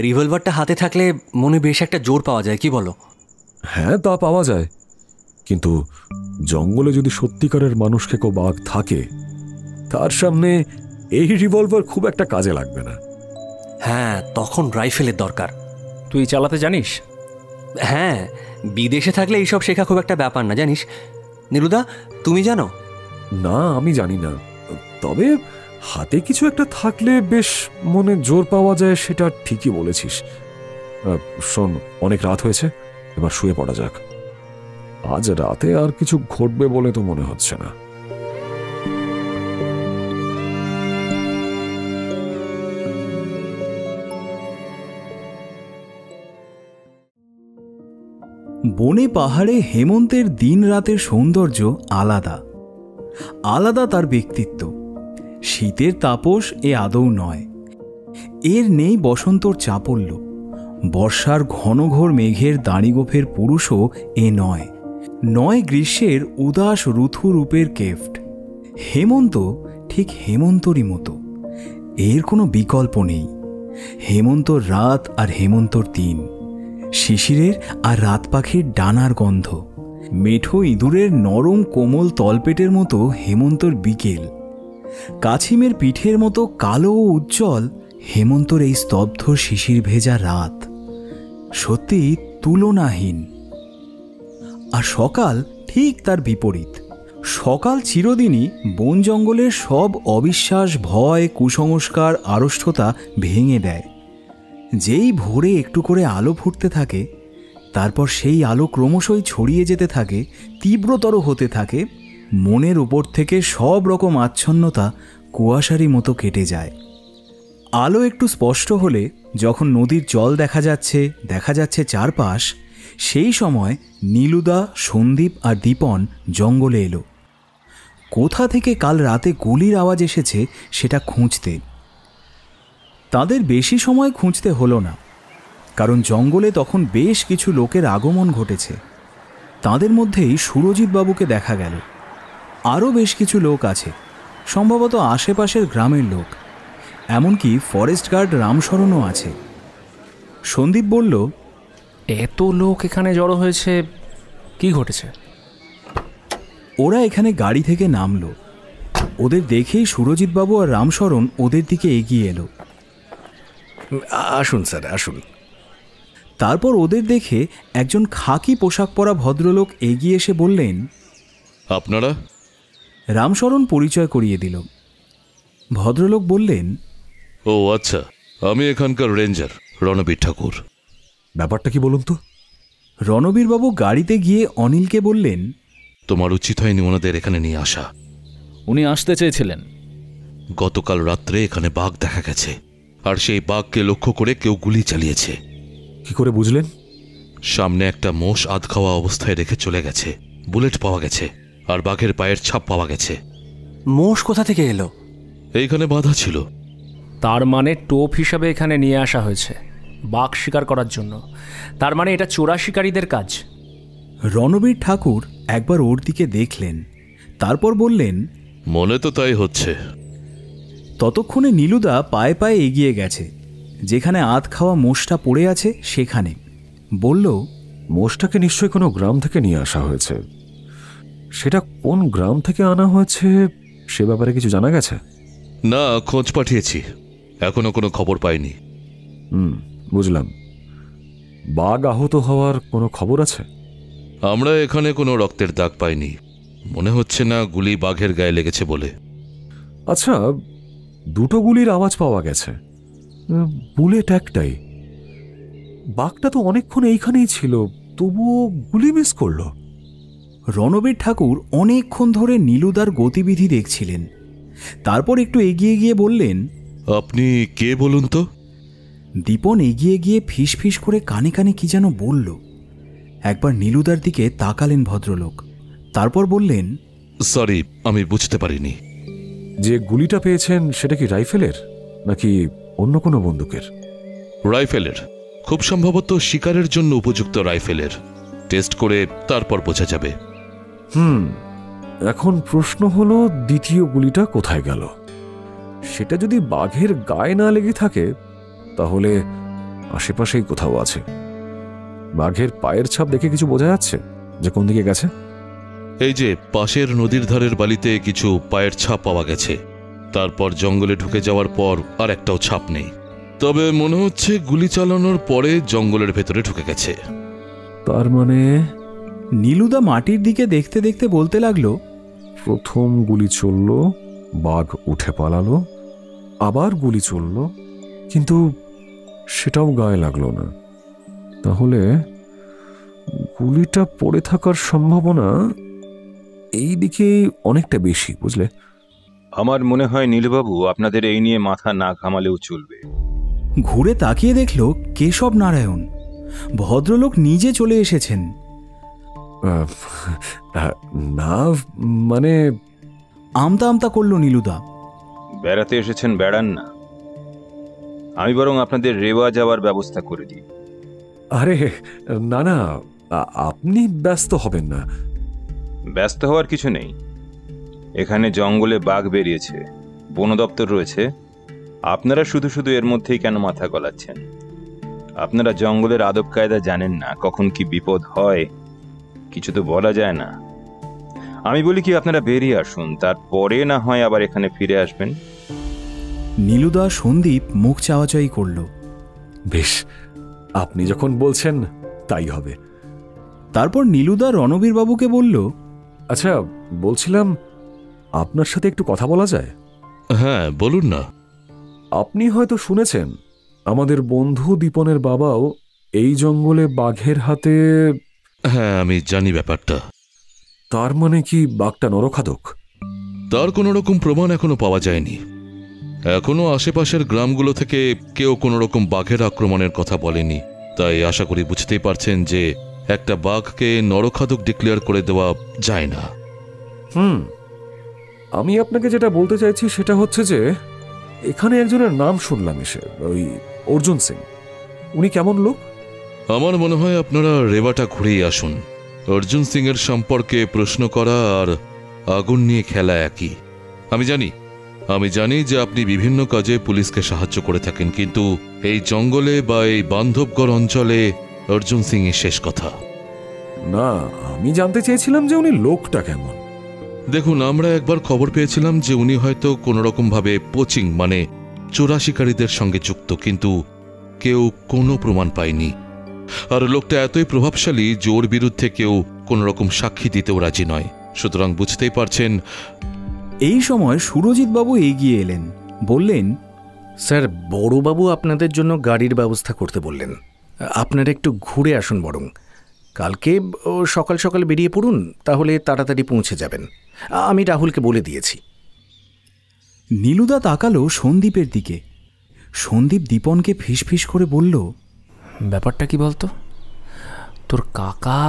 রিভলভারটা হাতে থাকলে মনে বেশ একটা জোর পাওয়া যায়, কি বলো? হ্যাঁ, তা পাওয়া যায়, কিন্তু জঙ্গলে যদি সত্যিকারের মানুষকে কেউ বাঘ থাকে, তার সামনে এই রিভলভার খুব একটা কাজে লাগবে না। হ্যাঁ, তখন রাইফেলের দরকার। তুই চালাতে জানিস? হ্যাঁ, বিদেশে থাকলে এইসব শেখা খুব একটা ব্যাপার না, জানিস? নীলুদা, তুমি জানো? না, আমি জানি না, তবে হাতে কিছু একটা থাকলে বেশ মনে জোর পাওয়া যায়, সেটা ঠিকই বলেছিস। শোন, অনেক রাত হয়েছে, এবার শুয়ে পড়া যাক। আজ রাতে আর কিছু ঘটবে বলে তো মনে হচ্ছে না। বনে পাহাড়ে হেমন্তের দিন রাতের সৌন্দর্য আলাদা আলাদা। তার ব্যক্তিত্ব। শীতের তাপস এ আদৌ নয়। এর নেই বসন্তর চাপল্য, বর্ষার ঘনঘোর মেঘের দাঁড়িগোফের পুরুষও এ নয়। নয় গ্রীষ্মের উদাস ঋতুরূপের কেফট। হেমন্ত ঠিক হেমন্তরই মতো, এর কোনো বিকল্প নেই। হেমন্তর রাত আর হেমন্তর দিন, শিশিরের আর রাত পাখির ডানার গন্ধ, মেঠো ইঁদুরের নরম কোমল তলপেটের মতো হেমন্তর বিকেল, কাছিমের পিঠের মতো কালো ও উজ্জ্বল হেমন্তর এই স্তব্ধ শিশির ভেজা রাত, সত্যি তুলনাহীন। আর সকাল ঠিক তার বিপরীত। সকাল চিরদিনই বন জঙ্গলের সব অবিশ্বাস, ভয়, কুসংস্কার, আড়ষ্ঠতা ভেঙে দেয়। যেই ভোরে একটু করে আলো ফুটতে থাকে, তারপর সেই আলো ক্রমশই ছড়িয়ে যেতে থাকে, তীব্রতর হতে থাকে। মনের উপর থেকে সব রকম আচ্ছন্নতা কুয়াশারি মতো কেটে যায়। আলো একটু স্পষ্ট হলে, যখন নদীর জল দেখা যাচ্ছে চারপাশ, সেই সময় নীলুদা, সন্দীপ আর দীপন জঙ্গলে এলো। কোথা থেকে কাল রাতে গুলির আওয়াজ এসেছে সেটা খুঁজতে। তাদের বেশি সময় খুঁজতে হলো না, কারণ জঙ্গলে তখন বেশ কিছু লোকের আগমন ঘটেছে। তাদের মধ্যেই সুরজিৎ বাবুকে দেখা গেল। আরও বেশ কিছু লোক আছে, সম্ভবত আশেপাশের গ্রামের লোক, এমনকি ফরেস্ট গার্ড রামশরণও আছে। সন্দীপ বলল, এত লোক এখানে জড়ো হয়েছে, কি ঘটেছে? ওরা এখানে গাড়ি থেকে নামলো। ওদের দেখেই সুরজিৎ বাবু আর রামশরণ ওদের দিকে এগিয়ে এলো। আসুন স্যার, আসুন। তারপর ওদের দেখে একজন খাকি পোশাক পরা ভদ্রলোক এগিয়ে এসে বললেন, আপনারা? রামশরণ পরিচয় করিয়ে দিল। ভদ্রলোক বললেন, ও আচ্ছা, আমি এখানকার রেঞ্জার রণবীর ঠাকুর। ব্যাপারটা কি বলুন তো? রণবীরবাবু গাড়িতে গিয়ে অনিলকে বললেন, তোমার উচিত হয়নি ওনাদের এখানে নিয়ে আসা। উনি আসতে চেয়েছিলেন। গতকাল রাত্রে এখানে বাঘ দেখা গেছে, আর সেই বাঘকে লক্ষ্য করে কেউ গুলি চালিয়েছে। কি করে বুঝলেন? সামনে একটা মোষ আধ খাওয়া অবস্থায় রেখে চলে গেছে, বুলেট পাওয়া গেছে, আর বাঘের পায়ের ছাপ পাওয়া গেছে। মোষ কোথা থেকে এলো? এইখানে বাধা ছিল। তার মানে টোপ হিসাবে এখানে নিয়ে আসা হয়েছে বাঘ শিকার করার জন্য। তার মানে এটা চোরা শিকারীদের কাজ। রণবীর ঠাকুর একবার ওর দিকে দেখলেন, তারপর বললেন, মনে তো তাই হচ্ছে। ততক্ষণে নীলুদা পায়ে পায়ে এগিয়ে গেছে, যেখানে আধ খাওয়া মোষটা পড়ে আছে সেখানে। বলল, মোষটাকে নিশ্চয়ই কোনো গ্রাম থেকে নিয়ে আসা হয়েছে। সেটা কোন গ্রাম থেকে আনা হয়েছে সে ব্যাপারে কিছু জানা গেছে? না, খোঁজ পাঠিয়েছি, এখনো কোনো খবর পাইনি। বুঝলাম। বাঘ আহত হওয়ার কোনো খবর আছে? আমরা এখানে কোনো রক্তের দাগ পাইনি, মনে হচ্ছে না গুলি বাঘের গায়ে লেগেছে বলে। আচ্ছা, দুটো গুলির আওয়াজ পাওয়া গেছে, বুলেট একটাই। বাঘটা তো অনেকক্ষণ এইখানেই ছিল, তবুও গুলি মিস করলো। রণবীর ঠাকুর অনেকক্ষণ ধরে নীলুদার গতিবিধি দেখছিলেন, তারপর একটু এগিয়ে গিয়ে বললেন, আপনি কে বলুন তো? দীপন এগিয়ে গিয়ে ফিস ফিস করে কানে কানে কি যেন বলল। একবার নীলুদার দিকে তাকালেন ভদ্রলোক, তারপর বললেন, সরি, আমি বুঝতে পারিনি। যে গুলিটা পেয়েছেন সেটা কি রাইফেলের নাকি অন্য কোনো বন্দুকের? রাইফেলের, খুব সম্ভবত শিকারের জন্য উপযুক্ত রাইফেলের। টেস্ট করে তারপর বোঝা যাবে। এখন প্রশ্ন হলো, দ্বিতীয় গুলিটা কোথায় গেল? সেটা যদি বাঘের গায়ে না লেগে থাকে তাহলে আশেপাশেই কোথাও আছে। বাঘের পায়ের ছাপ দেখে কিছু বোঝা যাচ্ছে যে কোন দিকে গেছে? এই যে পাশের নদীর ধারের বালিতে কিছু পায়ের ছাপ পাওয়া গেছে, তারপর জঙ্গলে ঢুকে যাওয়ার পর আর একটাও ছাপ নেই। তবে মনে হচ্ছে গুলি চালানোর পরে জঙ্গলের ভেতরে ঢুকে গেছে। তার মানে? নীলুদা মাটির দিকে দেখতে দেখতে বলতে লাগলো, প্রথম গুলি চলল, বাঘ উঠে পালালো, আবার গুলি চলল, কিন্তু সেটাও গায়ে লাগলো না। তাহলে গুলিটা পড়ে থাকার সম্ভাবনা এই দিকে অনেকটা বেশি, বুঝলে? আমার মনে হয় নীলবাবু আপনাদের এই নিয়ে মাথা না ঘামালেও চলবে। ঘুরে তাকিয়ে দেখল কেশব নারায়ণ, ভদ্রলোক নিজে চলে এসেছেন। না মানে, আমতা আমতা করল নীলুদা। বেড়াতে এসেছেন, বেড়ান না। আমি বরং আপনাদের রেওয়া যাওয়ার ব্যবস্থা করে দিই। আরে না না, আপনি ব্যস্ত হবেন না। ব্যস্ত হওয়ার কিছু নেই। এখানে জঙ্গলে বাঘ বেরিয়েছে, বন দপ্তর রয়েছে, আপনারা শুধু শুধু এর মধ্যেই কেন মাথা গলাচ্ছেন? আপনারা জঙ্গলের আদব কায়দা জানেন না, কখন কি বিপদ হয় কিছু তো বলা যায় না। আমি বলি কি, আপনারা বেরিয়ে আসুন, তারপরে না হয় আবার এখানে ফিরে আসবেন। নীলুদা সন্দীপ মুখ চাওয়াচাই করল। বেশ, আপনি যখন বলছেন তাই হবে। তারপর নীলুদা রণবীর বাবুকে বলল, আচ্ছা বলছিলাম, আপনার সাথে একটু কথা বলা যায়? হ্যাঁ, বলুন না। আপনি হয়তো শুনেছেন আমাদের বন্ধু দীপনের বাবাও এই জঙ্গলে বাঘের হাতে। হ্যাঁ, আমি জানি ব্যাপারটা। তার মানে কি বাঘটা নরখাদক? তার কোনো রকম প্রমাণ এখনো পাওয়া যায়নি। এখনো আশেপাশের গ্রামগুলো থেকে কেউ কোনো রকম বাঘের আক্রমণের কথা বলেনি, তাই আশা করি বুঝতেই পারছেন যে একটা বাঘকে নরখাদক ডিক্লেয়ার করে দেওয়া যায় না। আমি আপনাকে যেটা বলতে চাইছি সেটা হচ্ছে যে এখানে একজনের নাম শুনলাম এসে, ওই অর্জুন সিং। উনি কেমন লোক? আমার মনে হয় আপনারা রেওয়াটা ঘুরেই আসুন। অর্জুন সিং এর সম্পর্কে প্রশ্ন করা আর আগুন নিয়ে খেলা একই। আমি জানি যে আপনি বিভিন্ন কাজে পুলিশকে সাহায্য করে থাকেন, কিন্তু এই জঙ্গলে বা এই বান্ধবগড় অঞ্চলে অর্জুন সিং এর শেষ কথা। না, আমি জানতে চেয়েছিলাম যে উনি লোকটা কেমন। দেখুন, আমরা একবার খবর পেয়েছিলাম যে উনি হয়তো কোনো রকম ভাবে পোচিং মানে চোরা শিকারীদের সঙ্গে যুক্ত, কিন্তু কেউ কোনো প্রমাণ পায়নি। আর লোকটা এতই প্রভাবশালী যে ওর বিরুদ্ধে কেউ কোনো রকম সাক্ষী দিতেও রাজি নয়। সুতরাং বুঝতেই পারছেন। এই সময় সুরজিৎ বাবু এগিয়ে এলেন, বললেন, স্যার, বড়বাবু আপনাদের জন্য গাড়ির ব্যবস্থা করতে বললেন। আপনারা একটু ঘুরে আসুন বরং। কালকে সকাল সকাল বেরিয়ে পড়ুন, তাহলে তাড়াতাড়ি পৌঁছে যাবেন। আমি রাহুলকে বলে দিয়েছি। নীলুদা তাকালো সন্দীপের দিকে। সন্দীপ দীপনকে ফিসফিস করে বলল, ব্যাপারটা কি বলতো? তোর কাকা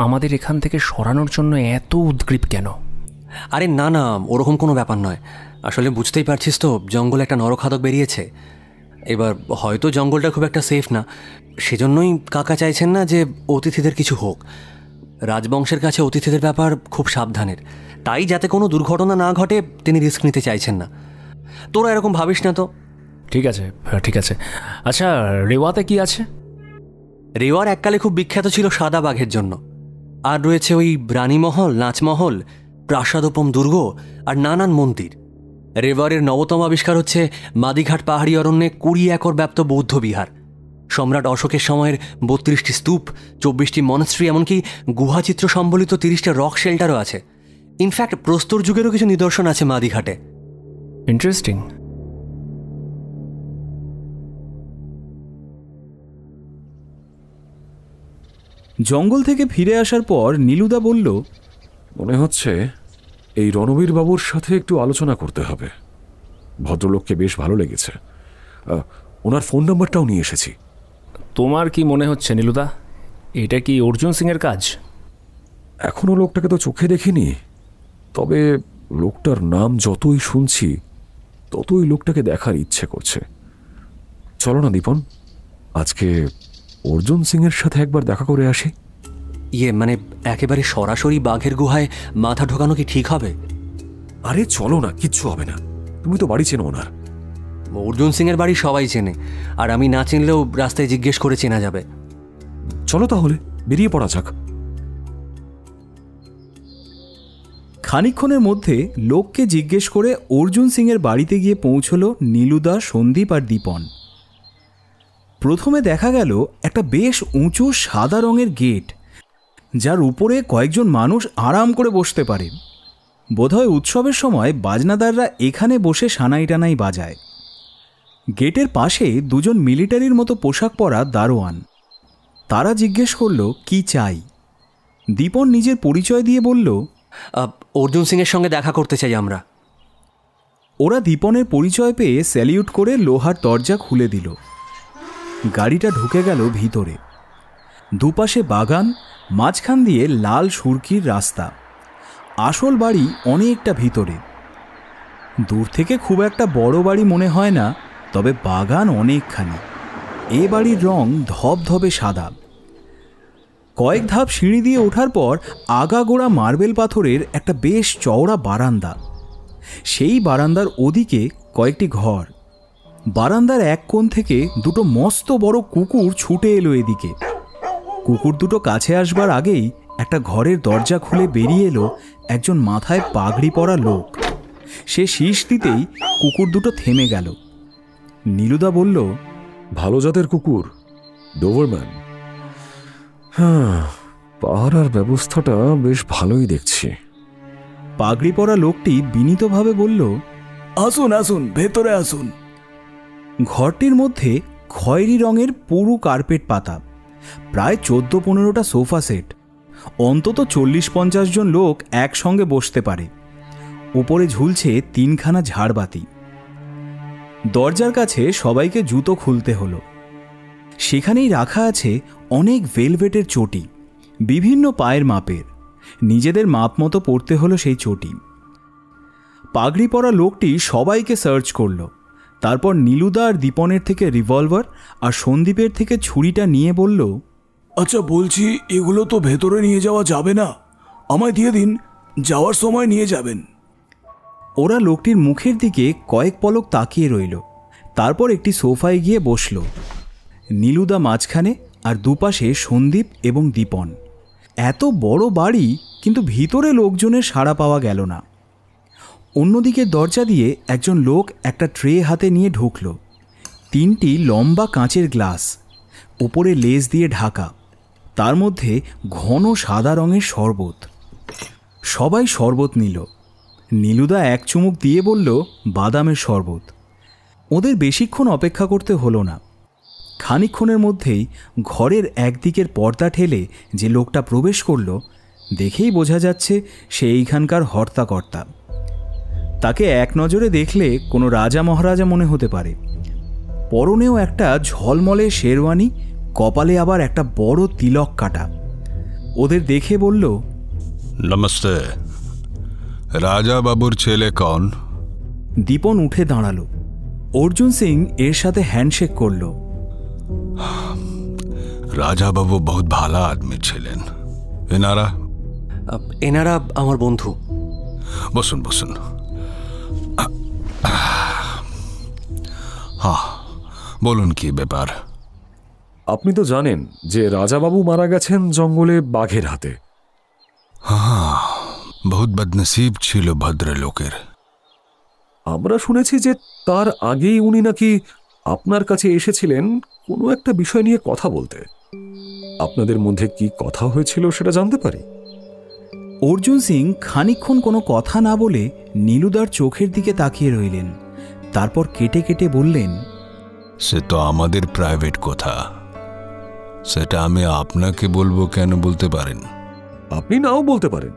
আমাদের এখান থেকে সরানোর জন্য এত উদ্গ্রীব কেন? আরে না না, ওরকম কোনো ব্যাপার নয়। আসলে বুঝতেই পারছিস তো, জঙ্গলে একটা নরখাদক বেরিয়েছে। এবার হয়তো জঙ্গলটা খুব একটা সেফ না, সেজন্যই কাকা চাইছেন না যে অতিথিদের কিছু হোক। রাজবংশের কাছে অতিথিদের ব্যাপার খুব সাবধানের, তাই যাতে কোনো দুর্ঘটনা না ঘটে তিনি রিস্ক নিতে চাইছেন না। তোরা এরকম ভাবিস না তো। ঠিক আছে, ঠিক আছে। আচ্ছা, রেওয়াতে কি আছে? রেওয়ার এককালে খুব বিখ্যাত ছিল সাদা বাঘের জন্য। আর রয়েছে ওই রানীমহল, নাচমহল, প্রাসাদোপম দুর্গ আর নানান মন্দির। রেওয়ারের নবতম আবিষ্কার হচ্ছে মাদিঘাট পাহাড়ি অরণ্যে 20 একর ব্যাপ্ত বৌদ্ধ বিহার। সম্রাট অশোকের সময়ের 32টি স্তূপ, 24টি মনাস্ট্রি, এমনকি গুহাচিত্র সম্বলিত 30টা রক শেল্টারও আছে। ইনফ্যাক্ট প্রস্তর যুগেরও কিছু নিদর্শন আছে মাদিঘাটে। ইন্টারেস্টিং। জঙ্গল থেকে ফিরে আসার পর নীলুদা বলল, মনে হচ্ছে এই রণবীর বাবুর সাথে একটু আলোচনা করতে হবে। ভদ্রলোককে বেশ ভালো লেগেছে। ওনার ফোন নাম্বারটাও নিয়ে এসেছি। তোমার কি মনে হচ্ছে নীলুদা, এটা কি অর্জুন সিং এর কাজ? এখনো লোকটাকে তো চোখে দেখিনি, তবে লোকটার নাম যতই শুনছি ততই লোকটাকে দেখার ইচ্ছে করছে। চলো না দীপন, আজকে অর্জুন সিং এর সাথে একবার দেখা করে আসি। মানে একেবারে সরাসরি বাঘের গুহায় মাথা ঢোকানো কি ঠিক হবে? আরে চলো না, কিচ্ছু হবে না। তুমি তো বাড়ি চেনো ওনার। অর্জুন সিং এর বাড়ি সবাই চেনে, আর আমি না চিনলেও রাস্তায় জিজ্ঞেস করে চেনা যাবে। চলো তাহলে বেরিয়ে পড়া যাক। খানিকক্ষণের মধ্যে লোককে জিজ্ঞেস করে অর্জুন সিং এর বাড়িতে গিয়ে পৌঁছল নীলুদা, সন্দীপ আর দীপন। প্রথমে দেখা গেল একটা বেশ উঁচু সাদা রঙের গেট, যার উপরে কয়েকজন মানুষ আরাম করে বসতে পারে। বোধহয় উৎসবের সময় বাজনাদাররা এখানে বসে সানাই টানাই বাজায়। গেটের পাশে দুজন মিলিটারির মতো পোশাক পরা দারোয়ান। তারা জিজ্ঞেস করল কি চাই। দীপন নিজের পরিচয় দিয়ে বলল, অর্জুন সিং এর সঙ্গে দেখা করতে চাই আমরা। ওরা দীপনের পরিচয় পেয়ে স্যালিউট করে লোহার দরজা খুলে দিল। গাড়িটা ঢুকে গেল ভিতরে। দুপাশে বাগান, মাঝখান দিয়ে লাল সুরকির রাস্তা। আসল বাড়ি অনেকটা ভিতরে। দূর থেকে খুব একটা বড় বাড়ি মনে হয় না, তবে বাগান অনেকখানি। এ বাড়ির রং ধবধবে সাদা। কয়েক ধাপ সিঁড়ি দিয়ে ওঠার পর আগাগোড়া মার্বেল পাথরের একটা বেশ চওড়া বারান্দা। সেই বারান্দার ওদিকে কয়েকটি ঘর। বারান্দার এক কোণ থেকে দুটো মস্ত বড় কুকুর ছুটে এলো এদিকে। কুকুর দুটো কাছে আসবার আগেই একটা ঘরের দরজা খুলে বেরিয়ে এলো একজন মাথায় পাগড়ি পরা লোক। সে শীষ দিতেই কুকুর দুটো থেমে গেল। নীলুদা বলল, ভালো জাতের কুকুর, ডোবারম্যান। হ্যাঁ, পাহারার ব্যবস্থাটা বেশ ভালোই দেখছি। পাগড়ি পরা লোকটি বিনীতভাবে বলল, আসুন আসুন, ভেতরে আসুন। ঘরটির মধ্যে খয়েরি রঙের পুরু কার্পেট পাতা, প্রায় 14-15টা সোফা সেট। অন্তত 40-50 জন লোক একসঙ্গে বসতে পারে। উপরে ঝুলছে 3খানা ঝাড়বাতি। দরজার কাছে সবাইকে জুতো খুলতে হলো। সেখানেই রাখা আছে অনেক ভেলভেটের চটি, বিভিন্ন পায়ের মাপের। নিজেদের মাপ মতো পড়তে হলো সেই চটি। পাগড়ি পরা লোকটি সবাইকে সার্চ করল। তারপর নীলুদা আর দীপনের থেকে রিভলভার আর সন্দীপের থেকে ছুরিটা নিয়ে বলল, আচ্ছা বলছি, এগুলো তো ভেতরে নিয়ে যাওয়া যাবে না, আমায় দিয়ে দিন, যাওয়ার সময় নিয়ে যাবেন। ওরা লোকটির মুখের দিকে কয়েক পলক তাকিয়ে রইল। তারপর একটি সোফায় গিয়ে বসল। নীলুদা মাঝখানে আর দুপাশে সন্দীপ এবং দীপন। এত বড় বাড়ি, কিন্তু ভিতরে লোকজনের সাড়া পাওয়া গেল না। অন্যদিকে দরজা দিয়ে একজন লোক একটা ট্রে হাতে নিয়ে ঢুকল। 3টি লম্বা কাঁচের গ্লাস, উপরে লেজ দিয়ে ঢাকা। তার মধ্যে ঘন সাদা রঙের শরবত। সবাই শরবত নিল। নীলুদা এক চুমুক দিয়ে বলল, বাদামের শরবত। ওদের বেশিক্ষণ অপেক্ষা করতে হলো না। খানিকক্ষণের মধ্যেই ঘরের একদিকের পর্দা ঠেলে যে লোকটা প্রবেশ করল, দেখেই বোঝা যাচ্ছে সে এইখানকার হর্তাকর্তা। তাকে এক নজরে দেখলে কোনো রাজা মহারাজা মনে হতে পারে। পরনেও একটা ঝলমলে শেরওয়ানি, কপালে আবার একটা বড় তিলক কাটা। ওদের দেখে বলল, নমস্তে, রাজা বাবুর ছেলে কন? দীপন উঠে দাঁড়ালো। অর্জুন সিং এর সাথে হ্যান্ডশেক করল। রাজা বাবু বহুত ভালো আদমি ছিলেন। এনারা? এনারা আমার বন্ধু। বসুন বসুন। হ্যাঁ, বলুন কি ব্যাপার? আপনি তো জানেন যে রাজাবাবু মারা গেছেন জঙ্গলে বাঘের হাতে। হ্যাঁ, বহুত বদনসিব ছিল ভদ্রলোকের। আমরা শুনেছি যে তার আগেই উনি নাকি আপনার কাছে এসেছিলেন কোনো একটা বিষয় নিয়ে কথা বলতে। আপনাদের মধ্যে কি কথা হয়েছিল সেটা জানতে পারি? অর্জুন সিং খানিকক্ষণ কোনো কথা না বলে নীলুদার চোখের দিকে তাকিয়ে রইলেন। তারপর কেটে কেটে বললেন, সে তো আমাদের প্রাইভেট কথা, সেটা আমি আপনাকে বলবো কেন বলতে পারেন? আপনি নাও বলতে পারেন,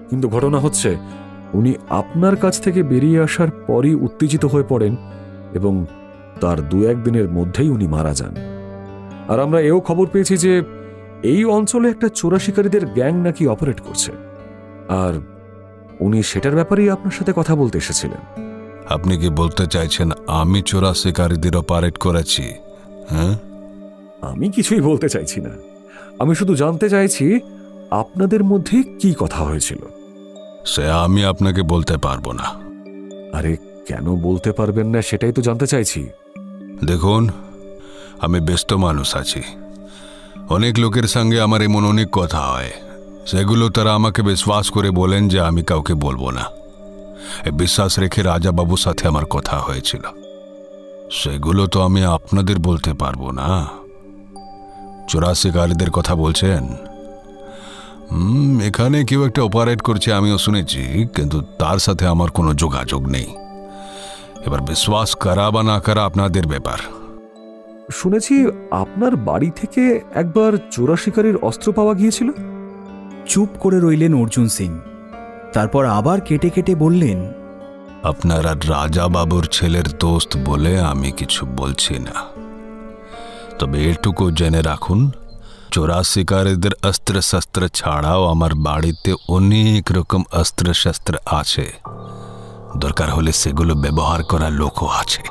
কিন্তু ঘটনা হচ্ছে উনি আপনার কাছ থেকে বেরিয়ে আসার পরই উত্তেজিত হয়ে পড়েন এবং তার 2-1 দিনের মধ্যেই উনি মারা যান। আর আমরা এও খবর পেয়েছি যে এই অঞ্চলে একটা চোরা শিকারীদের গ্যাং নাকি অপারেট করছে, আর উনি সেটার ব্যাপারেই আপনার সাথে কথা বলতে এসেছিলেন। আপনি কি বলতে চাইছেন আমি চোরা শিকারীদের অপারেট করেছি? হ্যাঁ, আমি কিছুই বলতে চাইছি না। আমি শুধু জানতে চাইছি আপনাদের মধ্যে কি কথা হয়েছিল। সে আমি আপনাকে বলতে পারবো না। আরে কেন বলতে পারবেন না সেটাই তো জানতে চাইছি। দেখুন, আমি ব্যস্ত মানুষ আছি, অনেক লোকের সঙ্গে আমার এমন অনেক কথা হয়, সেগুলো তারা আমাকে বিশ্বাস করে বলেন যে আমি কাউকে বলবো না। এই বিশ্বাস রেখে রাজাবাবুর সাথে আমার কথা হয়েছিল, সেগুলো তো আমি আপনাদের বলতে পারবো না। চোরা শিকারীদের কথা বলছেন? এখানে কেউ একটা অপারেট করছে আমিও শুনেছি, কিন্তু তার সাথে আমার কোনো যোগাযোগ নেই। এবার বিশ্বাস করা বা না করা আপনাদের ব্যাপার। শুনেছি আপনার বাড়ি থেকে একবার চোরা শিকারীর অস্ত্র পাওয়া গিয়েছিল। চুপ করে রইলেন অর্জুন সিং। তারপর আবার কেটে কেটে বললেন, আপনারা রাজাবাবুর ছেলের দোস্ত বলে আমি কিছু বলছি না, তবে এটুকু জেনে রাখুন, চোরা শিকারীদের অস্ত্র শস্ত্র ছাড়াও আমার বাড়িতে অনেক রকম অস্ত্র শস্ত্র আছে। দরকার হলে সেগুলো ব্যবহার করা লোকও আছে।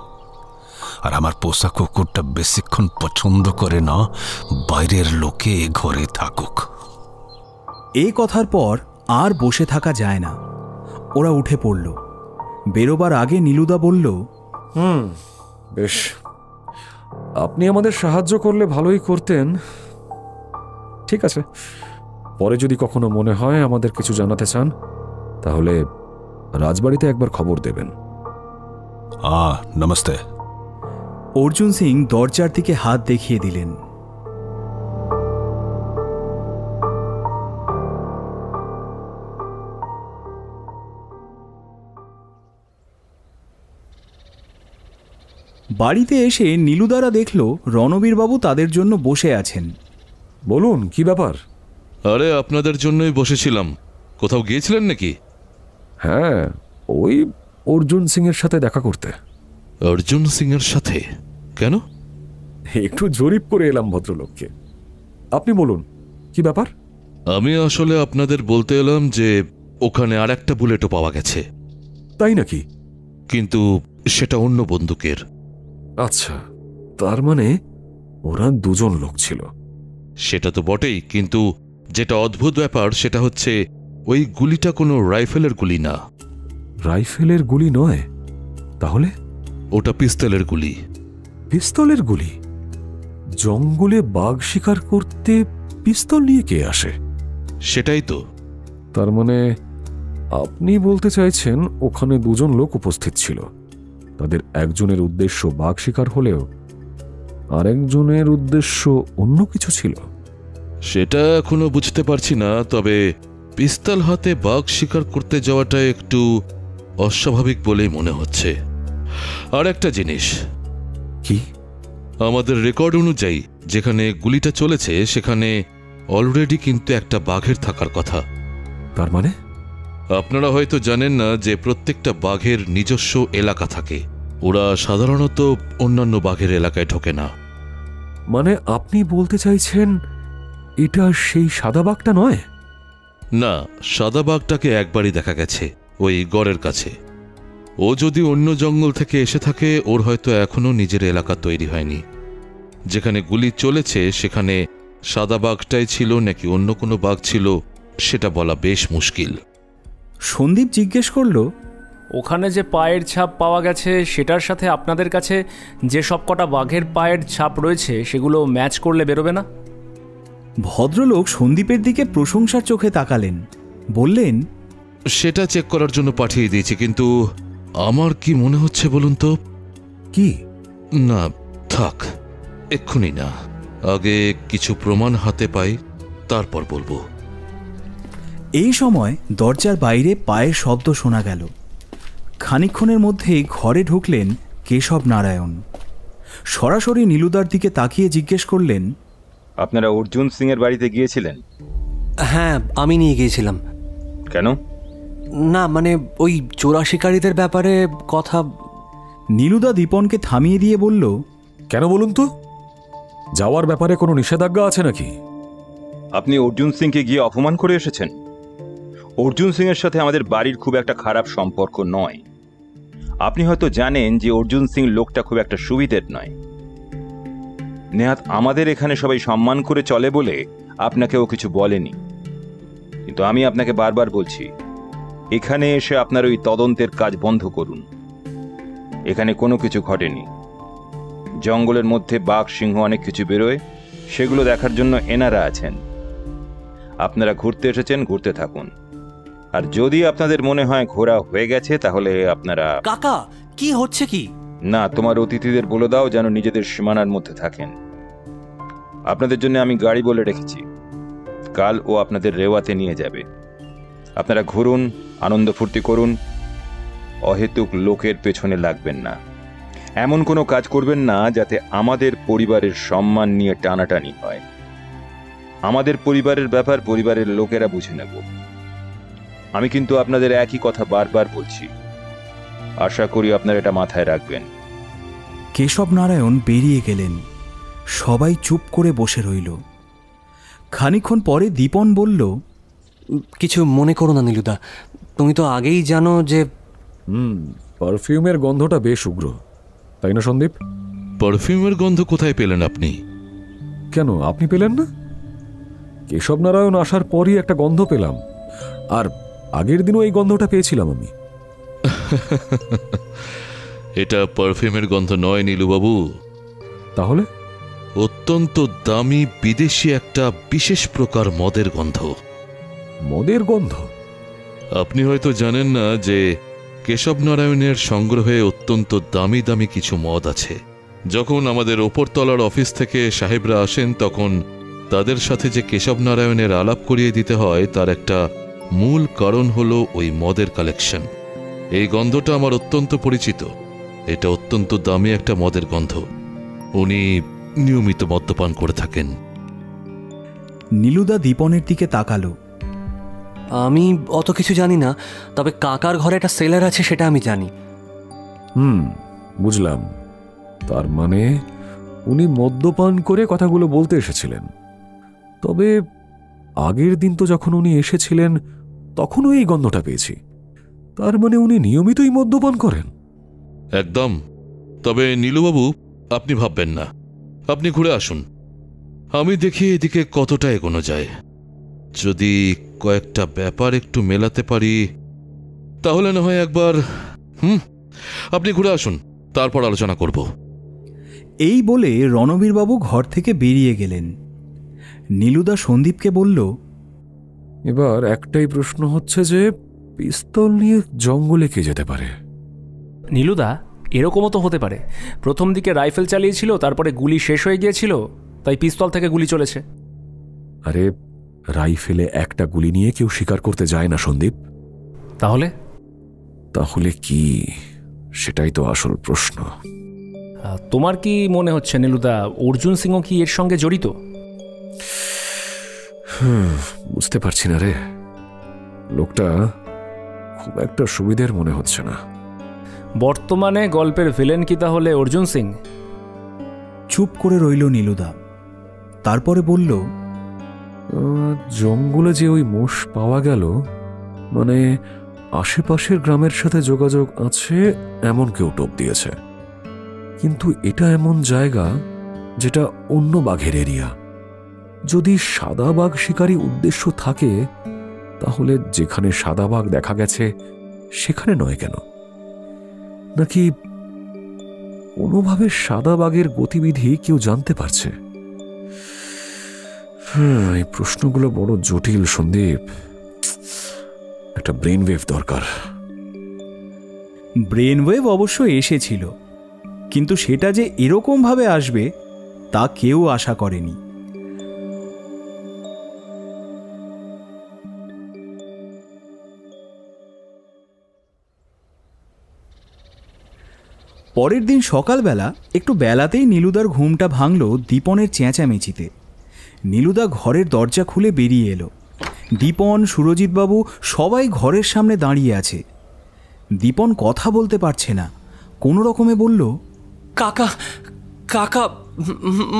আর আমার পোষা কুকুরটা বেশিক্ষণ পছন্দ করে না বাইরের লোকে ঘরে থাকুক। এই কথার পর আর বসে থাকা যায় না, ওরা উঠে পড়ল। বেরোবার আগে নীলুদা বলল, বেশ, আপনি আমাদের সাহায্য করলে ভালোই করতেন। ঠিক আছে, পরে যদি কখনো মনে হয় আমাদের কিছু জানাতে চান, তাহলে রাজবাড়িতে একবার খবর দেবেন। নমস্তে। অর্জুন সিং দরজার দিকে হাত দেখিয়ে দিলেন। বাড়িতে এসে নীলুদারা দেখল রণবীরবাবু তাদের জন্য বসে আছেন। বলুন, কি ব্যাপার? আরে আপনাদের জন্যই বসেছিলাম। কোথাও গিয়েছিলেন নাকি? হ্যাঁ, ওই অর্জুন সিং এর সাথে দেখা করতে। অর্জুন সিং এর সাথে? কেন? একটু জরিপ করে এলাম ভদ্রলোককে। আপনি বলুন, কি ব্যাপার? আমি আসলে আপনাদের বলতে এলাম যে ওখানে আর একটা বুলেটও পাওয়া গেছে। তাই নাকি? কিন্তু সেটা অন্য বন্দুকের। আচ্ছা, তার মানে ওরা 2 জন লোক ছিল। সেটা তো বটেই, কিন্তু যেটা অদ্ভুত ব্যাপার সেটা হচ্ছে ওই গুলিটা কোনো রাইফেলের গুলি না। রাইফেলের গুলি নয়? তাহলে? ওটা পিস্তলের গুলি। পিস্তলের গুলি? জঙ্গলে বাঘ শিকার করতে পিস্তল নিয়ে কে আসে? সেটাই তো। তার মানে আপনি বলতে চাইছেন ওখানে 2 জন লোক উপস্থিত ছিল, তাদের একজনের উদ্দেশ্য বাঘ শিকার হলেও আরেকজনের উদ্দেশ্য অন্য কিছু ছিল? সেটা এখনো বুঝতে পারছি না, তবে পিস্তল হাতে বাঘ শিকার করতে যাওয়াটা একটু অস্বাভাবিক বলেই মনে হচ্ছে। আর একটা জিনিস। কি? আমাদের রেকর্ড অনুযায়ী যেখানে গুলিটা চলেছে সেখানে অলরেডি কিন্তু একটা বাঘের থাকার কথা। তার মানে? আপনারা হয়তো জানেন না যে প্রত্যেকটা বাঘের নিজস্ব এলাকা থাকে। ওরা সাধারণত অন্যান্য বাঘের এলাকায় ঢোকে না। মানে আপনি বলতে চাইছেন এটা সেই সাদা বাঘটা নয়? না, সাদা বাঘটাকে একবারই দেখা গেছে ওই গড়ের কাছে। ও যদি অন্য জঙ্গল থেকে এসে থাকে, ওর হয়তো এখনো নিজের এলাকা তৈরি হয়নি। যেখানে গুলি চলেছে সেখানে সাদা বাঘটাই ছিল নাকি অন্য কোনো বাঘ ছিল সেটা বলা বেশ মুশকিল। সন্দীপ জিজ্ঞেস করলো, ওখানে যে পায়ের ছাপ পাওয়া গেছে সেটার সাথে আপনাদের কাছে যে সব কটা বাঘের পায়ের ছাপ রয়েছে সেগুলো ম্যাচ করলে বেরোবে না? ভদ্রলোক সন্দীপের দিকে প্রশংসার চোখে তাকালেন, বললেন, সেটা চেক করার জন্য পাঠিয়ে দিয়েছি, কিন্তু আমার কি মনে হচ্ছে বলুন তো? কি? না থাক, এক্ষুনি না, আগে কিছু প্রমাণ হাতে পাই তারপর বলবো। এই সময় দরজার বাইরে পায়ের শব্দ শোনা গেল। খানিকক্ষণের মধ্যেই ঘরে ঢুকলেন কেশব নারায়ণ। সরাসরি নীলুদার দিকে তাকিয়ে জিজ্ঞেস করলেন, আপনারা অর্জুন সিং এর বাড়িতে গিয়েছিলেন? হ্যাঁ, আমি নিয়ে গিয়েছিলাম। কেন? না মানে ওই চোরা শিকারীদের ব্যাপারে কথা। নীলুদা দীপনকে থামিয়ে দিয়ে বলল, কেন বলুন তো? যাওয়ার ব্যাপারে কোনো নিষেধাজ্ঞা আছে নাকি? আপনি অর্জুন সিংকে গিয়ে অপমান করে এসেছেন। অর্জুন সিং এর সাথে আমাদের বাড়ির খুব একটা খারাপ সম্পর্ক নয়। আপনি হয়তো জানেন যে অর্জুন সিং লোকটা খুব একটা সুবিধের নয়। নেহাত আমাদের এখানে সবাই সম্মান করে চলে বলে আপনাকেও কিছু বলেনি, কিন্তু আমি আপনাকে বারবার বলছি, এখানে এসে আপনার ওই তদন্তের কাজ বন্ধ করুন। এখানে কোনো কিছু ঘটেনি। জঙ্গলের মধ্যে বাঘ সিংহ অনেক কিছু বেরোয়, সেগুলো দেখার জন্য এনারা আছেন। আপনারা ঘুরতে এসেছেন, ঘুরতে থাকুন। আর যদি আপনাদের মনে হয় ঘোরা হয়ে গেছে তাহলে আপনারা। কাকা, কি হচ্ছে কি? না, তোমার অতিথিদের বলে দাও যেন নিজেদের সীমানার মধ্যে থাকেন। আপনাদের জন্য আমি গাড়ি বলে রেখেছি, কাল ও আপনাদের রেওয়াতে নিয়ে যাবে। আপনারা ঘুরুন, আনন্দ ফুর্তি করুন, অহেতুক লোকের পেছনে লাগবেন না। এমন কোনো কাজ করবেন না যাতে আমাদের পরিবারের সম্মান নিয়ে টানাটানি হয়। আমাদের পরিবারের ব্যাপার পরিবারের লোকেরা বুঝে নেব। আমি কিন্তু আপনাদের একই কথা বারবার বলছি, আশা করি আপনারা এটা মাথায় রাখবেন। কেশব নারায়ণ বেরিয়ে গেলেন। সবাই চুপ করে বসে রইল। খানিকক্ষণ পরে দীপন বলল, কিছু মনে করো না নীলুদা, তুমি তো আগেই জানো যে পারফিউমের গন্ধটা বেশ উগ্র, তাই না সন্দীপ? পারফিউমের গন্ধ কোথায় পেলেন আপনি? কেন আপনি পেলেন না? কেশব নারায়ণ আসার পরই একটা গন্ধ পেলাম, আর আগের দিনও এই গন্ধটা পেয়েছিলাম আমি। এটা পারফিউমের গন্ধ নয় নীলুবাবু। তাহলে? অত্যন্ত দামি বিদেশি একটা বিশেষ প্রকার মদের গন্ধ। মদের গন্ধ? আপনি হয়তো জানেন না যে কেশব নারায়ণের সংগ্রহে অত্যন্ত দামি দামি কিছু মদ আছে। যখন আমাদের ওপরতলার অফিস থেকে সাহেবরা আসেন তখন তাদের সাথে যে কেশব নারায়ণের আলাপ করিয়ে দিতে হয় তার একটা মূল কারণ হলো ওই মদের কালেকশন। এই গন্ধটা আমার অত্যন্ত পরিচিত। এটা অত্যন্ত দামি একটা মদের গন্ধ। উনি নিয়মিত মদ্যপান করে থাকেন। নীলুদা দীপনের দিকে তাকালো। আমি অত কিছু জানি না, তবে কাকার ঘরে একটা সেলার আছে সেটা আমি জানি। বুঝলাম। তার মানে উনি মদ্যপান করে কথাগুলো বলতে এসেছিলেন। তবে আগের দিন তো যখন উনি এসেছিলেন তখনও এই গন্ধটা পেয়েছি। তার মানে উনি নিয়মিতই মদ্যপান করেন। একদম। তবে নীলুবাবু, আপনি ভাববেন না, আপনি ঘুরে আসুন। আমি দেখি এদিকে কতটা এগোনো যায়। যদি কয়েকটা ব্যাপার একটু মেলাতে পারি তাহলে না হয় একবার। আপনি ঘুরে আসুন, তারপর আলোচনা করব। এই বলে রণবীরবাবু ঘর থেকে বেরিয়ে গেলেন। নীলুদা সন্দীপকে বলল, এবার একটাই প্রশ্ন হচ্ছে যে পিস্তল নিয়ে জঙ্গলে কে যেতে পারে? নীলুদা, এরকমও তো হতে পারে প্রথম দিকে রাইফেল চালিয়েছিল, তারপরে গুলি শেষ হয়ে গিয়েছিল, তাই পিস্তল থেকে গুলি চলেছে। আরে রাইফেলে একটা গুলি নিয়ে কেউ শিকার করতে যায় না সন্দীপ। তাহলে কি? সেটাই তো আসল প্রশ্ন। তোমার কি মনে হচ্ছে নীলুদা, অর্জুন সিংহ কি এর সঙ্গে জড়িত? বুঝতে পারছি না রে, লোকটা খুব একটা সুবিধের মনে হচ্ছে না। বর্তমানে গল্পের ভিলেন কি তাহলে অর্জুন সিং? চুপ করে রইল নীলুদা। তারপরে বলল, জঙ্গলে যে ওই মোষ পাওয়া গেল, মানে আশেপাশের গ্রামের সাথে যোগাযোগ আছে এমন কেউ টোপ দিয়েছে। কিন্তু এটা এমন জায়গা যেটা অন্য বাঘের এরিয়া। যদি সাদা বাঘ শিকারী উদ্দেশ্য থাকে তাহলে যেখানে সাদা বাঘ দেখা গেছে সেখানে নয় কেন? নাকি কোনোভাবে সাদা বাঘের গতিবিধি কেউ জানতে পারছে? এই প্রশ্নগুলো বড় জটিল সন্দীপ। একটা ব্রেন ওয়েভ দরকার। ব্রেন ওয়েভ অবশ্য এসেছিল, কিন্তু সেটা যে এরকমভাবে আসবে তা কেউ আশা করেনি। পরের দিন সকালবেলা একটু বেলাতেই নীলুদার ঘুমটা ভাঙল দীপনের চেঁচামেচিতে। নীলুদা ঘরের দরজা খুলে বেরিয়ে এলো। দীপন, সুরজিৎবাবু সবাই ঘরের সামনে দাঁড়িয়ে আছে। দীপন কথা বলতে পারছে না, কোনো রকমে বলল, কাকা কাকা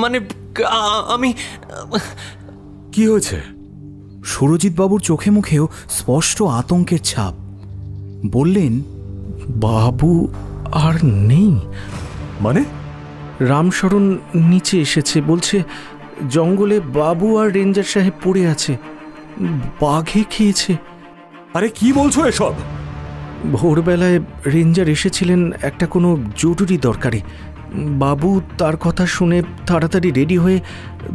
মানে আমি। কি হয়েছে? সুরজিৎবাবুর চোখে মুখেও স্পষ্ট আতঙ্কের ছাপ। বললেন, বাবু আর নেই। মানে? রামশরণ নিচে এসেছে, বলছে জঙ্গলে বাবু আর রেঞ্জার সাহেব পড়ে আছে, বাঘে খেয়েছে। আরে কি বলছো এসব? ভোরবেলায় রেঞ্জার এসেছিলেন একটা কোনো জরুরি দরকারে। বাবু তার কথা শুনে তাড়াতাড়ি রেডি হয়ে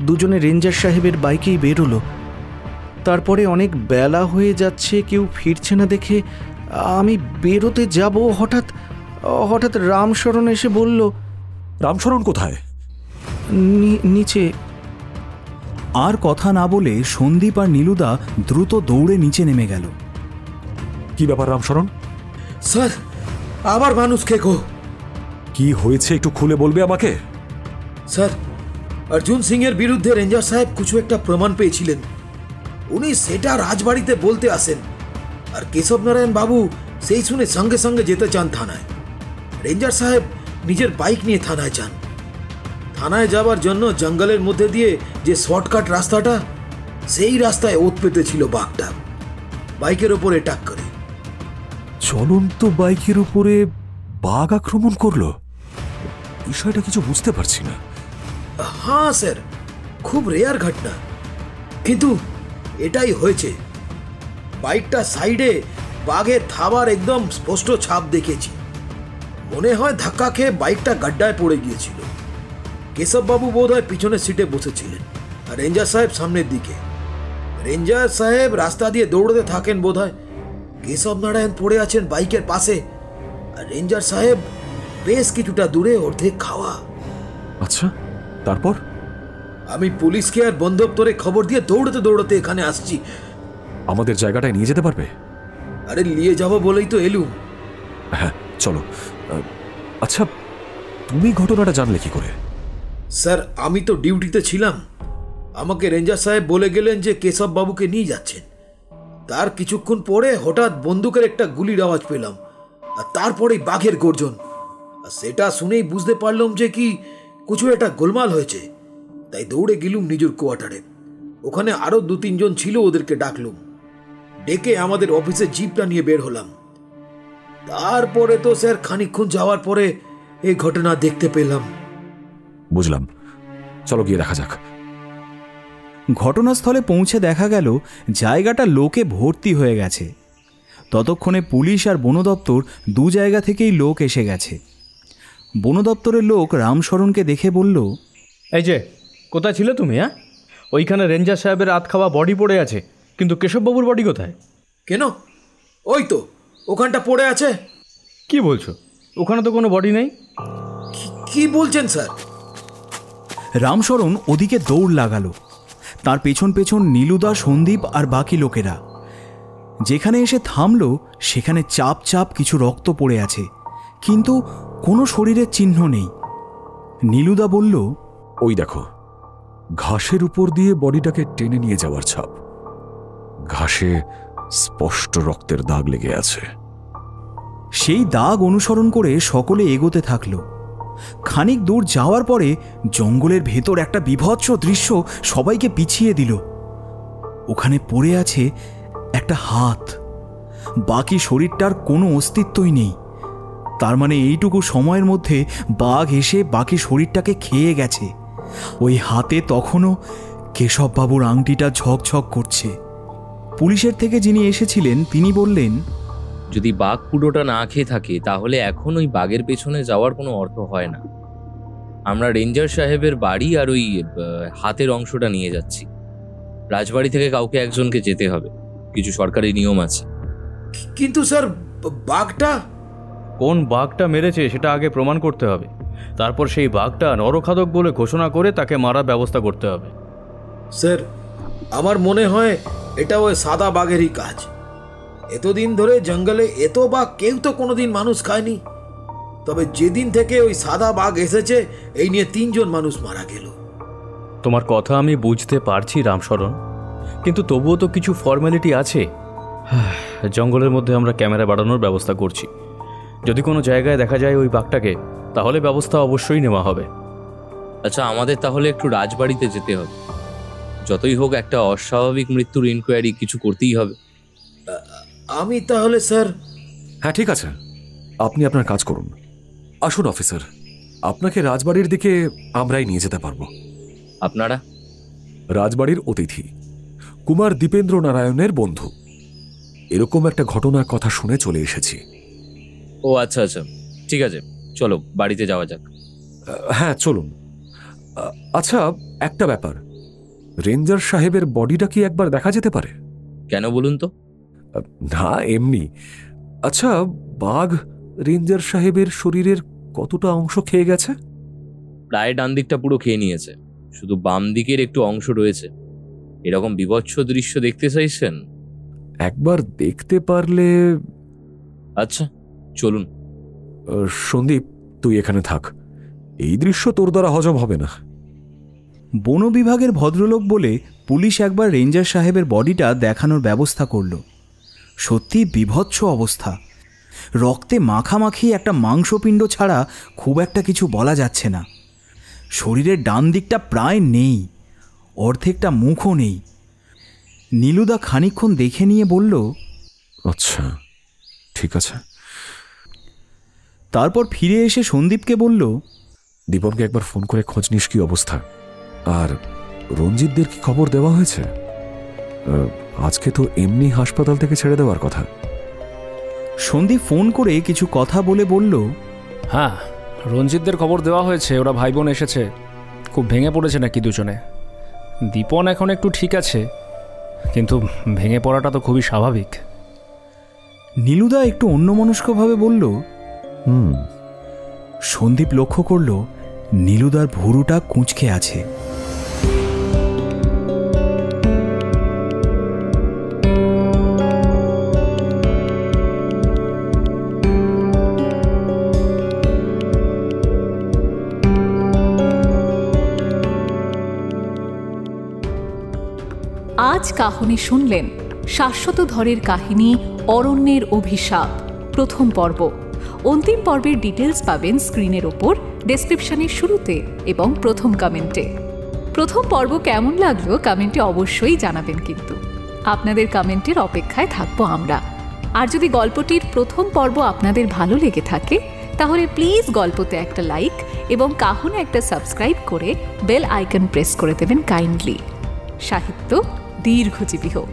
দুজনে রেঞ্জার সাহেবের বাইকেই বেরোলো। তারপরে অনেক বেলা হয়ে যাচ্ছে, কেউ ফিরছে না দেখে আমি বেরোতে যাব, হঠাৎ রামশরণ এসে বলল। রামশরণ কোথায়? নিচে। আর কথা না বলে সন্দীপ আর নীলুদা দ্রুত দৌড়ে নিচে নেমে গেল। কি ব্যাপার রামশরণ? স্যার, আবার মানুষ খেকো। কি হয়েছে একটু খুলে বলবে আমাকে? স্যার, অর্জুন সিং এর বিরুদ্ধে রেঞ্জার সাহেব কিছু একটা প্রমাণ পেয়েছিলেন। উনি সেটা রাজবাড়িতে বলতে আসেন, আর কেশব নারায়ণ বাবু সেই শুনে সঙ্গে সঙ্গে যেতে চান থানায়। রেঞ্জার সাহেব নিজের বাইক নিয়ে থানায় যান। থানায় যাবার জন্য জঙ্গলের মধ্যে দিয়ে যে শর্টকাট রাস্তাটা, সেই রাস্তায় ওত পেতেছিল বাঘটা, বাইকের ওপরে অ্যাটাক করে। চলন্ত বাইকের উপরে বাঘ আক্রমণ করলো? বিষয়টা কিছু বুঝতে পারছি না। হ্যাঁ স্যার, খুব রেয়ার ঘটনা, কিন্তু এটাই হয়েছে। বাইকটা সাইডে বাঘের থাবার একদম স্পষ্ট ছাপ দেখেছি। মনে হয় ধাক্কা খেয়ে বাইকটা গাড্ডায় পড়ে গিয়েছিল। কেশববাবু বোধহয় পিছনের সিটে বসেছিলেন, আর রেঞ্জার সাহেব সামনের দিকে। রেঞ্জার সাহেব রাস্তা দিয়ে দৌড়তে থাকেন বোধহয়। কেশব নারায়ণ পড়ে আছেন বাইকের পাশে, আর রেঞ্জার সাহেব বেশ কিছুটা দূরে অর্ধেক খাওয়া। আচ্ছা, তারপর? আমি পুলিশকে আর বন দপ্তরে খবর দিয়ে দৌড়তে দৌড়তে এখানে আসছি। আমাদের জায়গাটায় নিয়ে যেতে পারবে? আরে নিয়ে যাবো বলেই তো এলুম। হ্যাঁ চলো। আচ্ছা, তুমি ঘটনাটা জানলে কি করে? স্যার, আমি তো ডিউটিতে ছিলাম। আমাকে রেঞ্জার সাহেব বলে গেলেন যে কেশব বাবুকে নিয়ে যাচ্ছেন। তার কিছুক্ষণ পরে হঠাৎ বন্দুকের একটা গুলির আওয়াজ পেলাম, আর তারপরেই বাঘের গর্জন। আর সেটা শুনেই বুঝতে পারলাম যে কি কিছু একটা গোলমাল হয়েছে। তাই দৌড়ে গেলুম নিজের কোয়ার্টারে। ওখানে আরো 2-3 জন ছিল, ওদেরকে ডাকলুম। ডেকে আমাদের অফিসে জিপটা নিয়ে বের হলাম। তারপরে তো স্যার খানিকক্ষণ যাওয়ার পরে এই ঘটনা দেখতে পেলাম। বুঝলাম, চলো গিয়ে দেখা যাক। ঘটনাস্থলে পৌঁছে দেখা গেল জায়গাটা লোকে ভর্তি হয়ে গেছে। ততক্ষণে পুলিশ আর বন দপ্তর দু জায়গা থেকেই লোক এসে গেছে। বন দপ্তরের লোক রামশরণকে দেখে বলল, এই যে কোথায় ছিল তুমি? হ্যাঁ, ওইখানে রেঞ্জার সাহেবের রাত খাওয়া বডি পড়ে আছে, কিন্তু কেশববাবুর বডি কোথায়? কেন? ওই তো ওখানটা পড়ে আছে। কি বলছো? ওখানে তো কোনো বডি নেই। কি বলছেন স্যার? রামশরণ ওদিকে দৌড় লাগালো। তার পেছন পেছন নীলুদা, সন্দীপ আর বাকি লোকেরা। যেখানে এসে থামলো সেখানে চাপ চাপ কিছু রক্ত পড়ে আছে, কিন্তু কোনো শরীরের চিহ্ন নেই। নীলুদা বলল, ওই দেখো, ঘাসের উপর দিয়ে বডিটাকে টেনে নিয়ে যাওয়ার ছাপ। ঘাসে স্পষ্ট রক্তের দাগ লেগে আছে। সেই দাগ অনুসরণ করে সকলে এগোতে থাকলো। খানিক দূর যাওয়ার পরে জঙ্গলের ভেতর একটা বীভৎস দৃশ্য সবাইকে পিছিয়ে দিল। ওখানে পড়ে আছে একটা হাত। বাকি শরীরটার কোনো অস্তিত্বই নেই। তার মানে এইটুকু সময়ের মধ্যে বাঘ এসে বাকি শরীরটাকে খেয়ে গেছে। ওই হাতে তখনও কেশববাবুর আংটিটা ঝকঝক করছে। পুলিশের থেকে যিনি এসেছিলেন তিনি বললেন, যদি বাঘ পুরোটা না খেয়ে থাকে তাহলে এখন ওই বাঘের পেছনে যাওয়ার কোনো অর্থ হয় না। আমরা রেঞ্জার সাহেবের বাড়ি আর ওই হাতের অংশটা নিয়ে যাচ্ছি। রাজবাড়ি থেকে কাউকে একজনকে যেতে হবে, কিছু সরকারি নিয়ম আছে। কিন্তু স্যার, বাঘটা কোন বাঘটা মেরেছে সেটা আগে প্রমাণ করতে হবে, তারপর সেই বাঘটা নরখাদক বলে ঘোষণা করে তাকে মারার ব্যবস্থা করতে হবে। স্যার, আমার মনে হয় এটা ওই সাদা বাঘেরই কাজ। এতদিন ধরে জঙ্গলে এত বাঘ কেউ তো কোনোদিন মানুষ খায়নি। তবে যেদিন থেকে ওই সাদা বাঘ এসেছে, এই নিয়ে 3 জন মানুষ মারা গেল। তোমার কথা আমি বুঝতে পারছি রামশরণ, কিন্তু তবুও তো কিছু ফর্মালিটি আছে। জঙ্গলের মধ্যে আমরা ক্যামেরা বাড়ানোর ব্যবস্থা করছি। যদি কোনো জায়গায় দেখা যায় ওই বাঘটাকে, তাহলে ব্যবস্থা অবশ্যই নেওয়া হবে। আচ্ছা, আমাদের তাহলে একটু রাজবাড়িতে যেতে হবে। যতই হোক একটা অস্বাভাবিক মৃত্যুর ইনকোয়ারি কিছু করতেই হবে। আমি তাহলে স্যার। হ্যাঁ, ঠিক আছে, আপনি আপনার কাজ করুন। আসুন অফিসার, আপনাকে রাজবাড়ির দিকে আমরাই নিয়ে যেতে পারবো। আপনারা? রাজবাড়ির অতিথি, কুমার দীপেন্দ্র নারায়ণের বন্ধু। এরকম একটা ঘটনার কথা শুনে চলে এসেছি। ও আচ্ছা আচ্ছা, ঠিক আছে, চলো বাড়িতে যাওয়া যাক। হ্যাঁ, চলুন। আচ্ছা, একটা ব্যাপার, রেঞ্জার সাহেবের বডিটা কি একবার দেখা যেতে পারে? কেন বলুন তো? না, এমনি। আচ্ছা, বাঘ রেঞ্জার সাহেবের শরীরের কতটা অংশ খেয়ে গেছে? প্রায় ডান দিকটা পুরো খেয়ে নিয়েছে, শুধু বাম দিকের একটু অংশ রয়েছে। এরকম বিভৎস দৃশ্য দেখতে চাইছেন? একবার দেখতে পারলে। আচ্ছা, চলুন। সন্দীপ, তুই এখানে থাক, এই দৃশ্য তোর দ্বারা হজম হবে না। বন বিভাগের ভদ্রলোক বলে পুলিশ একবার রেঞ্জার সাহেবের বডিটা দেখানোর ব্যবস্থা করল। সত্যি বিভৎস অবস্থা, রক্তে মাখামাখি একটা মাংসপিণ্ড ছাড়া খুব একটা কিছু বলা যাচ্ছে না। শরীরের ডান দিকটা প্রায় নেই, অর্ধেকটা মুখও নেই। নীলুদা খানিকক্ষণ দেখে নিয়ে বলল, আচ্ছা, ঠিক আছে। তারপর ফিরে এসে সন্দীপকে বলল, দীপনকে একবার ফোন করে খোঁজ নিস কি অবস্থা। আর রঞ্জিতদের কি খবর দেওয়া হয়েছে? আজকে তো এমনি হাসপাতাল থেকে ছেড়ে দেওয়ার কথা। সন্দীপ ফোন করে কিছু কথা বলে বলল, হ্যাঁ, রঞ্জিতদের খবর দেওয়া হয়েছে, ওরা ভাই বোন এসেছে। খুব ভেঙে পড়েছে নাকি দুজনে। দীপন এখন একটু ঠিক আছে, কিন্তু ভেঙে পড়াটা তো খুবই স্বাভাবিক। নীলুদা একটু অন্যমনস্কভাবে বলল, সন্দীপ লক্ষ্য করল নীলুদার ভুরুটা কুঁচকে আছে। আজ কাহিনী শুনলেন শাশ্বত ধরের কাহিনী অরণ্যের অভিশাপ, প্রথম পর্ব। অন্তিম পর্বের ডিটেলস পাবেন স্ক্রিনের ওপর, ডেসক্রিপশনের শুরুতে এবং প্রথম কমেন্টে। প্রথম পর্ব কেমন লাগলো কমেন্টে অবশ্যই জানাবেন, কিন্তু আপনাদের কমেন্টের অপেক্ষায় থাকবো আমরা। আর যদি গল্পটির প্রথম পর্ব আপনাদের ভালো লেগে থাকে, তাহলে প্লিজ গল্পতে একটা লাইক এবং কাহিনী একটা সাবস্ক্রাইব করে বেল আইকন প্রেস করে দেবেন কাইন্ডলি। সাহিত্য দীর্ঘজীবী হোক।